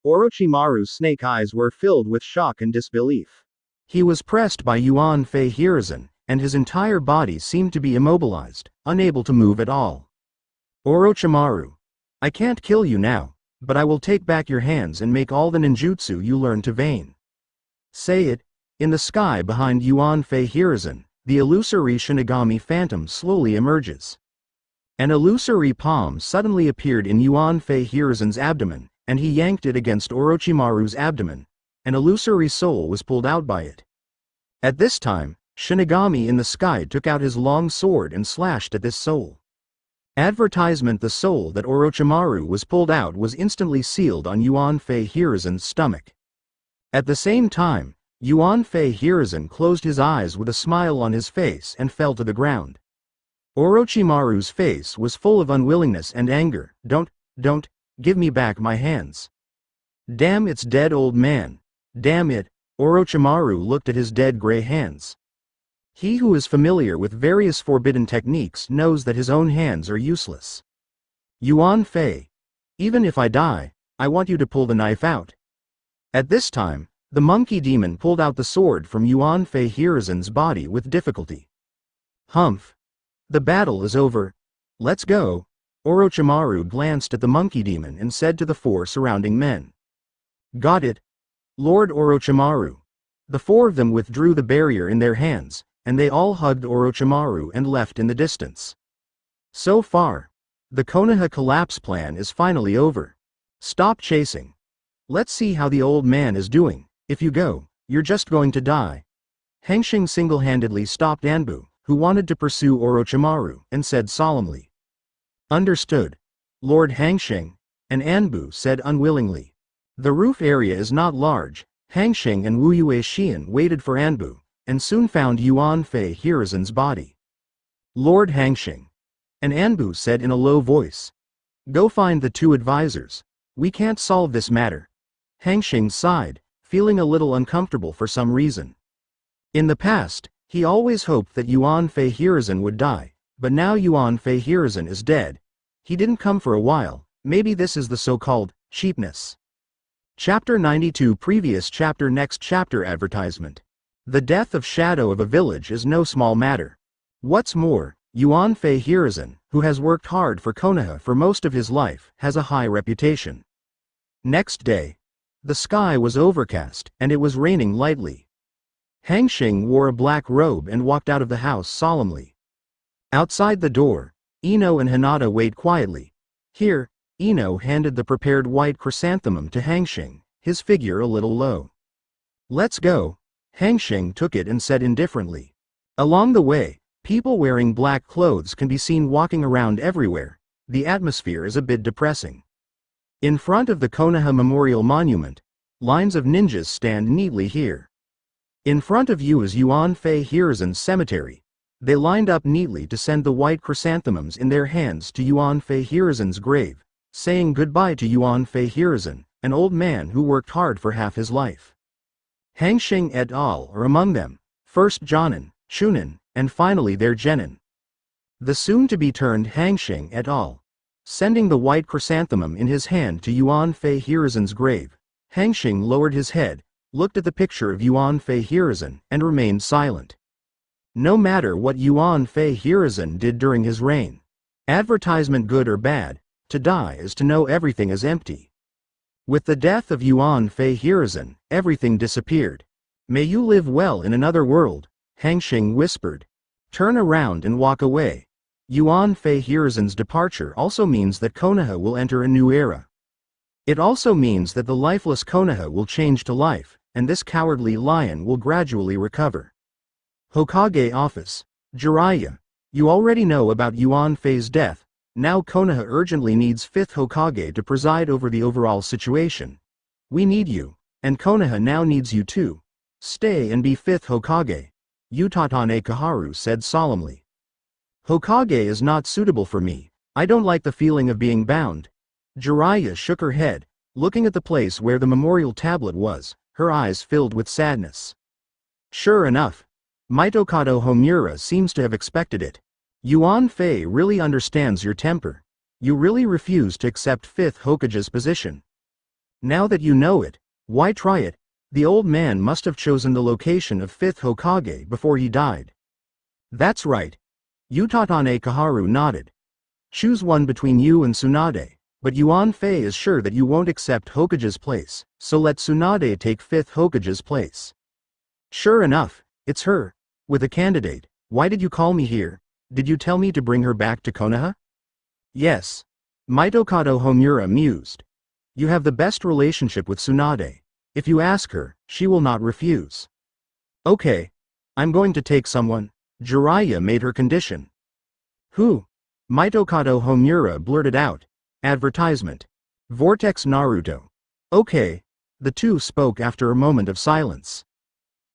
Orochimaru's snake eyes were filled with shock and disbelief. He was pressed by Yuan Fei Hiruzen, and his entire body seemed to be immobilized, unable to move at all. Orochimaru. I can't kill you now, but I will take back your hands and make all the ninjutsu you learned to Vayne. Say it. In the sky behind Yuan Fei Hiruzen, the illusory Shinigami phantom slowly emerges. An illusory palm suddenly appeared in Yuan Fei Hiruzen's abdomen, and he yanked it against Orochimaru's abdomen. An illusory soul was pulled out by it. At this time, Shinigami in the sky took out his long sword and slashed at this soul. Advertisement: the soul that Orochimaru was pulled out was instantly sealed on Yuan Fei Hiruzen's stomach. At the same time, Yuan Fei Hiruzen closed his eyes with a smile on his face and fell to the ground. Orochimaru's face was full of unwillingness and anger. Don't, give me back my hands. Damn, it's dead, old man. Damn it. Orochimaru looked at his dead gray hands. He who is familiar with various forbidden techniques knows that his own hands are useless. Yuan Fei. Even if I die, I want you to pull the knife out. At this time, the monkey demon pulled out the sword from Yuan Fei Hiruzen's body with difficulty. Humph. The battle is over. Let's go. Orochimaru glanced at the monkey demon and said to the four surrounding men. Got it. Lord Orochimaru. The four of them withdrew the barrier in their hands, and they all hugged Orochimaru and left in the distance. So far, the Konoha collapse plan is finally over. Stop chasing. Let's see how the old man is doing. If you go, you're just going to die. Hanxing single-handedly stopped Anbu, who wanted to pursue Orochimaru, and said solemnly. Understood. Lord Hanxing. And Anbu said unwillingly. The roof area is not large. Hanxing and Wu Yue Xian waited for Anbu, and soon found Yuan Fei Hiruzen's body. Lord Hanxing. And Anbu said in a low voice. Go find the two advisors. We can't solve this matter. Hanxing sighed, feeling a little uncomfortable for some reason. In the past, he always hoped that Yuan Fei Hiruzen would die, but now Yuan Fei Hiruzen is dead. He didn't come for a while. Maybe this is the so-called cheapness. Chapter 92. Previous chapter. Next chapter. Advertisement. The death of Shadow of a village is no small matter. What's more, Yuan Fei Hiruzen, who has worked hard for Konoha for most of his life, has a high reputation. Next day, the sky was overcast, and it was raining lightly. Hanxing wore a black robe and walked out of the house solemnly. Outside the door, Ino and Hinata wait quietly. Here, Ino handed the prepared white chrysanthemum to Hanxing, his figure a little low. Let's go. Hanxing took it and said indifferently. Along the way, people wearing black clothes can be seen walking around everywhere. The atmosphere is a bit depressing. In front of the Konoha Memorial Monument, lines of ninjas stand neatly here. In front of you is Yuan Fei Hiruzen's cemetery. They lined up neatly to send the white chrysanthemums in their hands to Yuan Fei Hiruzen's grave, saying goodbye to Yuan Fei Hiruzen, an old man who worked hard for half his life. Hanxing et al. Are among them, first Jonin, Chunin, and finally their Genin. The soon-to-be-turned Hanxing et al. Sending the white chrysanthemum in his hand to Yuan Fei Hiruzen's grave, Hanxing lowered his head, looked at the picture of Yuan Fei Hiruzen, and remained silent. No matter what Yuan Fei Hiruzen did during his reign, advertisement good or bad, to die is to know everything is empty. With the death of Yuan Fei Hiruzen, everything disappeared. May you live well in another world, Hanxing whispered. Turn around and walk away. Yuan Fei Hiruzen's departure also means that Konoha will enter a new era. It also means that the lifeless Konoha will change to life, and this cowardly lion will gradually recover. Hokage Office. Jiraiya. You already know about Yuan Fei's death, now Konoha urgently needs 5th Hokage to preside over the overall situation. We need you, and Konoha now needs you too. Stay and be 5th Hokage, Utatane Kaharu said solemnly. Hokage is not suitable for me, I don't like the feeling of being bound. Jiraiya shook her head, looking at the place where the memorial tablet was, her eyes filled with sadness. Sure enough, Mitokado Homura seems to have expected it. Yuan Fei really understands your temper. You really refuse to accept 5th Hokage's position. Now that you know it, why try it? The old man must have chosen the location of 5th Hokage before he died. That's right. Utatane Kaharu nodded. Choose one between you and Tsunade, but Yuan Fei is sure that you won't accept Hokage's place, so let Tsunade take 5th Hokage's place. Sure enough, it's her. With a candidate, why did you call me here? Did you tell me to bring her back to Konoha? Yes. Mitokado Homura mused. You have the best relationship with Tsunade. If you ask her, she will not refuse. Okay. I'm going to take someone. Jiraiya made her condition. Who? Mitokado Homura blurted out. Advertisement. Vortex Naruto. Okay. The two spoke after a moment of silence.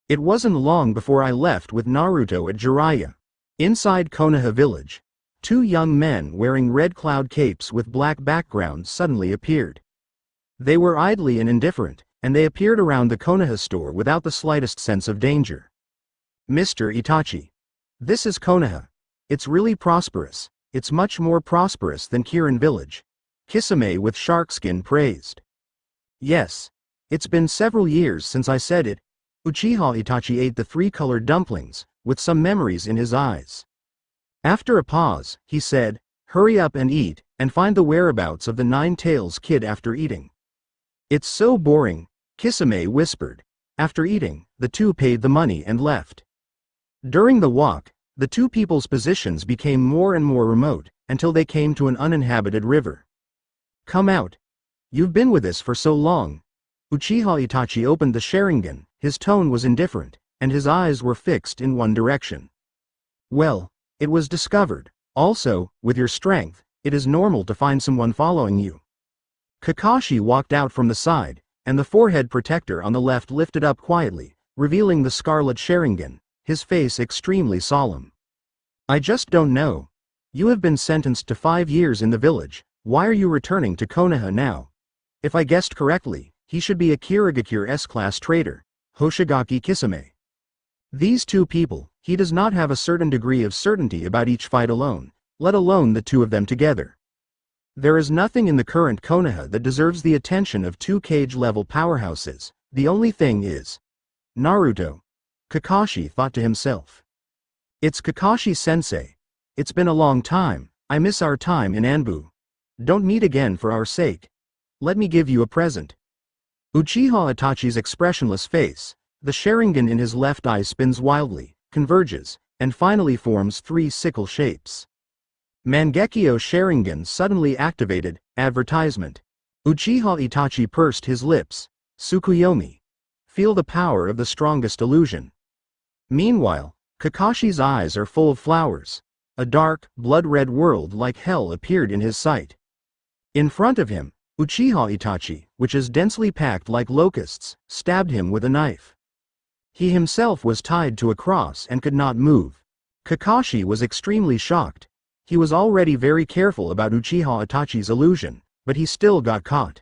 It wasn't long before I left with Naruto at Jiraiya. Inside Konoha village, 2 young men wearing red cloud capes with black backgrounds suddenly appeared. They were idly and indifferent, and they appeared around the Konoha store without the slightest sense of danger. Mr. Itachi. This is Konoha. It's really prosperous. It's much more prosperous than Kirin village. Kisame with sharkskin praised. Yes. It's been several years since I said it. Uchiha Itachi ate the 3-colored dumplings, with some memories in his eyes. After a pause, he said, hurry up and eat, and find the whereabouts of the 9-Tails kid after eating. It's so boring, Kisame whispered. After eating, the two paid the money and left. During the walk, the two people's positions became more and more remote, until they came to an uninhabited river. Come out. You've been with us for so long. Uchiha Itachi opened the Sharingan, his tone was indifferent, and his eyes were fixed in one direction. Well, it was discovered. Also, with your strength, it is normal to find someone following you. Kakashi walked out from the side, and the forehead protector on the left lifted up quietly, revealing the scarlet Sharingan, his face extremely solemn. I just don't know. You have been sentenced to 5 years in the village, why are you returning to Konoha now? If I guessed correctly, he should be a Kirigakure S-class traitor, Hoshigaki Kisame. These 2 people, he does not have a certain degree of certainty about each fight alone, let alone the 2 of them together. There is nothing in the current Konoha that deserves the attention of 2 cage-level powerhouses, the only thing is Naruto. Kakashi thought to himself. It's Kakashi-sensei. It's been a long time, I miss our time in Anbu. Don't meet again for our sake. Let me give you a present. Uchiha Itachi's expressionless face, the Sharingan in his left eye spins wildly, converges, and finally forms 3 sickle shapes. Mangekyo Sharingan suddenly activated, advertisement. Uchiha Itachi pursed his lips. Tsukuyomi. Feel the power of the strongest illusion. Meanwhile, Kakashi's eyes are full of flowers. A dark, blood-red world like hell appeared in his sight. In front of him, Uchiha Itachi, which is densely packed like locusts, stabbed him with a knife. He himself was tied to a cross and could not move. Kakashi was extremely shocked. He was already very careful about Uchiha Itachi's illusion, but he still got caught.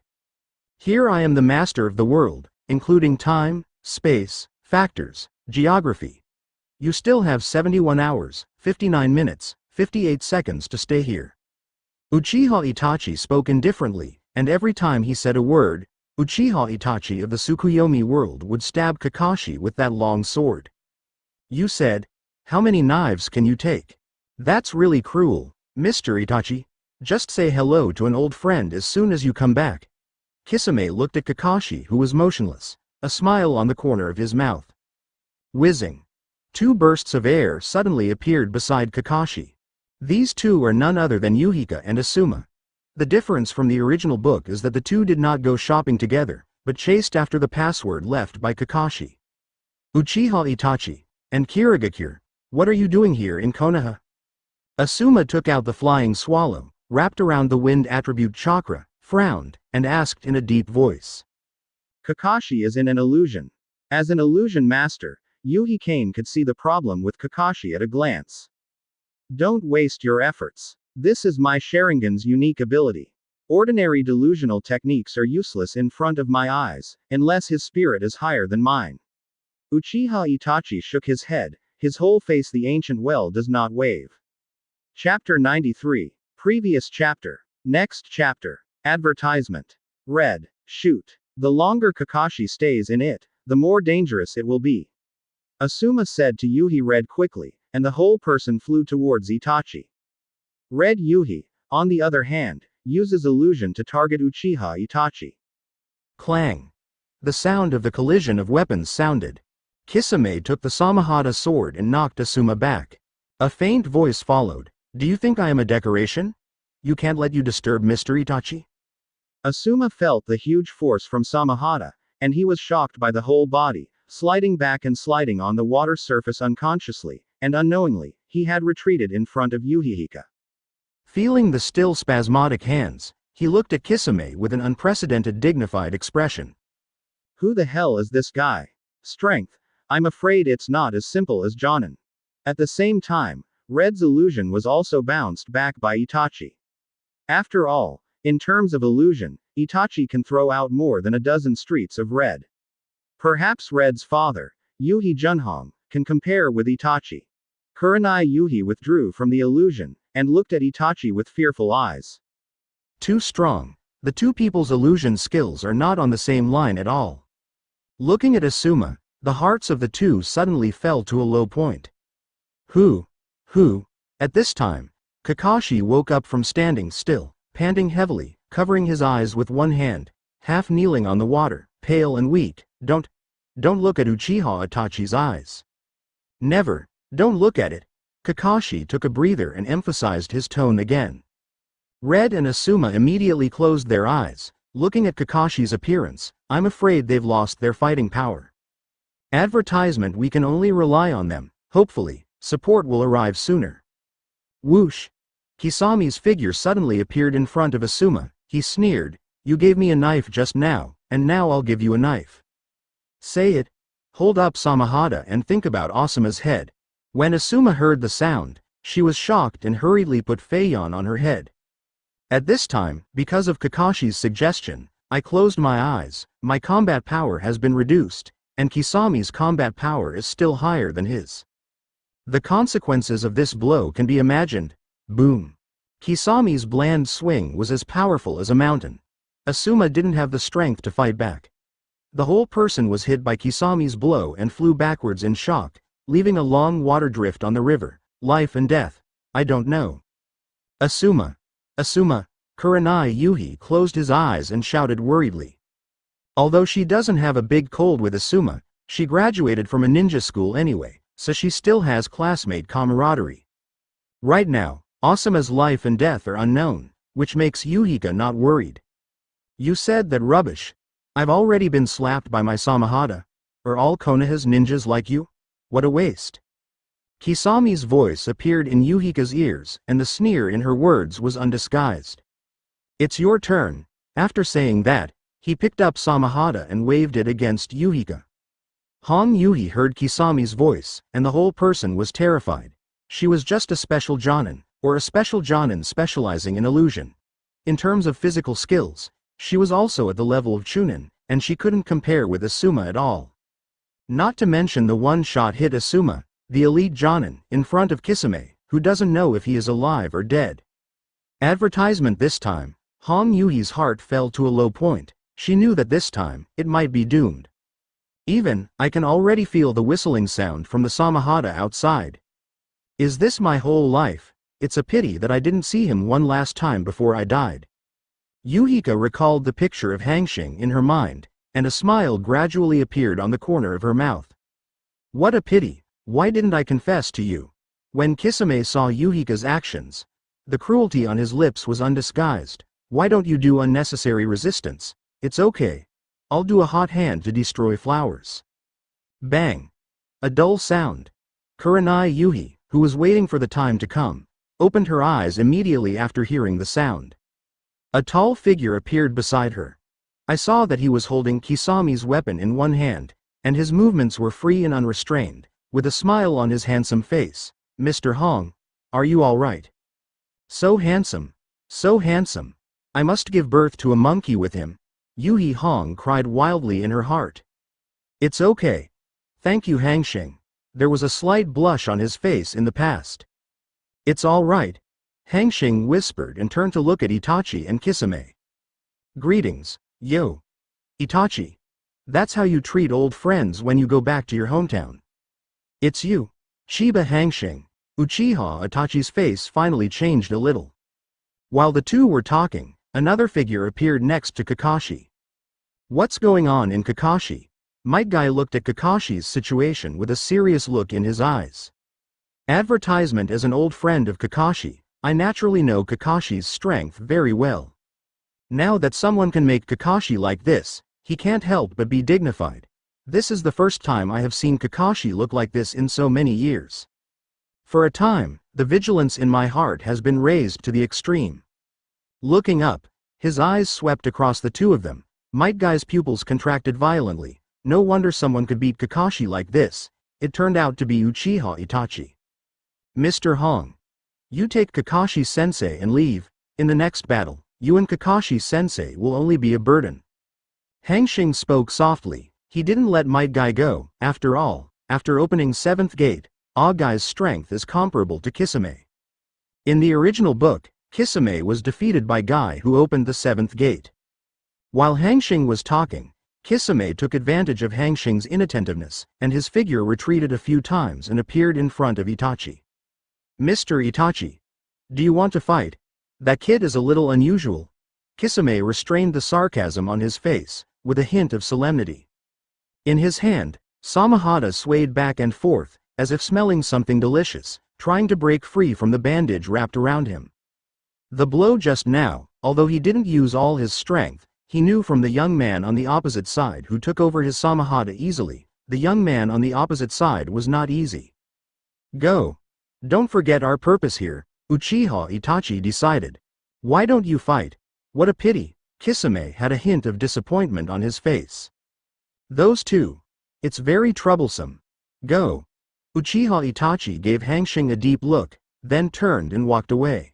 Here I am the master of the world, including time, space, factors, geography. You still have 71 hours, 59 minutes, 58 seconds to stay here. Uchiha Itachi spoke indifferently, and every time he said a word, Uchiha Itachi of the Tsukuyomi world would stab Kakashi with that long sword. You said, how many knives can you take? That's really cruel, Mr. Itachi. Just say hello to an old friend as soon as you come back. Kisame looked at Kakashi, who was motionless, a smile on the corner of his mouth. Whizzing. 2 bursts of air suddenly appeared beside Kakashi. These two are none other than Yuhika and Asuma. The difference from the original book is that the two did not go shopping together, but chased after the password left by Kakashi. Uchiha Itachi and Kirigakure, what are you doing here in Konoha? Asuma took out the flying swallow, wrapped around the wind attribute chakra, frowned, and asked in a deep voice. Kakashi is in an illusion. As an illusion master, Yuhi Kane could see the problem with Kakashi at a glance. Don't waste your efforts. This is my Sharingan's unique ability. Ordinary delusional techniques are useless in front of my eyes, unless his spirit is higher than mine. Uchiha Itachi shook his head, his whole face the ancient well does not wave. Chapter 93. Previous chapter. Next chapter. Advertisement. Red. Shoot. The longer Kakashi stays in it, the more dangerous it will be. Asuma said to Yuhi. Red quickly, and the whole person flew towards Itachi. Red Yuhi, on the other hand, uses illusion to target Uchiha Itachi. Clang. The sound of the collision of weapons sounded. Kisame took the Samahata sword and knocked Asuma back. A faint voice followed. Do you think I am a decoration? You can't let you disturb Mr. Itachi? Asuma felt the huge force from Samahata, and he was shocked by the whole body, sliding back and sliding on the water surface unconsciously, and unknowingly, he had retreated in front of Yuhihika. Feeling the still spasmodic hands, he looked at Kisame with an unprecedented dignified expression. Who the hell is this guy? Strength. I'm afraid it's not as simple as Jonin. At the same time, Red's illusion was also bounced back by Itachi. After all, in terms of illusion, Itachi can throw out more than a dozen streets of Red. Perhaps Red's father, Yuhi Junhong, can compare with Itachi. Kurenai Yuhi withdrew from the illusion, and looked at Itachi with fearful eyes. Too strong. The two people's illusion skills are not on the same line at all. Looking at Asuma, the hearts of the two suddenly fell to a low point. Who? At this time, Kakashi woke up from standing still, panting heavily, covering his eyes with one hand, half kneeling on the water, pale and weak. Don't look at Uchiha Itachi's eyes. Never, don't look at it. Kakashi took a breather and emphasized his tone again. Red and Asuma immediately closed their eyes, looking at Kakashi's appearance. I'm afraid they've lost their fighting power. Advertisement. We can only rely on them. Hopefully, support will arrive sooner. Whoosh! Kisami's figure suddenly appeared in front of Asuma. He sneered, you gave me a knife just now, and now I'll give you a knife. Say it. Hold up Samahata and think about Asuma's head. When Asuma heard the sound, she was shocked and hurriedly put Feiyon on her head. At this time, because of Kakashi's suggestion, I closed my eyes. My combat power has been reduced, and Kisami's combat power is still higher than his. The consequences of this blow can be imagined. Boom. Kisami's bland swing was as powerful as a mountain. Asuma didn't have the strength to fight back. The whole person was hit by Kisami's blow and flew backwards in shock, leaving a long water drift on the river. Life and death. I don't know. Asuma. Kurenai Yuhi closed his eyes and shouted worriedly. Although she doesn't have a big cold with Asuma, she graduated from a ninja school anyway, so she still has classmate camaraderie. Right now, Asuma's life and death are unknown, which makes Yuhika not worried. You said that rubbish. I've already been slapped by my Samahata. Are all Konoha's ninjas like you? What a waste. Kisami's voice appeared in Yuhika's ears, and the sneer in her words was undisguised. It's your turn. After saying that, he picked up Samahata and waved it against Yuhika. Hong Yuhi heard Kisami's voice, and the whole person was terrified. She was just a special Jonin, or a special Jonin specializing in illusion. In terms of physical skills, She was also at the level of Chunin, and she couldn't compare with Asuma at all. Not to mention the one-shot hit Asuma, the elite Jonin, in front of Kisame, who doesn't know if he is alive or dead. Advertisement this time. Hong Yuhi's heart fell to a low point. She knew that this time, it might be doomed. I can already feel the whistling sound from the Samahata outside. Is this my whole life? It's a pity that I didn't see him one last time before I died. Yuhika recalled the picture of Hanxing in her mind, and a smile gradually appeared on the corner of her mouth. What a pity, why didn't I confess to you? When Kisame saw Yuhika's actions, the cruelty on his lips was undisguised. Why don't you do unnecessary resistance? It's okay. I'll do a hot hand to destroy flowers. Bang. A dull sound. Kurenai Yuhi, who was waiting for the time to come, opened her eyes immediately after hearing the sound. A tall figure appeared beside her. I saw that he was holding Kisami's weapon in one hand, and his movements were free and unrestrained. With a smile on his handsome face, Mr. Hong, are you all right? So handsome. So handsome. I must give birth to a monkey with him. Yuhi Hong cried wildly in her heart. It's okay. Thank you, Hanxing. There was a slight blush on his face in the past. It's all right. Hanxing whispered and turned to look at Itachi and Kisame. Greetings, yo. Itachi. That's how you treat old friends when you go back to your hometown. It's you. Chiba Hanxing. Uchiha Itachi's face finally changed a little. While the two were talking, another figure appeared next to Kakashi. What's going on in Kakashi? Might Guy looked at Kakashi's situation with a serious look in his eyes. Advertisement. As an old friend of Kakashi, I naturally know Kakashi's strength very well. Now that someone can make Kakashi like this, he can't help but be dignified. This is the first time I have seen Kakashi look like this in so many years. For a time, the vigilance in my heart has been raised to the extreme. Looking up, his eyes swept across the two of them. Might Guy's pupils contracted violently. No wonder someone could beat Kakashi like this. It turned out to be Uchiha Itachi. Mr. Hong. You take Kakashi-sensei and leave. In the next battle, you and Kakashi-sensei will only be a burden. Hanxing spoke softly. He didn't let Might Guy go. After all, after opening 7th gate, Guy's strength is comparable to Kisame. In the original book, Kisame was defeated by Guy, who opened the 7th gate. While Hanxing was talking, Kisame took advantage of Hanxing's inattentiveness, and his figure retreated a few times and appeared in front of Itachi. Mr. Itachi. Do you want to fight? That kid is a little unusual. Kisame restrained the sarcasm on his face, with a hint of solemnity. In his hand, Samahata swayed back and forth, as if smelling something delicious, trying to break free from the bandage wrapped around him. The blow just now, although he didn't use all his strength, he knew from the young man on the opposite side who took over his Samahata easily. The young man on the opposite side was not easy. Go. Don't forget our purpose here, Uchiha Itachi decided. Why don't you fight? What a pity. Kisame had a hint of disappointment on his face. Those two. It's very troublesome. Go. Uchiha Itachi gave Hanxing a deep look, then turned and walked away.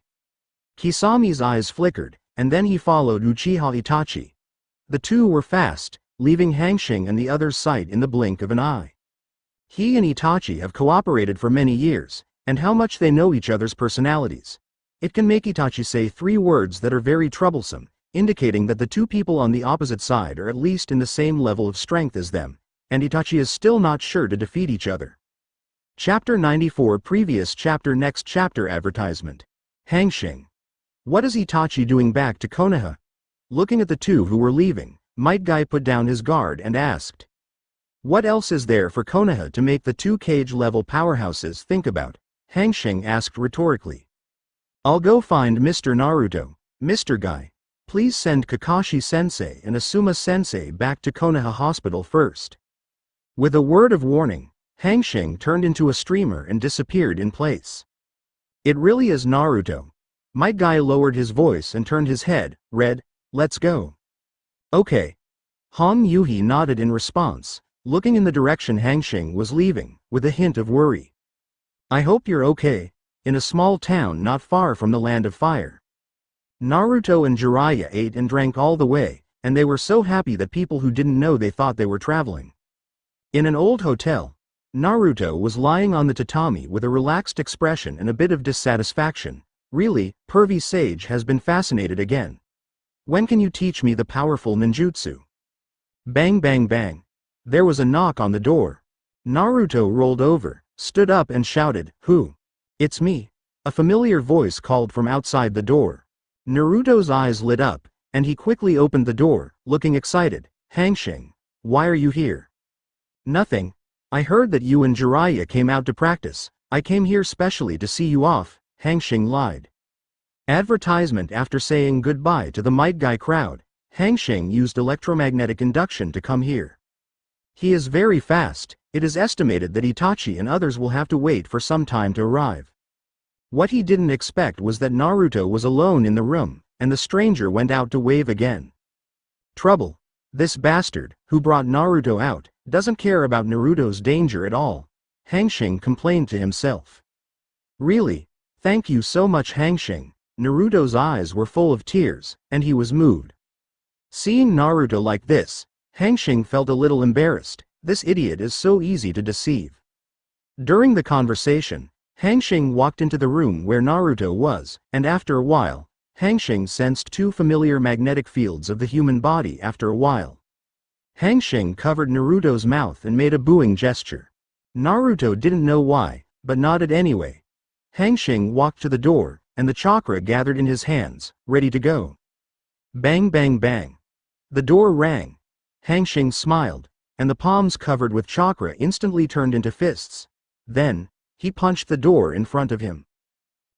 Kisami's eyes flickered, and then he followed Uchiha Itachi. The two were fast, leaving Hanxing and the other's sight in the blink of an eye. He and Itachi have cooperated for many years, and how much they know each other's personalities. It can make Itachi say 3 words that are very troublesome, indicating that the two people on the opposite side are at least in the same level of strength as them, and Itachi is still not sure to defeat each other. Chapter 94. Previous chapter. Next chapter. Advertisement. Hanxing. What is Itachi doing back to Konoha? Looking at the two who were leaving, Might Guy put down his guard and asked. What else is there for Konoha to make the two cage-level powerhouses think about? Hanxing asked rhetorically. I'll go find Mr. Naruto. Mr. Guy. Please send Kakashi-sensei and Asuma-sensei back to Konoha Hospital first. With a word of warning, Hanxing turned into a streamer and disappeared in place. It really is Naruto. Might Guy lowered his voice and turned his head. Red, let's go. Okay. Hong Yuhi nodded in response, looking in the direction Hanxing was leaving, with a hint of worry. I hope you're okay, in a small town not far from the Land of Fire. Naruto and Jiraiya ate and drank all the way, and they were so happy that people who didn't know they thought they were traveling. In an old hotel, Naruto was lying on the tatami with a relaxed expression and a bit of dissatisfaction. Really, pervy sage has been fascinated again. When can you teach me the powerful ninjutsu? Bang bang bang. There was a knock on the door. Naruto rolled over, stood up and shouted, "Who?" "It's me." A familiar voice called from outside the door. Naruto's eyes lit up, and he quickly opened the door, looking excited. "Hanxing, why are you here?" "Nothing. I heard that you and Jiraiya came out to practice. I came here specially to see you off," Hanxing lied. Advertisement. After saying goodbye to the Might Guy crowd, Hanxing used electromagnetic induction to come here. He is very fast. It is estimated that Itachi and others will have to wait for some time to arrive. What he didn't expect was that Naruto was alone in the room, and the stranger went out to wave again. Trouble. This bastard, who brought Naruto out, doesn't care about Naruto's danger at all, Hanxing complained to himself. Really? Thank you so much, Hanxing. Naruto's eyes were full of tears, and he was moved. Seeing Naruto like this, Hanxing felt a little embarrassed. This idiot is so easy to deceive. During the conversation, Hanxing walked into the room where Naruto was, and after a while, Hanxing sensed two familiar magnetic fields of the human body. After a while, Hanxing covered Naruto's mouth and made a booing gesture. Naruto didn't know why, but nodded anyway. Hanxing walked to the door, and the chakra gathered in his hands, ready to go. Bang bang bang. The door rang. Hanxing smiled, and the palms covered with chakra instantly turned into fists. Then, he punched the door in front of him.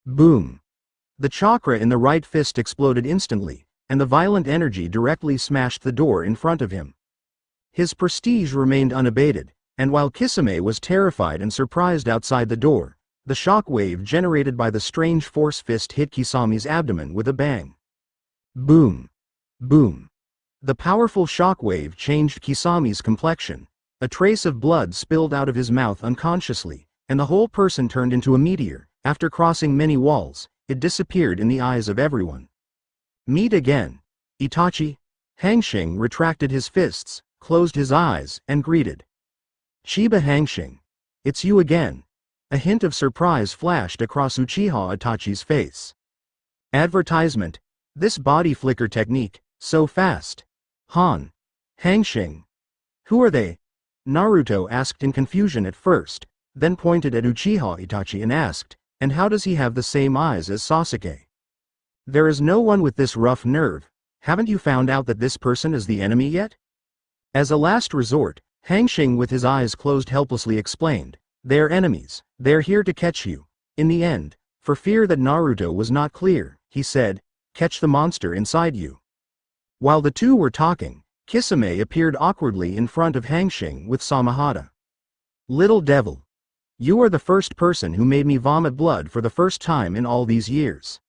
Boom. The chakra in the right fist exploded instantly, and the violent energy directly smashed the door in front of him. His prestige remained unabated, and while Kisame was terrified and surprised outside the door, the shock wave generated by the strange force fist hit Kisame's abdomen with a bang. Boom. Boom. The powerful shock wave changed Kisame's complexion. A trace of blood spilled out of his mouth unconsciously, and the whole person turned into a meteor. After crossing many walls, it disappeared in the eyes of everyone. Meet again. Itachi. Hanxing retracted his fists, closed his eyes, and greeted. Chiba Hanxing. It's you again. A hint of surprise flashed across Uchiha Itachi's face. Advertisement. This body flicker technique, so fast. Han. Hanxing. Who are they? Naruto asked in confusion at first, then pointed at Uchiha Itachi and asked, and how does he have the same eyes as Sasuke? There is no one with this rough nerve. Haven't you found out that this person is the enemy yet? As a last resort, Hanxing with his eyes closed helplessly explained, they're enemies, they're here to catch you. In the end, for fear that Naruto was not clear, he said, catch the monster inside you. While the two were talking, Kisame appeared awkwardly in front of Hanxing with Samahata. Little devil. You are the first person who made me vomit blood for the first time in all these years.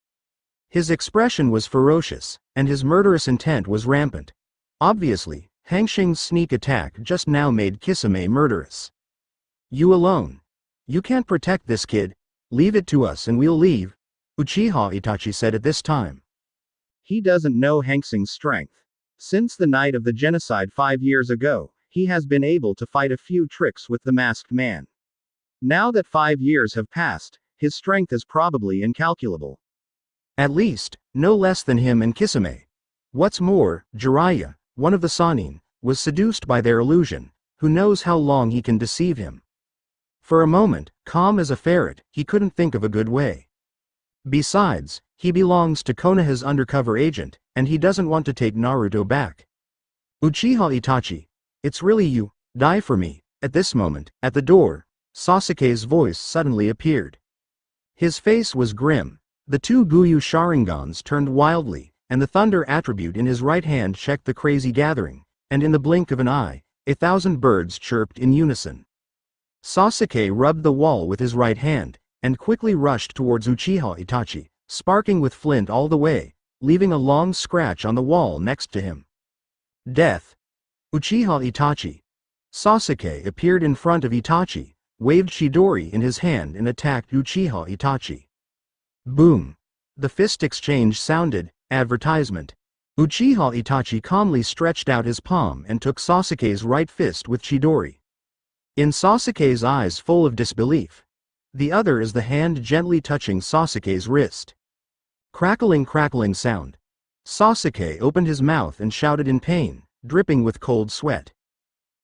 His expression was ferocious, and his murderous intent was rampant. Obviously, Hanxing's sneak attack just now made Kisame murderous. You alone. You can't protect this kid. Leave it to us and we'll leave, Uchiha Itachi said at this time. He doesn't know Hanxing's strength. Since the night of the genocide 5 years ago, he has been able to fight a few tricks with the masked man. Now that 5 years have passed, his strength is probably incalculable. At least, no less than him and Kisame. What's more, Jiraiya, one of the Sannin, was seduced by their illusion. Who knows how long he can deceive him? For a moment, calm as a ferret, he couldn't think of a good way. Besides, he belongs to Konoha's undercover agent, and he doesn't want to take Naruto back. Uchiha Itachi, it's really you, die for me. At this moment, at the door, Sasuke's voice suddenly appeared. His face was grim, the two Guyu Sharingans turned wildly, and the thunder attribute in his right hand checked the crazy gathering, and in the blink of an eye, 1,000 birds chirped in unison. Sasuke rubbed the wall with his right hand, and quickly rushed towards Uchiha Itachi, sparking with flint all the way, leaving a long scratch on the wall next to him. Death. Uchiha Itachi. Sasuke appeared in front of Itachi, waved Chidori in his hand and attacked Uchiha Itachi. Boom. The fist exchange sounded, Advertisement. Uchiha Itachi calmly stretched out his palm and took Sasuke's right fist with Chidori. In Sasuke's eyes full of disbelief. The other is the hand gently touching Sasuke's wrist. Crackling sound. Sasuke opened his mouth and shouted in pain, dripping with cold sweat.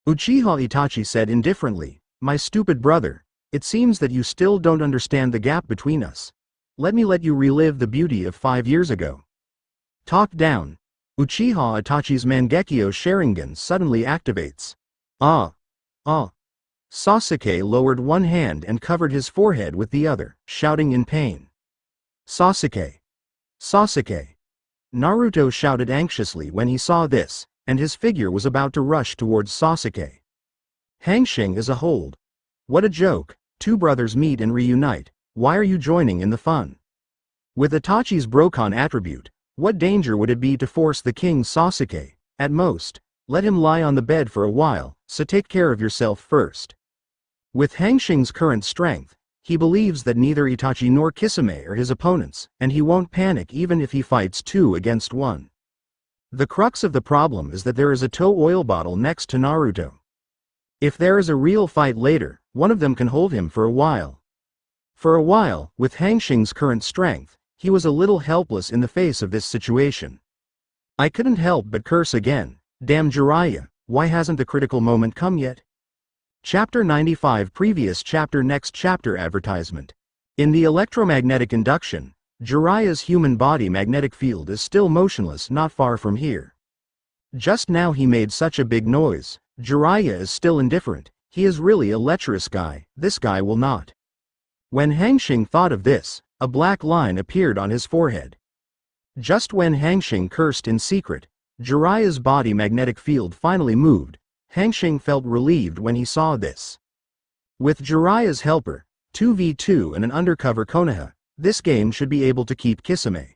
Uchiha Itachi said indifferently, "My stupid brother, it seems that you still don't understand the gap between us. Let me let you relive the beauty of 5 years ago." Talk down. Uchiha Itachi's Mangekyo Sharingan suddenly activates. Ah. Sasuke lowered one hand and covered his forehead with the other, shouting in pain. Sasuke! Naruto shouted anxiously when he saw this, and his figure was about to rush towards Sasuke. Hanxing is a hold. What a joke, two brothers meet and reunite, why are you joining in the fun? With Itachi's Brokon attribute, what danger would it be to force the king Sasuke? At most, let him lie on the bed for a while, so take care of yourself first. With Hanxing's current strength, he believes that neither Itachi nor Kisame are his opponents, and he won't panic even if he fights 2 against 1. The crux of the problem is that there is a tow oil bottle next to Naruto. If there is a real fight later, one of them can hold him for a while. For a while, with Hanxing's current strength, he was a little helpless in the face of this situation. I couldn't help but curse again, damn Jiraiya, why hasn't the critical moment come yet? Chapter 95 Previous chapter Next chapter Advertisement. In the electromagnetic induction, Jiraiya's human body magnetic field is still motionless not far from here. Just now he made such a big noise, Jiraiya is still indifferent, he is really a lecherous guy, this guy will not. When Hanxing thought of this, a black line appeared on his forehead. Just when Hanxing cursed in secret, Jiraiya's body magnetic field finally moved. Hanxing felt relieved when he saw this. With Jiraiya's helper, 2v2 and an undercover Konoha, this game should be able to keep Kisame.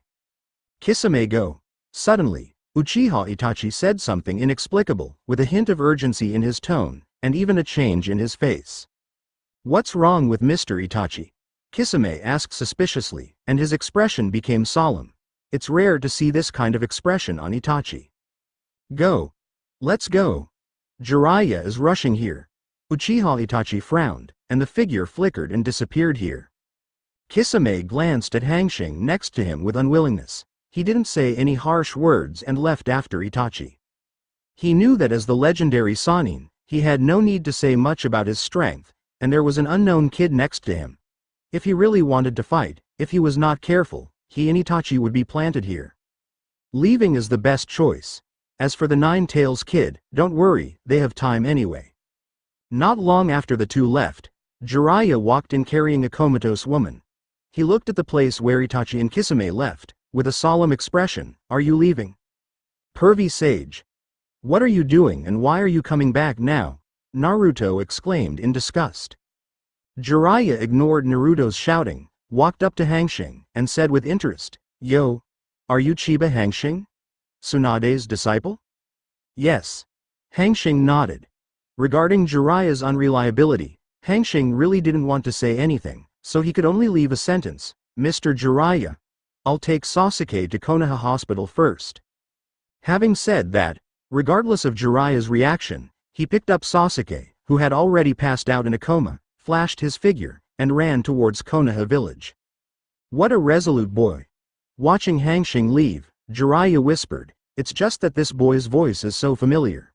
Kisame go. Suddenly, Uchiha Itachi said something inexplicable, with a hint of urgency in his tone, and even a change in his face. What's wrong with Mr. Itachi? Kisame asked suspiciously, and his expression became solemn. It's rare to see this kind of expression on Itachi. Go. Let's go. Jiraiya is rushing here. Uchiha Itachi frowned, and the figure flickered and disappeared here. Kisame glanced at Hanxing next to him with unwillingness. He didn't say any harsh words and left after Itachi. He knew that as the legendary Sannin, he had no need to say much about his strength, and there was an unknown kid next to him. If he really wanted to fight, if he was not careful, he and Itachi would be planted here. Leaving is the best choice. As for the Nine-Tails kid, don't worry, they have time anyway. Not long after the two left, Jiraiya walked in carrying a comatose woman. He looked at the place where Itachi and Kisame left, with a solemn expression. Are you leaving? Pervy sage. What are you doing and why are you coming back now? Naruto exclaimed in disgust. Jiraiya ignored Naruto's shouting, walked up to Hanxing, and said with interest, Yo, are you Chiba Hanxing? Tsunade's disciple? Yes. Hanxing nodded. Regarding Jiraiya's unreliability, Hanxing really didn't want to say anything, so he could only leave a sentence, Mr. Jiraiya, I'll take Sasuke to Konoha Hospital first. Having said that, regardless of Jiraiya's reaction, he picked up Sasuke, who had already passed out in a coma, flashed his figure, and ran towards Konoha village. What a resolute boy. Watching Hanxing leave, Jiraiya whispered, it's just that this boy's voice is so familiar.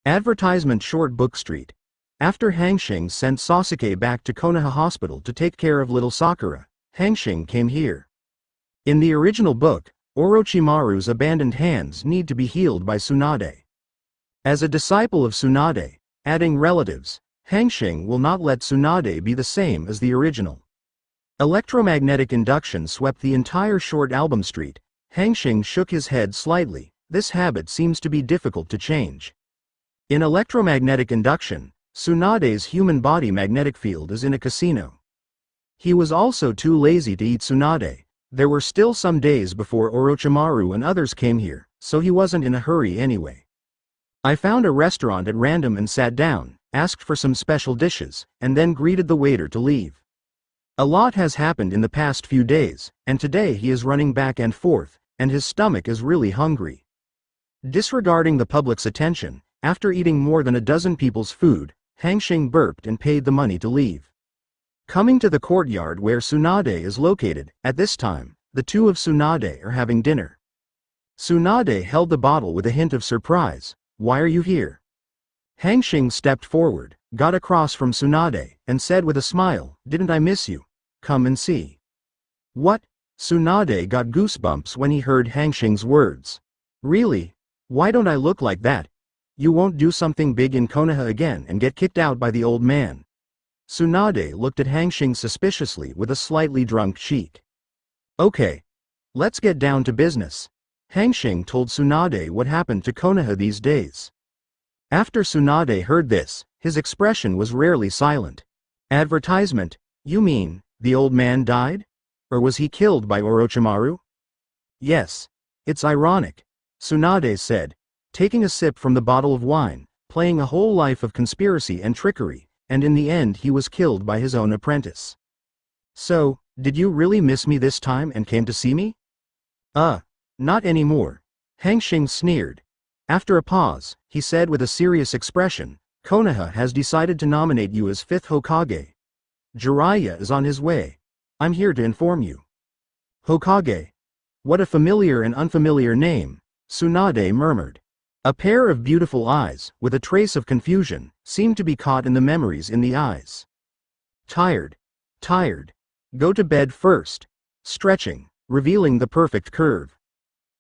Advertisement Short Book Street. After Hanxing sent Sasuke back to Konoha Hospital to take care of little Sakura, Hanxing came here. In the original book, Orochimaru's abandoned hands need to be healed by Tsunade. As a disciple of Tsunade, adding relatives, Hanxing will not let Tsunade be the same as the original. Electromagnetic induction swept the entire short album street. Hanxing shook his head slightly, this habit seems to be difficult to change. In electromagnetic induction, Tsunade's human body magnetic field is in a casino. He was also too lazy to eat Tsunade. There were still some days before Orochimaru and others came here, so he wasn't in a hurry anyway. I found a restaurant at random and sat down, asked for some special dishes, and then greeted the waiter to leave. A lot has happened in the past few days, and today he is running back and forth, and his stomach is really hungry. Disregarding the public's attention, after eating more than a dozen people's food, Hanxing burped and paid the money to leave. Coming to the courtyard where Tsunade is located, at this time, the two of Tsunade are having dinner. Tsunade held the bottle with a hint of surprise. "Why are you here?" Hanxing stepped forward, got across from Tsunade, and said with a smile, "Didn't I miss you? Come and see." "What?" Tsunade got goosebumps when he heard Hanxing's words. "Really? Why don't I look like that? You won't do something big in Konoha again and get kicked out by the old man?" Tsunade looked at Hanxing suspiciously with a slightly drunk cheek. "Okay. Let's get down to business." Hanxing told Tsunade what happened to Konoha these days. After Tsunade heard this, his expression was rarely silent. "Advertisement? You mean, the old man died? Or was he killed by Orochimaru?" "Yes. It's ironic," Tsunade said, taking a sip from the bottle of wine, playing a whole life of conspiracy and trickery, and in the end he was killed by his own apprentice. "So, did you really miss me this time and came to see me?" Not anymore," Hanxing sneered. After a pause, he said with a serious expression, "Konoha has decided to nominate you as 5th Hokage. Jiraiya is on his way. I'm here to inform you." "Hokage? What a familiar and unfamiliar name," Tsunade murmured. A pair of beautiful eyes, with a trace of confusion, seemed to be caught in the memories in the eyes. Tired. Go to bed first." Stretching, revealing the perfect curve.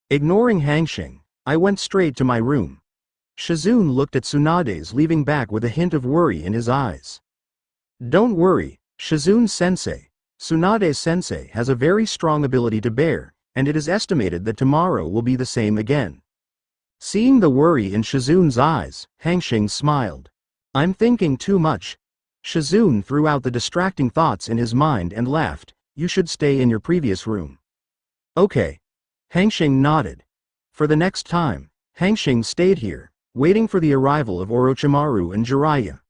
Ignoring Hanxing, I went straight to my room. Shizune looked at Tsunade's leaving back with a hint of worry in his eyes. "Don't worry, Shizune-sensei. Tsunade-sensei has a very strong ability to bear, and it is estimated that tomorrow will be the same again." Seeing the worry in Shizune's eyes, Hanxing smiled. "I'm thinking too much." Shizune threw out the distracting thoughts in his mind and laughed. "You should stay in your previous room." "Okay." Hanxing nodded. For the next time, Hanxing stayed here, waiting for the arrival of Orochimaru and Jiraiya.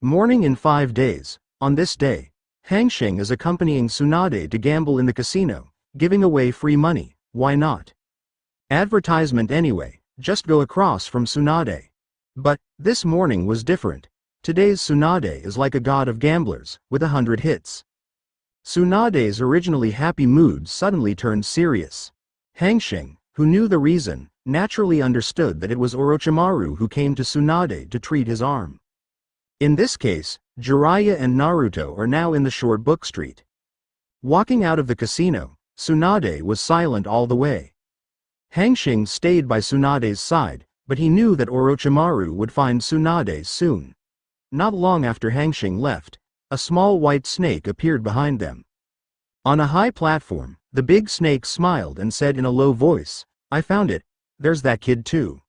Morning in 5 days. On this day, Hanxing is accompanying Tsunade to gamble in the casino, giving away free money. Why not? Advertisement anyway, just go across from Tsunade. But this morning was different. Today's Tsunade is like a god of gamblers, with 100 hits. Tsunade's originally happy mood suddenly turned serious. Hanxing, who knew the reason, naturally understood that it was Orochimaru who came to Tsunade to treat his arm. In this case, Jiraiya and Naruto are now in the short book street. Walking out of the casino, Tsunade was silent all the way. Hanxing stayed by Tsunade's side, but he knew that Orochimaru would find Tsunade soon. Not long after Hanxing left, a small white snake appeared behind them. On a high platform, the big snake smiled and said in a low voice, "I found it. There's that kid too."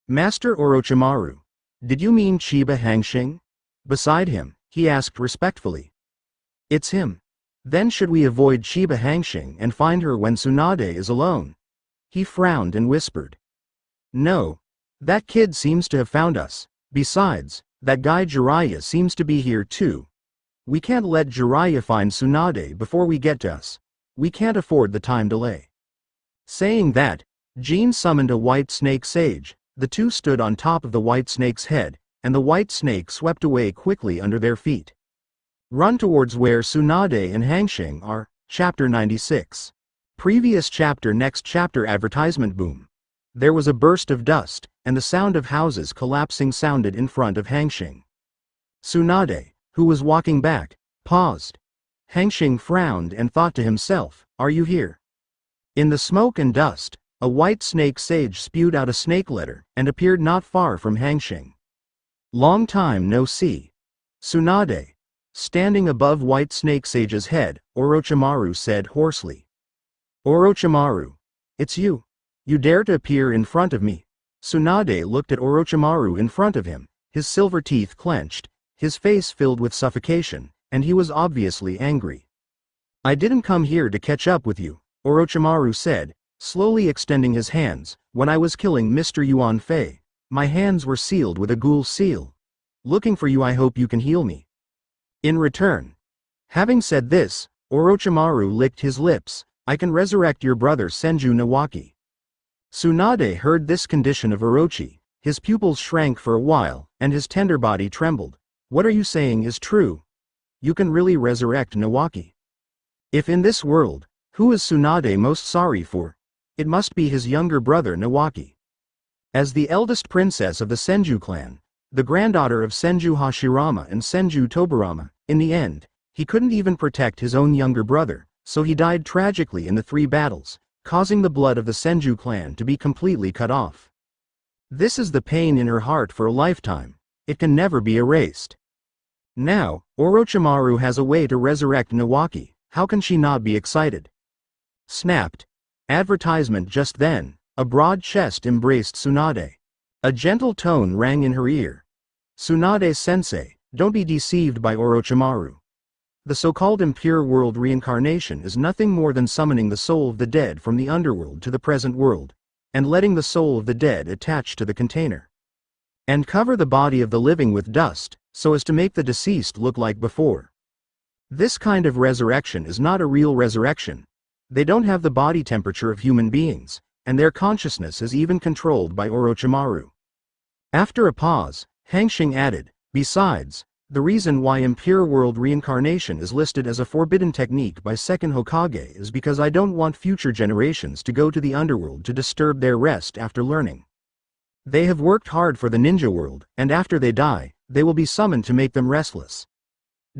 "Master Orochimaru. Did you mean Chiba Hanxing?" Beside him, he asked respectfully. "It's him. Then should we avoid Chiba Hanxing and find her when Tsunade is alone?" He frowned and whispered. "No. That kid seems to have found us. Besides, that guy Jiraiya seems to be here too. We can't let Jiraiya find Tsunade before we get to us. We can't afford the time delay." Saying that, Jean summoned a white snake sage. The two stood on top of the white snake's head, and the white snake swept away quickly under their feet. Run towards where Tsunade and Hanxing are. Chapter 96. Previous chapter. Next chapter. Advertisement boom. There was a burst of dust, and the sound of houses collapsing sounded in front of Hanxing. Tsunade, who was walking back, paused. Hanxing frowned and thought to himself, "Are you here?" In the smoke and dust, a white snake sage spewed out a snake letter and appeared not far from Hanxing. "Long time no see." Tsunade. Standing above white snake sage's head, Orochimaru said hoarsely. "Orochimaru. It's you. You dare to appear in front of me?" Tsunade looked at Orochimaru in front of him, his silver teeth clenched, his face filled with suffocation, and he was obviously angry. "I didn't come here to catch up with you," Orochimaru said, slowly extending his hands. "When I was killing Mr. Yuan Fei, my hands were sealed with a ghoul seal. Looking for you. I hope you can heal me in return." Having said this, Orochimaru licked his lips, I can resurrect your brother Senju Nawaki. Tsunade heard this condition of Orochi, his pupils shrank for a while, and his tender body trembled. What are you saying is true? You can really resurrect Nawaki? If in this world, who is Tsunade most sorry for? It must be his younger brother Nawaki. As the eldest princess of the Senju clan, the granddaughter of Senju Hashirama and Senju Tobarama, in the end, he couldn't even protect his own younger brother, so he died tragically in the 3 battles, causing the blood of the Senju clan to be completely cut off. This is the pain in her heart for a lifetime. It can never be erased. Now, Orochimaru has a way to resurrect Nawaki. How can she not be excited? Snapped. Advertisement just then. A broad chest embraced Tsunade. A gentle tone rang in her ear. Tsunade-sensei, don't be deceived by Orochimaru. The so-called impure world reincarnation is nothing more than summoning the soul of the dead from the underworld to the present world, and letting the soul of the dead attach to the container. And cover the body of the living with dust, so as to make the deceased look like before. This kind of resurrection is not a real resurrection. They don't have the body temperature of human beings, and their consciousness is even controlled by Orochimaru. After a pause, Hanxing added, besides, the reason why impure world reincarnation is listed as a forbidden technique by second Hokage is because I don't want future generations to go to the underworld to disturb their rest after learning. They have worked hard for the ninja world, and after they die, they will be summoned to make them restless.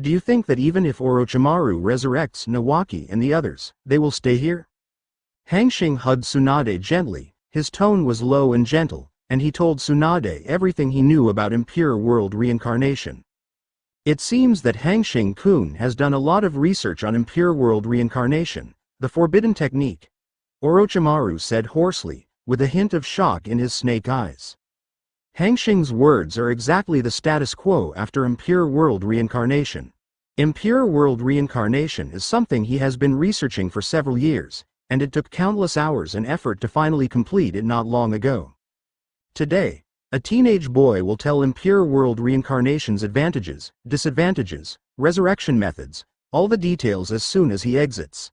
Do you think that even if Orochimaru resurrects Nawaki and the others, they will stay here? Hanxing hugged Tsunade gently, his tone was low and gentle, and he told Tsunade everything he knew about impure world reincarnation. It seems that Hanxing-kun has done a lot of research on impure world reincarnation, the forbidden technique, Orochimaru said hoarsely, with a hint of shock in his snake eyes. Hanxing's words are exactly the status quo after impure world reincarnation. Impure world reincarnation is something he has been researching for several years, and it took countless hours and effort to finally complete it not long ago. Today, a teenage boy will tell impure world reincarnation's advantages, disadvantages, resurrection methods, all the details as soon as he exits.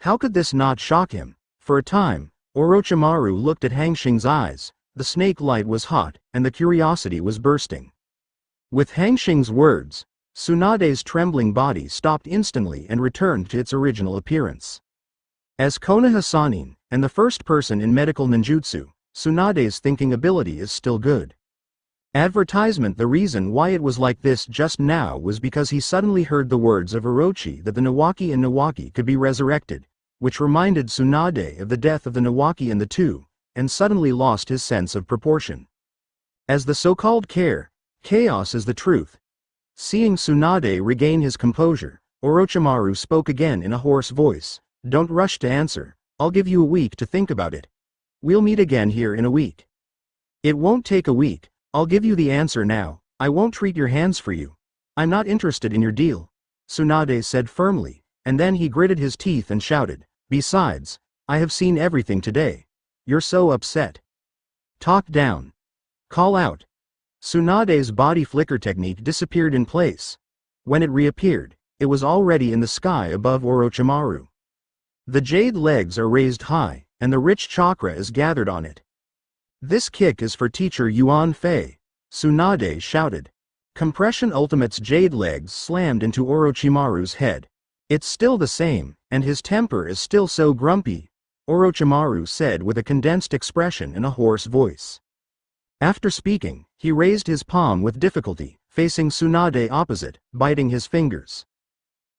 How could this not shock him? For a time, Orochimaru looked at Hanxing's eyes. The snake light was hot, and the curiosity was bursting. With Hanxing's words, Tsunade's trembling body stopped instantly and returned to its original appearance. As Konoha Sannin, and the first person in medical ninjutsu, Tsunade's thinking ability is still good. Advertisement. The reason why it was like this just now was because he suddenly heard the words of Orochi that the Nawaki and Nawaki could be resurrected, which reminded Tsunade of the death of the Nawaki and the two, and suddenly lost his sense of proportion. As the so-called chaos is the truth. Seeing Tsunade regain his composure, Orochimaru spoke again in a hoarse voice, don't rush to answer, I'll give you a week to think about it. We'll meet again here in a week. It won't take a week, I'll give you the answer now, I won't treat your hands for you. I'm not interested in your deal, Tsunade said firmly, and then he gritted his teeth and shouted, besides, I have seen everything today. You're so upset. Talk down. Call out. Tsunade's body flicker technique disappeared in place. When it reappeared, it was already in the sky above Orochimaru. The jade legs are raised high, and the rich chakra is gathered on it. This kick is for teacher Yuan Fei, Tsunade shouted. Compression Ultimate's jade legs slammed into Orochimaru's head. It's still the same, and his temper is still so grumpy, Orochimaru said with a condensed expression and a hoarse voice. After speaking, he raised his palm with difficulty, facing Tsunade opposite, biting his fingers.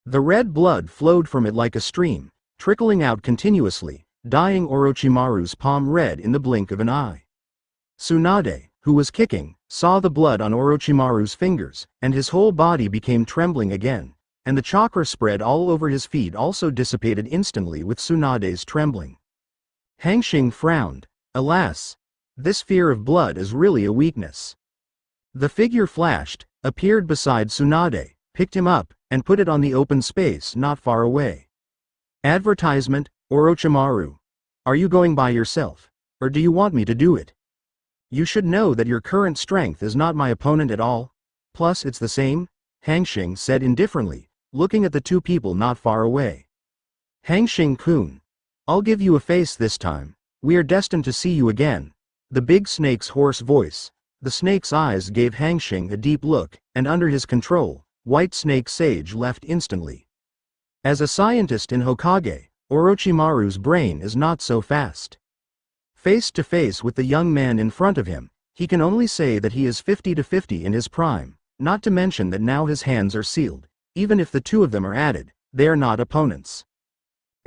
The red blood flowed from it like a stream, trickling out continuously, dyeing Orochimaru's palm red in the blink of an eye. Tsunade, who was kicking, saw the blood on Orochimaru's fingers, and his whole body became trembling again, and the chakra spread all over his feet also dissipated instantly with Tsunade's trembling. Hanxing frowned. Alas! This fear of blood is really a weakness. The figure flashed, appeared beside Tsunade, picked him up, and put it on the open space not far away. Advertisement, Orochimaru. Are you going by yourself? Or do you want me to do it? You should know that your current strength is not my opponent at all. Plus it's the same, Hanxing said indifferently, looking at the two people not far away. Hanxing-kun. I'll give you a face this time. We are destined to see you again. The big snake's hoarse voice. The snake's eyes gave Hanxing a deep look, and under his control, White Snake Sage left instantly. As a scientist in Hokage, Orochimaru's brain is not so fast. Face to face with the young man in front of him, he can only say that he is 50-50 in his prime, not to mention that now his hands are sealed. Even if the two of them are added, they are not opponents.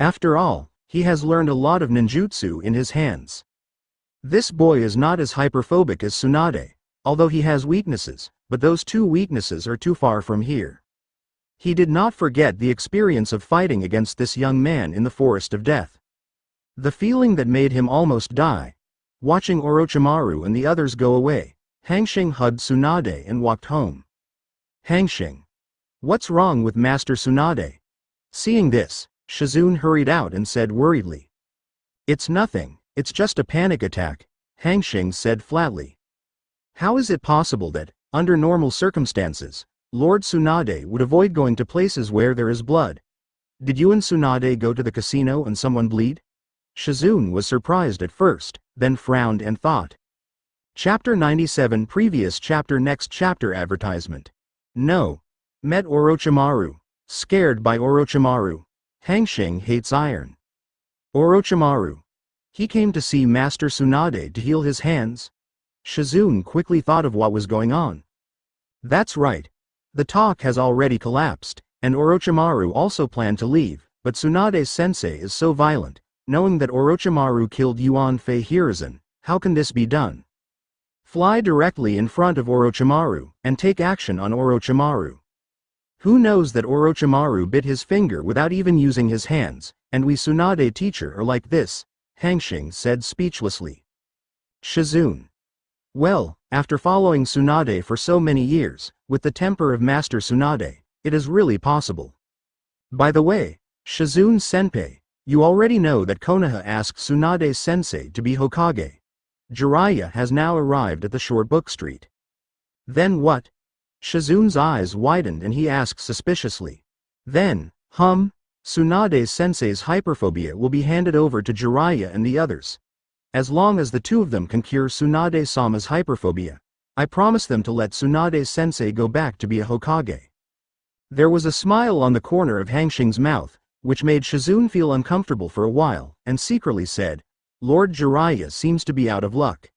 After all, he has learned a lot of ninjutsu in his hands. This boy is not as hyperphobic as Tsunade, although he has weaknesses, but those two weaknesses are too far from here. He did not forget the experience of fighting against this young man in the Forest of Death. The feeling that made him almost die. Watching Orochimaru and the others go away, Hanxing hugged Tsunade and walked home. Hanxing. What's wrong with Master Tsunade? Seeing this, Shizune hurried out and said worriedly. It's nothing, it's just a panic attack, Hanxing said flatly. How is it possible that, under normal circumstances, Lord Tsunade would avoid going to places where there is blood? Did you and Tsunade go to the casino and someone bleed? Shizune was surprised at first, then frowned and thought. Chapter 97 Previous chapter Next chapter Advertisement. No. Met Orochimaru. Scared by Orochimaru. Hanxing hates iron. Orochimaru. He came to see Master Tsunade to heal his hands? Shizune quickly thought of what was going on. That's right. The talk has already collapsed, and Orochimaru also planned to leave, but Tsunade's sensei is so violent. Knowing that Orochimaru killed Yuan Fei Hiruzen, how can this be done? Fly directly in front of Orochimaru, and take action on Orochimaru. Who knows that Orochimaru bit his finger without even using his hands, and we Tsunade teacher are like this, Hanxing said speechlessly. Shizune. Well, after following Tsunade for so many years, with the temper of Master Tsunade, it is really possible. By the way, Shizune Senpai, you already know that Konoha asked Tsunade's sensei to be Hokage. Jiraiya has now arrived at the short book street. Then what? Shizune's eyes widened and he asked suspiciously. Then, Tsunade's sensei's hyperphobia will be handed over to Jiraiya and the others. As long as the two of them can cure Tsunade-sama's hyperphobia, I promise them to let Tsunade's sensei go back to be a Hokage. There was a smile on the corner of Hanxing's mouth, which made Shizune feel uncomfortable for a while, and secretly said, Lord Jiraiya seems to be out of luck.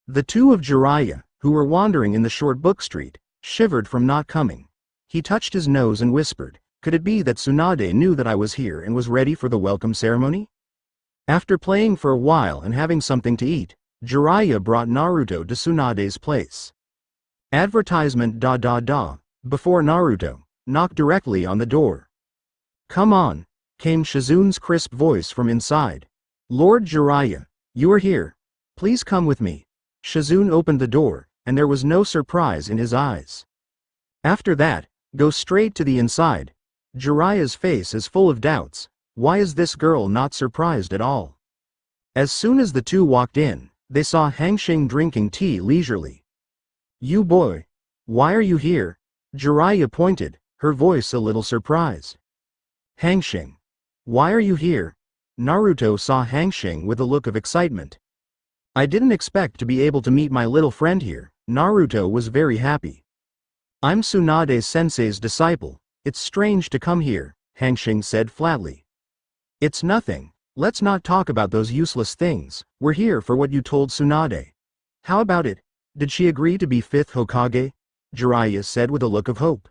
The two of Jiraiya, who were wandering in the short book street, shivered from not coming. He touched his nose and whispered, could it be that Tsunade knew that I was here and was ready for the welcome ceremony? After playing for a while and having something to eat, Jiraiya brought Naruto to Tsunade's place. Advertisement Before Naruto knocked directly on the door. Come on, came Shizune's crisp voice from inside. Lord Jiraiya, you are here. Please come with me. Shizune opened the door, and there was no surprise in his eyes. After that, go straight to the inside. Jiraiya's face is full of doubts. Why is this girl not surprised at all? As soon as the two walked in, they saw Hanxing drinking tea leisurely. You boy. Why are you here? Jiraiya pointed, her voice a little surprised. Hanxing. Why are you here? Naruto saw Hanxing with a look of excitement. I didn't expect to be able to meet my little friend here. Naruto was very happy. I'm Tsunade sensei's disciple. It's strange to come here, Hanxing said flatly. It's nothing. Let's not talk about those useless things. We're here for what you told Tsunade. How about it? Did she agree to be 5th Hokage? Jiraiya said with a look of hope.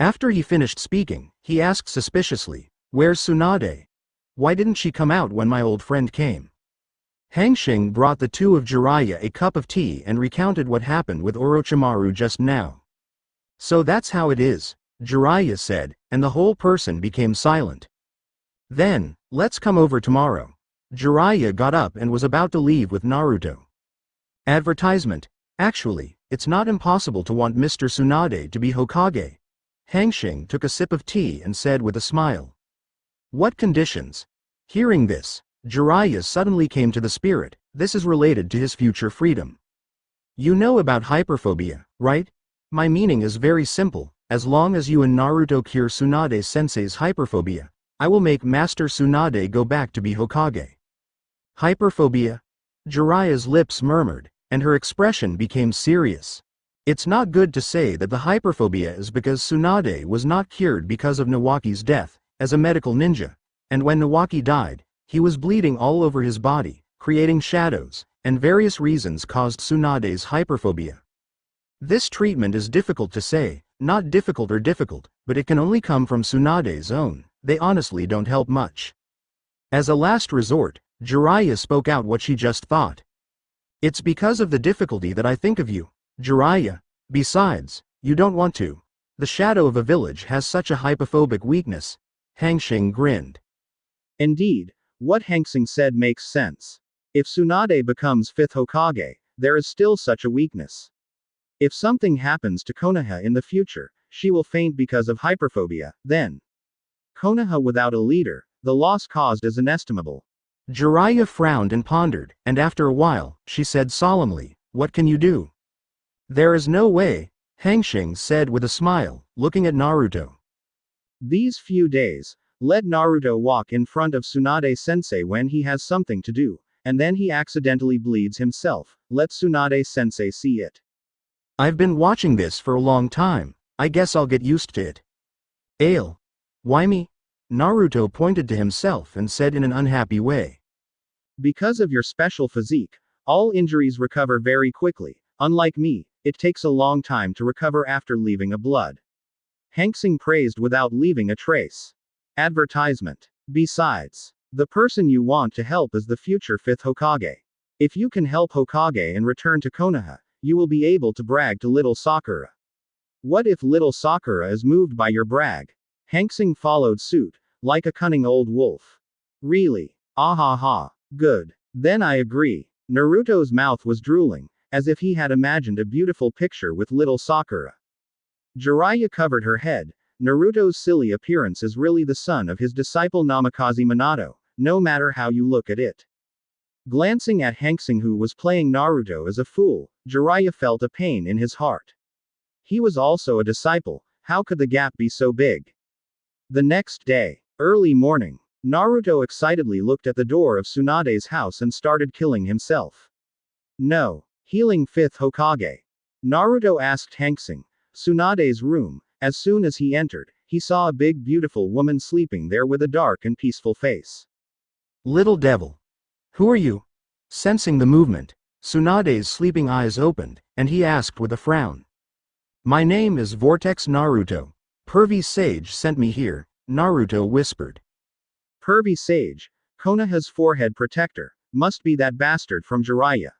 After he finished speaking, he asked suspiciously, where's Tsunade? Why didn't she come out when my old friend came? Hanxing brought the two of Jiraiya a cup of tea and recounted what happened with Orochimaru just now. So that's how it is, Jiraiya said, and the whole person became silent. Then, let's come over tomorrow. Jiraiya got up and was about to leave with Naruto. Advertisement. Actually, it's not impossible to want Mr. Tsunade to be Hokage. Hanxing took a sip of tea and said with a smile. What conditions? Hearing this, Jiraiya suddenly came to the spirit. This is related to his future freedom. You know about hyperphobia, right? My meaning is very simple. As long as you and Naruto cure Tsunade sensei's hyperphobia, I will make Master Tsunade go back to be Hokage. Hyperphobia? Jiraiya's lips murmured, and her expression became serious. It's not good to say that the hyperphobia is because Tsunade was not cured because of Nawaki's death, as a medical ninja, and when Nawaki died, he was bleeding all over his body, creating shadows, and various reasons caused Tsunade's hyperphobia. This treatment is difficult to say, not difficult or difficult, but it can only come from Tsunade's own. They honestly don't help much. As a last resort, Jiraiya spoke out what she just thought. It's because of the difficulty that I think of you, Jiraiya. Besides, you don't want to. The shadow of a village has such a hypophobic weakness. Hanxing grinned. Indeed, what Hanxing said makes sense. If Tsunade becomes 5th Hokage, there is still such a weakness. If something happens to Konoha in the future, she will faint because of hyperphobia, then. Konoha without a leader, the loss caused is inestimable. Jiraiya frowned and pondered, and after a while, she said solemnly, "What can you do?" "There is no way," Hanxing said with a smile, looking at Naruto. These few days, let Naruto walk in front of Tsunade-sensei when he has something to do, and then he accidentally bleeds himself. Let Tsunade-sensei see it. I've been watching this for a long time. I guess I'll get used to it. Ale. Why me? Naruto pointed to himself and said in an unhappy way. Because of your special physique, all injuries recover very quickly. Unlike me, it takes a long time to recover after leaving a blood. Hanxing praised without leaving a trace. Advertisement. Besides, the person you want to help is the future 5th Hokage. If you can help Hokage and return to Konoha, you will be able to brag to little Sakura. What if little Sakura is moved by your brag? Hanxing followed suit, like a cunning old wolf. Really? Ah ha ha. Good. Then I agree. Naruto's mouth was drooling, as if he had imagined a beautiful picture with little Sakura. Jiraiya covered her head. Naruto's silly appearance is really the son of his disciple Namikaze Minato, no matter how you look at it. Glancing at Hanxing, who was playing Naruto as a fool, Jiraiya felt a pain in his heart. He was also a disciple, how could the gap be so big? The next day, early morning, Naruto excitedly looked at the door of Tsunade's house and started killing himself. No. Healing 5th Hokage. Naruto asked Hanxing. Tsunade's room. As soon as he entered, he saw a big beautiful woman sleeping there with a dark and peaceful face. Little devil. Who are you? Sensing the movement, Tsunade's sleeping eyes opened, and he asked with a frown. My name is Vortex Naruto. Pervy Sage sent me here, Naruto whispered. Pervy Sage, Konoha's forehead protector, must be that bastard from Jiraiya.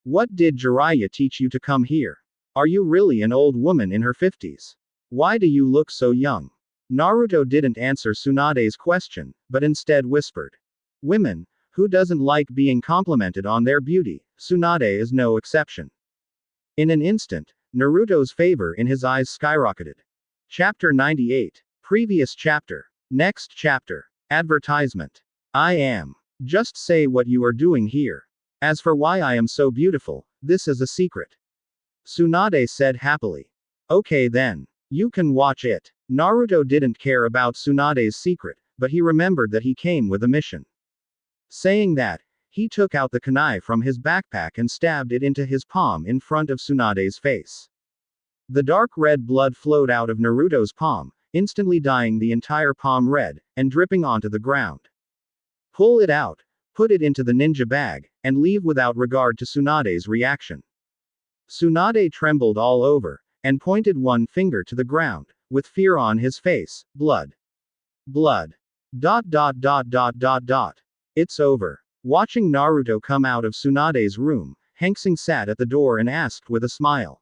What did Jiraiya teach you to come here? Are you really an old woman in her 50s? Why do you look so young? Naruto didn't answer Tsunade's question, but instead whispered. Women, who doesn't like being complimented on their beauty? Tsunade is no exception. In an instant, Naruto's favor in his eyes skyrocketed. Chapter 98. Previous chapter. Next chapter. Advertisement. I am. Just say what you are doing here. As for why I am so beautiful, this is a secret. Tsunade said happily. Okay then. You can watch it. Naruto didn't care about Tsunade's secret, but he remembered that he came with a mission. Saying that, he took out the kunai from his backpack and stabbed it into his palm in front of Tsunade's face. The dark red blood flowed out of Naruto's palm, instantly dyeing the entire palm red, and dripping onto the ground. Pull it out, put it into the ninja bag, and leave without regard to Tsunade's reaction. Tsunade trembled all over, and pointed one finger to the ground, with fear on his face. Blood. Blood. ... It's over. Watching Naruto come out of Tsunade's room, Hanxing sat at the door and asked with a smile.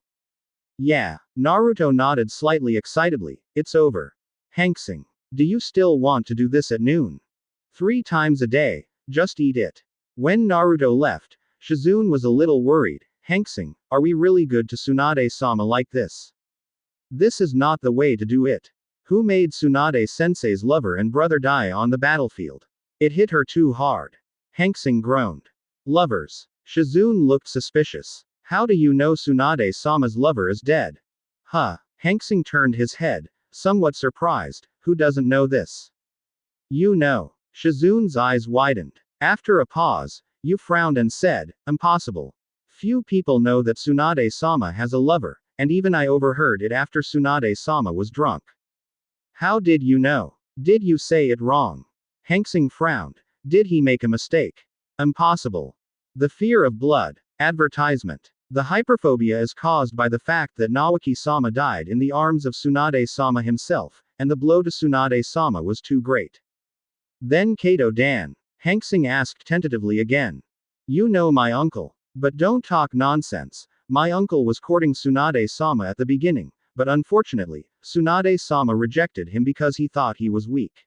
Yeah. Naruto nodded slightly excitedly. It's over. Hanxing. Do you still want to do this at noon? 3 times a day, just eat it. When Naruto left, Shizune was a little worried. Hanxing, are we really good to Tsunade-sama like this? This is not the way to do it. Who made Tsunade-sensei's lover and brother die on the battlefield? It hit her too hard. Hanxing groaned. Lovers. Shizune looked suspicious. How do you know Tsunade-sama's lover is dead? Huh. Hanxing turned his head, somewhat surprised. Who doesn't know this? You know. Shizun's eyes widened. After a pause, you frowned and said, impossible. Few people know that Tsunade-sama has a lover, and even I overheard it after Tsunade-sama was drunk. How did you know? Did you say it wrong? Hanxing frowned. Did he make a mistake? Impossible. The fear of blood. Advertisement. The hyperphobia is caused by the fact that Nawaki-sama died in the arms of Tsunade-sama himself, and the blow to Tsunade-sama was too great. Then Kato-dan. Hanxing asked tentatively again. You know my uncle. But don't talk nonsense. My uncle was courting Tsunade-sama at the beginning, but unfortunately, Tsunade-sama rejected him because he thought he was weak.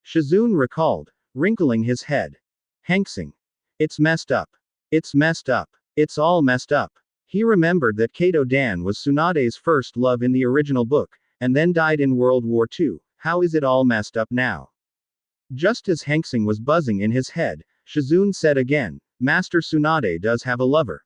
Shizun recalled, wrinkling his head. Hanxing. It's messed up. It's messed up. It's all messed up. He remembered that Kato-dan was Tsunade's first love in the original book, and then died in World War II. How is it all messed up now? Just as Hanxing was buzzing in his head, Shizun said again, Master Tsunade does have a lover.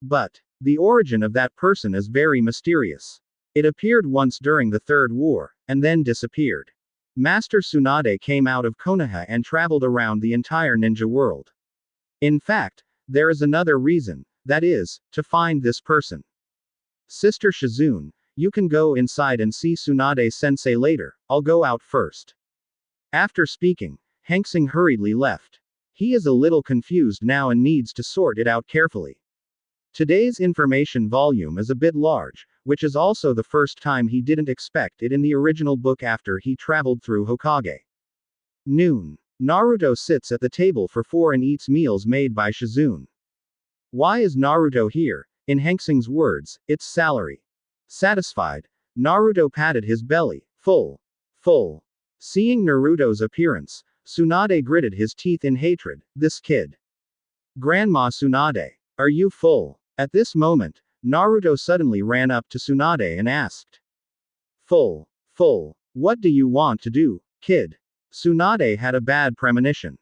But the origin of that person is very mysterious. It appeared once during the Third War, and then disappeared. Master Tsunade came out of Konoha and traveled around the entire ninja world. In fact, there is another reason, that is, to find this person. Sister Shizun, you can go inside and see Tsunade-sensei later, I'll go out first. After speaking, Hanxing hurriedly left. He is a little confused now and needs to sort it out carefully. Today's information volume is a bit large, which is also the first time he didn't expect it in the original book after he traveled through Hokage. Noon. Naruto sits at the table for 4 and eats meals made by Shizun. Why is Naruto here? In Hanxing's words, it's salary. Satisfied, Naruto patted his belly. Full. Full. Seeing Naruto's appearance, Tsunade gritted his teeth in hatred. This kid. Grandma Tsunade. Are you full? At this moment, Naruto suddenly ran up to Tsunade and asked. Full. Full. What do you want to do, kid? Tsunade had a bad premonition.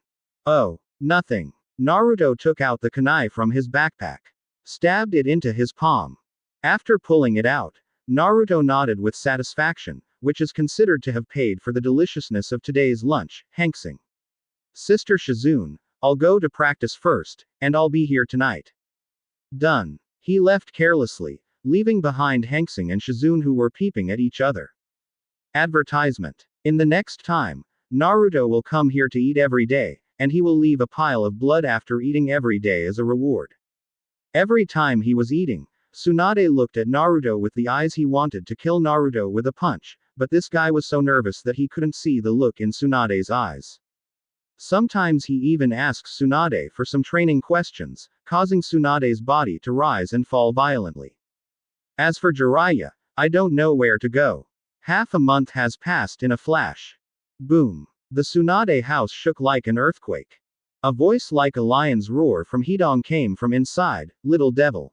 Oh, nothing. Naruto took out the kunai from his backpack. Stabbed it into his palm. After pulling it out, Naruto nodded with satisfaction, which is considered to have paid for the deliciousness of today's lunch. Hanxing. Sister Shizun, I'll go to practice first, and I'll be here tonight. Done. He left carelessly, leaving behind Hanxing and Shizun who were peeping at each other. Advertisement. In the next time, Naruto will come here to eat every day, and he will leave a pile of blood after eating every day as a reward. Every time he was eating, Tsunade looked at Naruto with the eyes he wanted to kill Naruto with a punch, but this guy was so nervous that he couldn't see the look in Tsunade's eyes. Sometimes he even asks Tsunade for some training questions, causing Tsunade's body to rise and fall violently. As for Jiraiya, I don't know where to go. Half a month has passed in a flash. Boom. The Tsunade house shook like an earthquake. A voice like a lion's roar from Hidong came from inside. Little devil.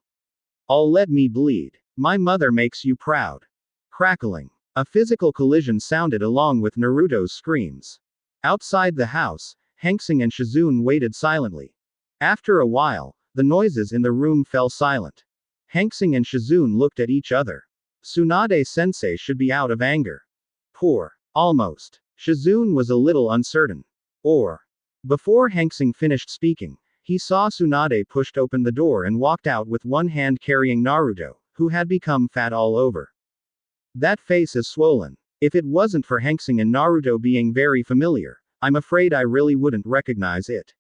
All let me bleed. My mother makes you proud. Crackling. A physical collision sounded along with Naruto's screams. Outside the house, Hanxing and Shizun waited silently. After a while, the noises in the room fell silent. Hanxing and Shizun looked at each other. Tsunade-sensei should be out of anger. Poor. Almost. Shizun was a little uncertain. Or. Before Hanxing finished speaking, he saw Tsunade pushed open the door and walked out with one hand carrying Naruto, who had become fat all over. That face is swollen. If it wasn't for Hanxing and Naruto being very familiar, I'm afraid I really wouldn't recognize it.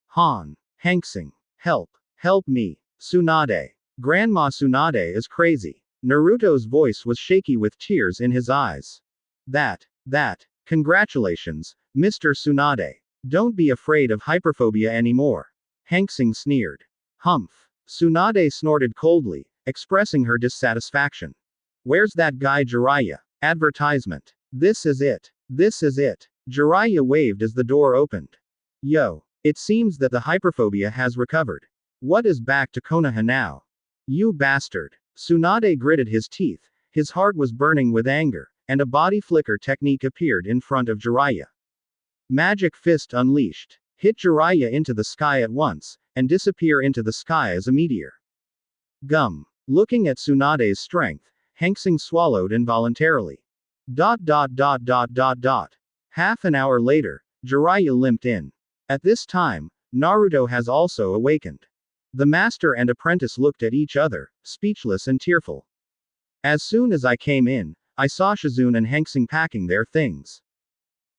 Han. Hanxing. Help. Help me. Tsunade. Grandma Tsunade is crazy. Naruto's voice was shaky with tears in his eyes. That. Congratulations, Mr. Tsunade. Don't be afraid of hyperphobia anymore. Hanxing sneered. Humph. Tsunade snorted coldly, expressing her dissatisfaction. Where's that guy Jiraiya? Advertisement. This is it. This is it. Jiraiya waved as the door opened. Yo. It seems that the hyperphobia has recovered. What is back to Konoha now? You bastard. Tsunade gritted his teeth, his heart was burning with anger, and a body flicker technique appeared in front of Jiraiya. Magic fist unleashed. Hit Jiraiya into the sky at once, and disappear into the sky as a meteor. Gum. Looking at Tsunade's strength, Hanxing swallowed involuntarily. Half an hour later, Jiraiya limped in. At this time, Naruto has also awakened. The master and apprentice looked at each other, speechless and tearful. As soon as I came in, I saw Shizune and Hanxing packing their things.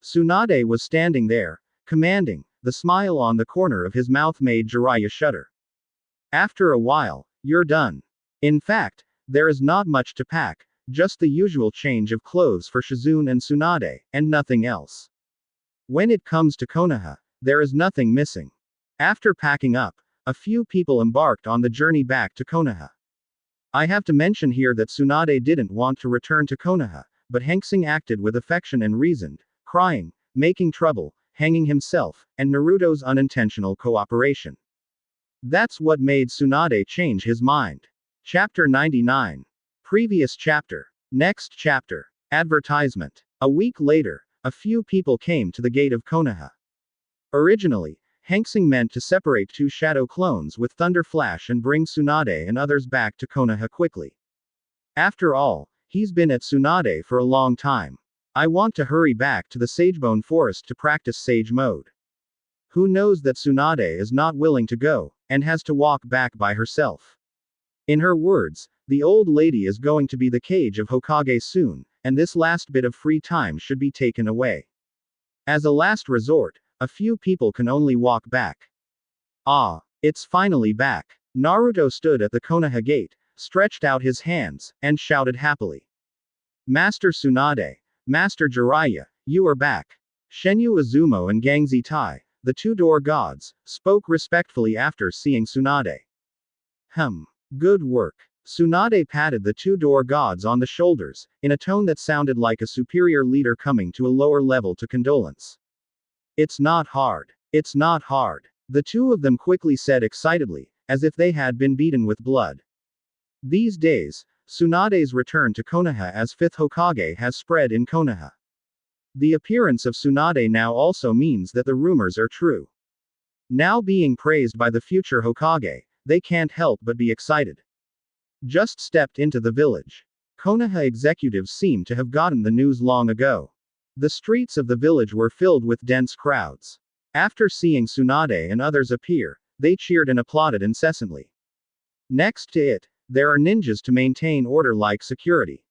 Tsunade was standing there, commanding. The smile on the corner of his mouth made Jiraiya shudder. After a while, you're done. In fact, there is not much to pack, just the usual change of clothes for Shizune and Tsunade, and nothing else. When it comes to Konoha, there is nothing missing. After packing up, a few people embarked on the journey back to Konoha. I have to mention here that Tsunade didn't want to return to Konoha, but Hanxing acted with affection and reasoned, crying, making trouble, hanging himself, and Naruto's unintentional cooperation. That's what made Tsunade change his mind. Chapter 99. Previous chapter. Next chapter. Advertisement. A week later, a few people came to the gate of Konoha. Originally, Hanxing meant to separate two shadow clones with Thunder Flash and bring Tsunade and others back to Konoha quickly. After all, he's been at Tsunade for a long time. I want to hurry back to the Sagebone Forest to practice Sage Mode. Who knows that Tsunade is not willing to go, and has to walk back by herself. In her words, the old lady is going to be the cage of Hokage soon, and this last bit of free time should be taken away. As a last resort, a few people can only walk back. Ah, it's finally back. Naruto stood at the Konoha gate, stretched out his hands, and shouted happily. Master Tsunade, Master Jiraiya, you are back. Shenyu Izumo and Gangzi Tai, the two-door gods, spoke respectfully after seeing Tsunade. Good work. Tsunade patted the two-door gods on the shoulders, in a tone that sounded like a superior leader coming to a lower level to condolence. It's not hard. It's not hard. The two of them quickly said excitedly, as if they had been beaten with blood. These days, Tsunade's return to Konoha as fifth Hokage has spread in Konoha. The appearance of Tsunade now also means that the rumors are true. Now being praised by the future Hokage, they can't help but be excited. Just stepped into the village. Konoha executives seem to have gotten the news long ago. The streets of the village were filled with dense crowds. After seeing Tsunade and others appear, they cheered and applauded incessantly. Next to it, there are ninjas to maintain order like security.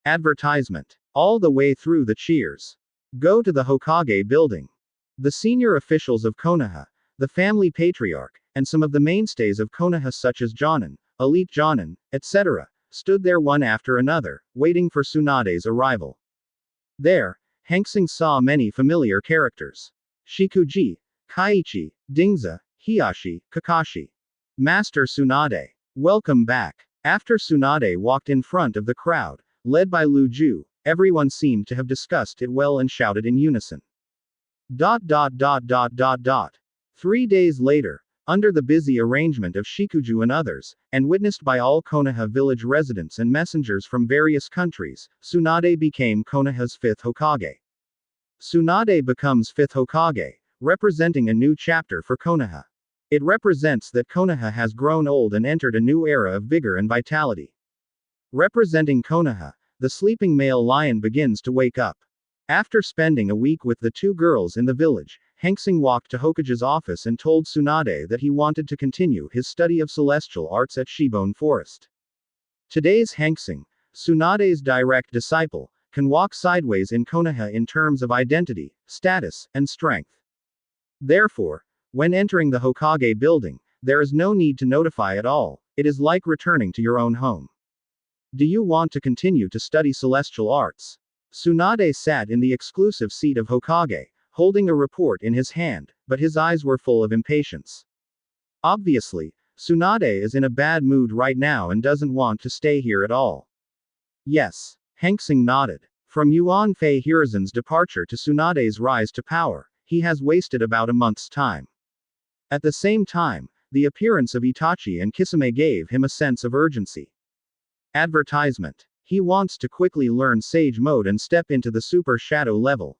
Advertisement. All the way through the cheers. Go to the Hokage building. The senior officials of Konoha, the family patriarch, and some of the mainstays of Konoha such as Jonin, Elite Jonin, etc., stood there one after another, waiting for Tsunade's arrival. There, Hanxing saw many familiar characters. Shikuji, Kaiichi, Dingza, Hiyashi, Kakashi. Master Tsunade. Welcome back. After Tsunade walked in front of the crowd, led by Lu Ju, everyone seemed to have discussed it well and shouted in unison. 3 days later, under the busy arrangement of Shikuju and others, and witnessed by all Konoha village residents and messengers from various countries, Tsunade became Konoha's fifth Hokage. Tsunade becomes fifth Hokage, representing a new chapter for Konoha. It represents that Konoha has grown old and entered a new era of vigor and vitality. Representing Konoha, the sleeping male lion begins to wake up. After spending a week with the two girls in the village, Hanxing walked to Hokage's office and told Tsunade that he wanted to continue his study of celestial arts at Shibone Forest. Today's Hanxing, Tsunade's direct disciple, can walk sideways in Konoha in terms of identity, status, and strength. Therefore, when entering the Hokage building, there is no need to notify at all, it is like returning to your own home. Do you want to continue to study celestial arts? Tsunade sat in the exclusive seat of Hokage, holding a report in his hand, but his eyes were full of impatience. Obviously, Tsunade is in a bad mood right now and doesn't want to stay here at all. Yes. Hanxing nodded. From Yuan Fei Hiruzen's departure to Tsunade's rise to power, he has wasted about a month's time. At the same time, the appearance of Itachi and Kisame gave him a sense of urgency. Advertisement. He wants to quickly learn Sage Mode and step into the Super Shadow level.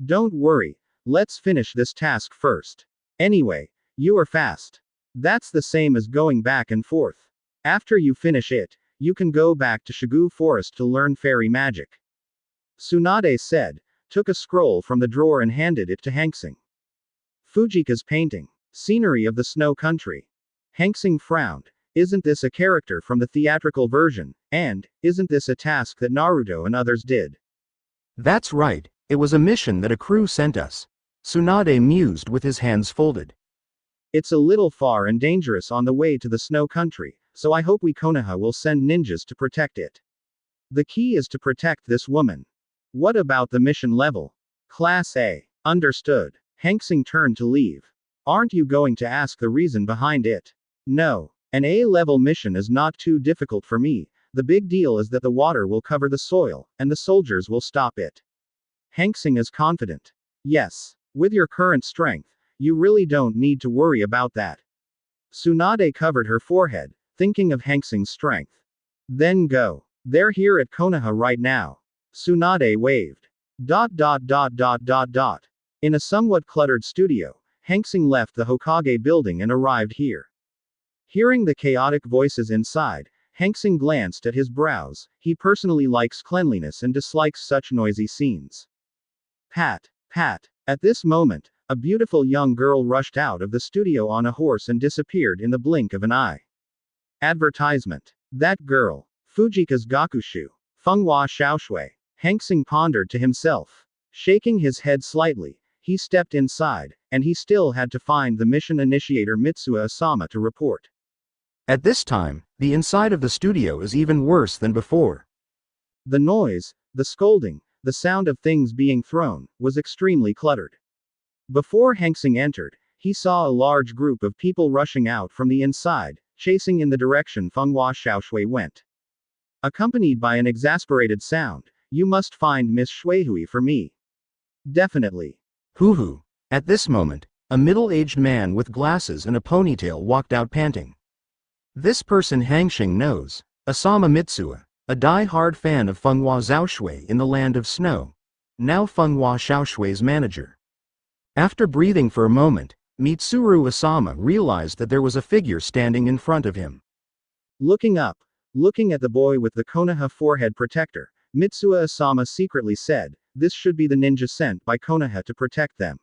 Don't worry, let's finish this task first. Anyway, you are fast. That's the same as going back and forth. After you finish it, you can go back to Shigu Forest to learn fairy magic. Tsunade said, took a scroll from the drawer and handed it to Hanxing. Fujika's painting. Scenery of the Snow Country. Hanxing frowned. Isn't this a character from the theatrical version, and isn't this a task that Naruto and others did? That's right, it was a mission that a crew sent us. Tsunade mused with his hands folded. It's a little far and dangerous on the way to the Snow Country, so I hope we Konoha will send ninjas to protect it. The key is to protect this woman. What about the mission level? Class A. Understood. Hanxing turned to leave. Aren't you going to ask the reason behind it? No. An A-level mission is not too difficult for me. The big deal is that the water will cover the soil, and the soldiers will stop it. Hanxing is confident. Yes. With your current strength, you really don't need to worry about that. Tsunade covered her forehead, thinking of Hanxing's strength. Then go. They're here at Konoha right now. Tsunade waved. In a somewhat cluttered studio, Hanxing left the Hokage building and arrived here. Hearing the chaotic voices inside, Hanxing glanced at his brows. He personally likes cleanliness and dislikes such noisy scenes. Pat, pat. At this moment, a beautiful young girl rushed out of the studio on a horse and disappeared in the blink of an eye. Advertisement. That girl. Fujika's Gakushu. Fenghua Xiaoshui. Hanxing pondered to himself. Shaking his head slightly, he stepped inside, and he still had to find the mission initiator Mitsuo Asama to report. At this time, the inside of the studio is even worse than before. The noise, the scolding, the sound of things being thrown, was extremely cluttered. Before Hanxing entered, he saw a large group of people rushing out from the inside, chasing in the direction Fenghua Xiaoshui went. Accompanied by an exasperated sound, "You must find Miss Shuihui for me." Definitely. Hoo-hoo. At this moment, a middle-aged man with glasses and a ponytail walked out panting. This person Hanxing knows, Asama Mitsuo, a die-hard fan of Fenghua Xiaoshui in the Land of Snow. Now Fenghua Xiaoshui's manager. After breathing for a moment, Mitsuru Asama realized that there was a figure standing in front of him. Looking up, looking at the boy with the Konoha forehead protector, Mitsuo Asama secretly said, "This should be the ninja sent by Konoha to protect them."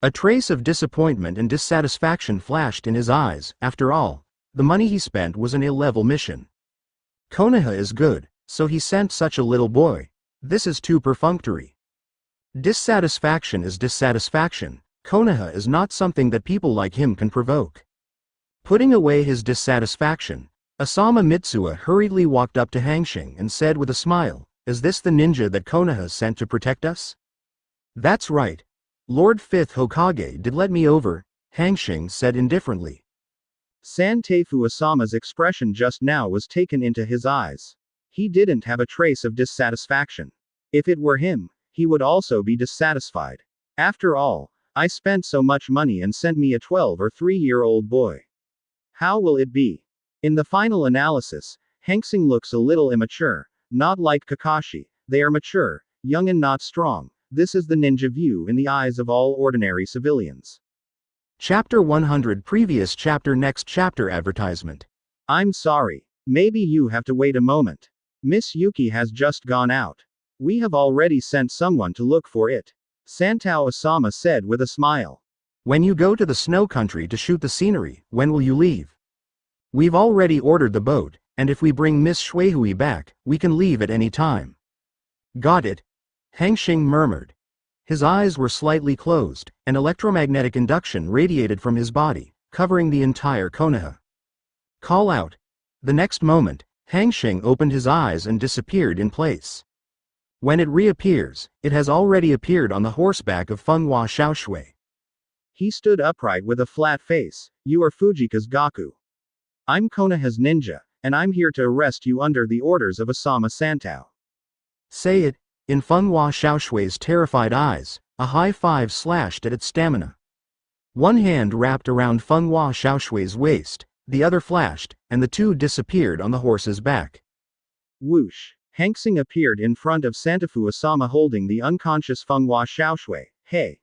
A trace of disappointment and dissatisfaction flashed in his eyes. After all, the money he spent was an A-level mission. Konoha is good, so he sent such a little boy. This is too perfunctory. Dissatisfaction is dissatisfaction. Konoha is not something that people like him can provoke. Putting away his dissatisfaction, Asama Mitsuo hurriedly walked up to Hanxing and said with a smile, "Is this the ninja that Konoha sent to protect us?" "That's right. Lord 5th Hokage did let me over," Hanxing said indifferently. Santeifu Asama's expression just now was taken into his eyes. He didn't have a trace of dissatisfaction. If it were him, he would also be dissatisfied. After all, I spent so much money and sent me a 12 or 3-year-old boy. How will it be? In the final analysis, Hanxing looks a little immature, not like Kakashi. They are mature, young and not strong. This is the ninja view in the eyes of all ordinary civilians. Chapter 100 Previous chapter Next chapter Advertisement. I'm sorry. Maybe you have to wait a moment. Miss Yuki has just gone out. We have already sent someone to look for it. Santao Asama said with a smile. When you go to the snow country to shoot the scenery, when will you leave? We've already ordered the boat, and if we bring Miss Shuihui back, we can leave at any time. Got it? Hanxing murmured. His eyes were slightly closed, and electromagnetic induction radiated from his body, covering the entire Konoha. Call out. The next moment, Hanxing opened his eyes and disappeared in place. When it reappears, it has already appeared on the horseback of Fenghua Xiaoshui. He stood upright with a flat face. "You are Fujika's Gaku. I'm Konoha's ninja, and I'm here to arrest you under the orders of Asama Santao." Say it. In Fenghua Xiaoshui's terrified eyes, a high five slashed at its stamina. One hand wrapped around Fenghua Xiaoshui's waist, the other flashed, and the two disappeared on the horse's back. Whoosh! Hanxing appeared in front of Santeifu Asama holding the unconscious Fenghua Xiaoshui. "Hey!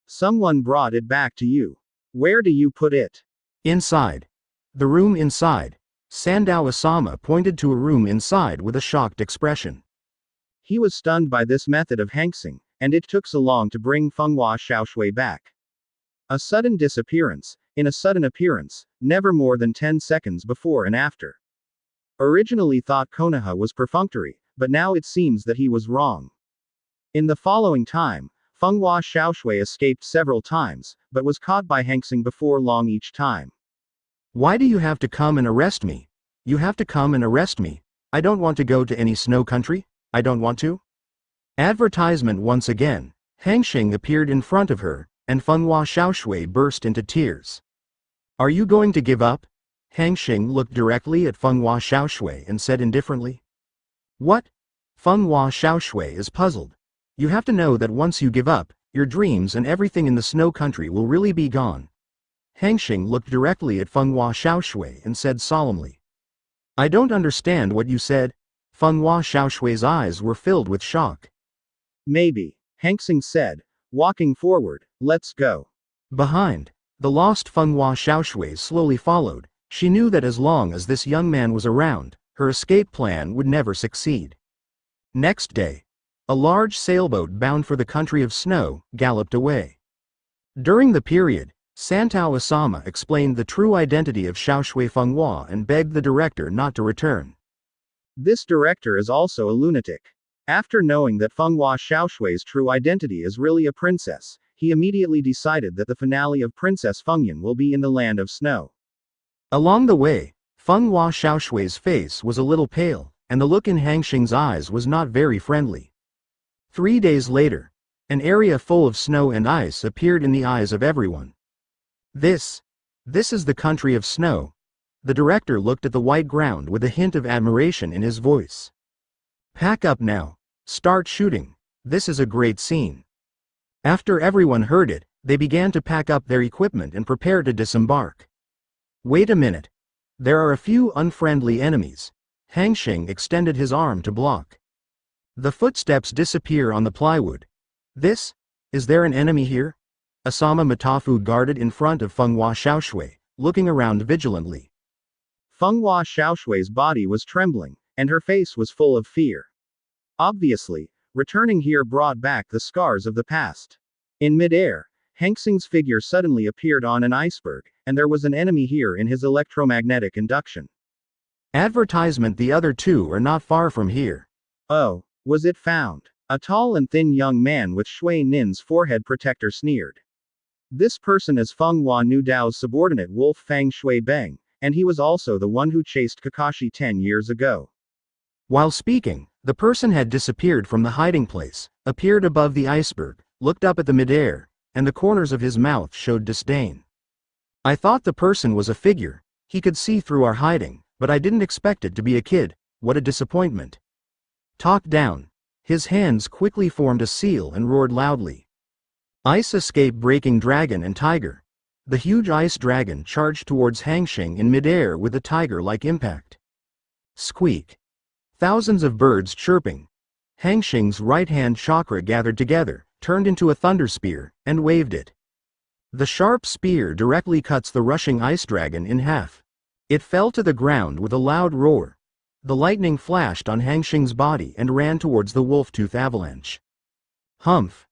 Someone brought it back to you. Where do you put it?" Inside. The room inside. Sandao Asama pointed to a room inside with a shocked expression. He was stunned by this method of Hanxing, and it took so long to bring Fenghua Xiaoshui back. A sudden disappearance, in a sudden appearance, never more than 10 seconds before and after. Originally thought Konoha was perfunctory, but now it seems that he was wrong. In the following time, Fenghua Xiaoshui escaped several times, but was caught by Hanxing before long each time. Why do you have to come and arrest me? You have to come and arrest me. I don't want to go to any snow country. I don't want to. Advertisement once again. Hanxing appeared in front of her, and Fenghua Xiaoshui burst into tears. Are you going to give up? Hanxing looked directly at Fenghua Xiaoshui and said indifferently. What? Fenghua Xiaoshui is puzzled. You have to know that once you give up, your dreams and everything in the snow country will really be gone. Hanxing looked directly at Fenghua Xiaoshui and said solemnly. I don't understand what you said. Fenghua Xiaoshui's eyes were filled with shock. Maybe, Hanxing said, walking forward. Let's go. Behind, the lost Fenghua Xiaoshui slowly followed. She knew that as long as this young man was around, her escape plan would never succeed. Next day, a large sailboat bound for the country of snow galloped away. During the period, Santao Asama explained the true identity of Xiaoshui Fenghua and begged the director not to return. This director is also a lunatic. After knowing that Fenghua Xiaoshui's true identity is really a princess, he immediately decided that the finale of Princess Fengyan will be in the land of snow. Along the way, Fenghua Xiaoshui's face was a little pale, and the look in Hanxing's eyes was not very friendly. 3 days later, an area full of snow and ice appeared in the eyes of everyone. This is the country of snow. The director looked at the white ground with a hint of admiration in his voice. Pack up now. Start shooting. This is a great scene. After everyone heard it, they began to pack up their equipment and prepare to disembark. Wait a minute. There are a few unfriendly enemies. Hanxing extended his arm to block. The footsteps disappear on the plywood. Is there an enemy here? Asama Matafu guarded in front of Fenghua Xiaoshui, looking around vigilantly. Fenghua Xiaoshui's body was trembling, and her face was full of fear. Obviously, returning here brought back the scars of the past. In midair, Hanxing's figure suddenly appeared on an iceberg, and there was an enemy here in his electromagnetic induction. Advertisement. The other two are not far from here. Oh, was it found? A tall and thin young man with Shui Nin's forehead protector sneered. This person is Fenghua Nudao's subordinate Wolf Fang Shui Beng, and he was also the one who chased Kakashi 10 years ago. While speaking, the person had disappeared from the hiding place, appeared above the iceberg, looked up at the midair, and the corners of his mouth showed disdain. I thought the person was a figure. He could see through our hiding, but I didn't expect it to be a kid. What a disappointment. Talk down. His hands quickly formed a seal and roared loudly. Ice escape breaking dragon and tiger. The huge ice dragon charged towards Hanxing in midair with a tiger-like impact. Squeak. Thousands of birds chirping. Hanxing's right-hand chakra gathered together, turned into a thunder spear, and waved it. The sharp spear directly cuts the rushing ice dragon in half. It fell to the ground with a loud roar. The lightning flashed on Hanxing's body and ran towards the wolf-tooth avalanche. Humph.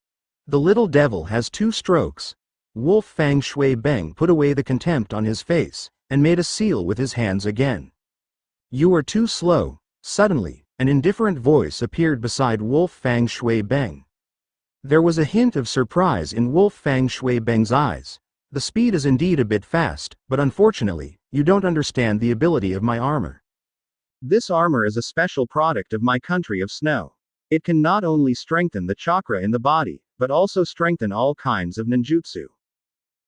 The little devil has 2 strokes. Wolf Fang Shui Beng put away the contempt on his face, and made a seal with his hands again. You are too slow. Suddenly, an indifferent voice appeared beside Wolf Fang Shui Beng. There was a hint of surprise in Wolf Fang Shui Beng's eyes. The speed is indeed a bit fast, but unfortunately, you don't understand the ability of my armor. This armor is a special product of my country of snow. It can not only strengthen the chakra in the body, but also strengthen all kinds of ninjutsu.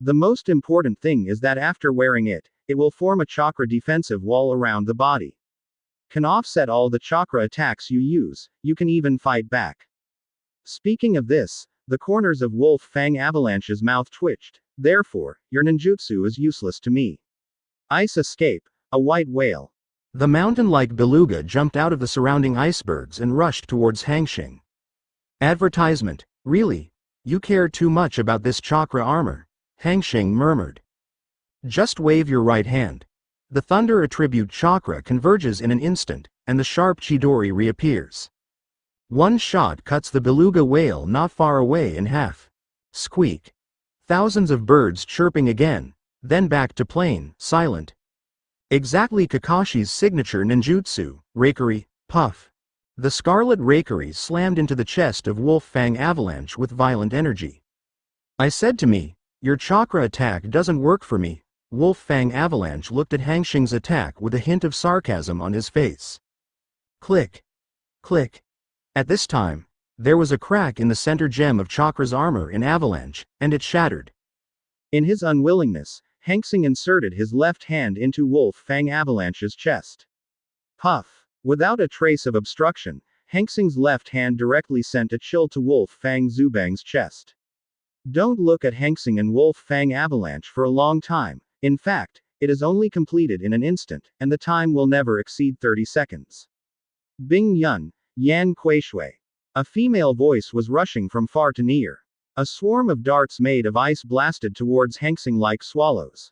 The most important thing is that after wearing it, it will form a chakra defensive wall around the body. Can offset all the chakra attacks you use, you can even fight back. Speaking of this, the corners of Wolf Fang Avalanche's mouth twitched. Therefore, your ninjutsu is useless to me. Ice escape, a white whale. The mountain-like beluga jumped out of the surrounding icebergs and rushed towards Hanxing. Advertisement. Really? You care too much about this chakra armor? Hanxing murmured. Just wave your right hand. The thunder attribute chakra converges in an instant, and the sharp Chidori reappears. One shot cuts the beluga whale not far away in half. Squeak. Thousands of birds chirping again, then back to plain, silent. Exactly Kakashi's signature ninjutsu, Raikiri, puff. The scarlet Raikiri slammed into the chest of Wolf Fang Avalanche with violent energy. I said to me, your chakra attack doesn't work for me. Wolf Fang Avalanche looked at Hanxing's attack with a hint of sarcasm on his face. Click. Click. At this time, there was a crack in the center gem of Chakra's armor in Avalanche, and it shattered. In his unwillingness, Hanxing inserted his left hand into Wolf Fang Avalanche's chest. Puff. Without a trace of obstruction, Hanxing's left hand directly sent a chill to Wolf Fang Zubang's chest. Don't look at Hanxing and Wolf Fang Avalanche for a long time. In fact, it is only completed in an instant, and the time will never exceed 30 seconds. Bing Yun, Yan Kuishui. A female voice was rushing from far to near. A swarm of darts made of ice blasted towards Hanxing like swallows.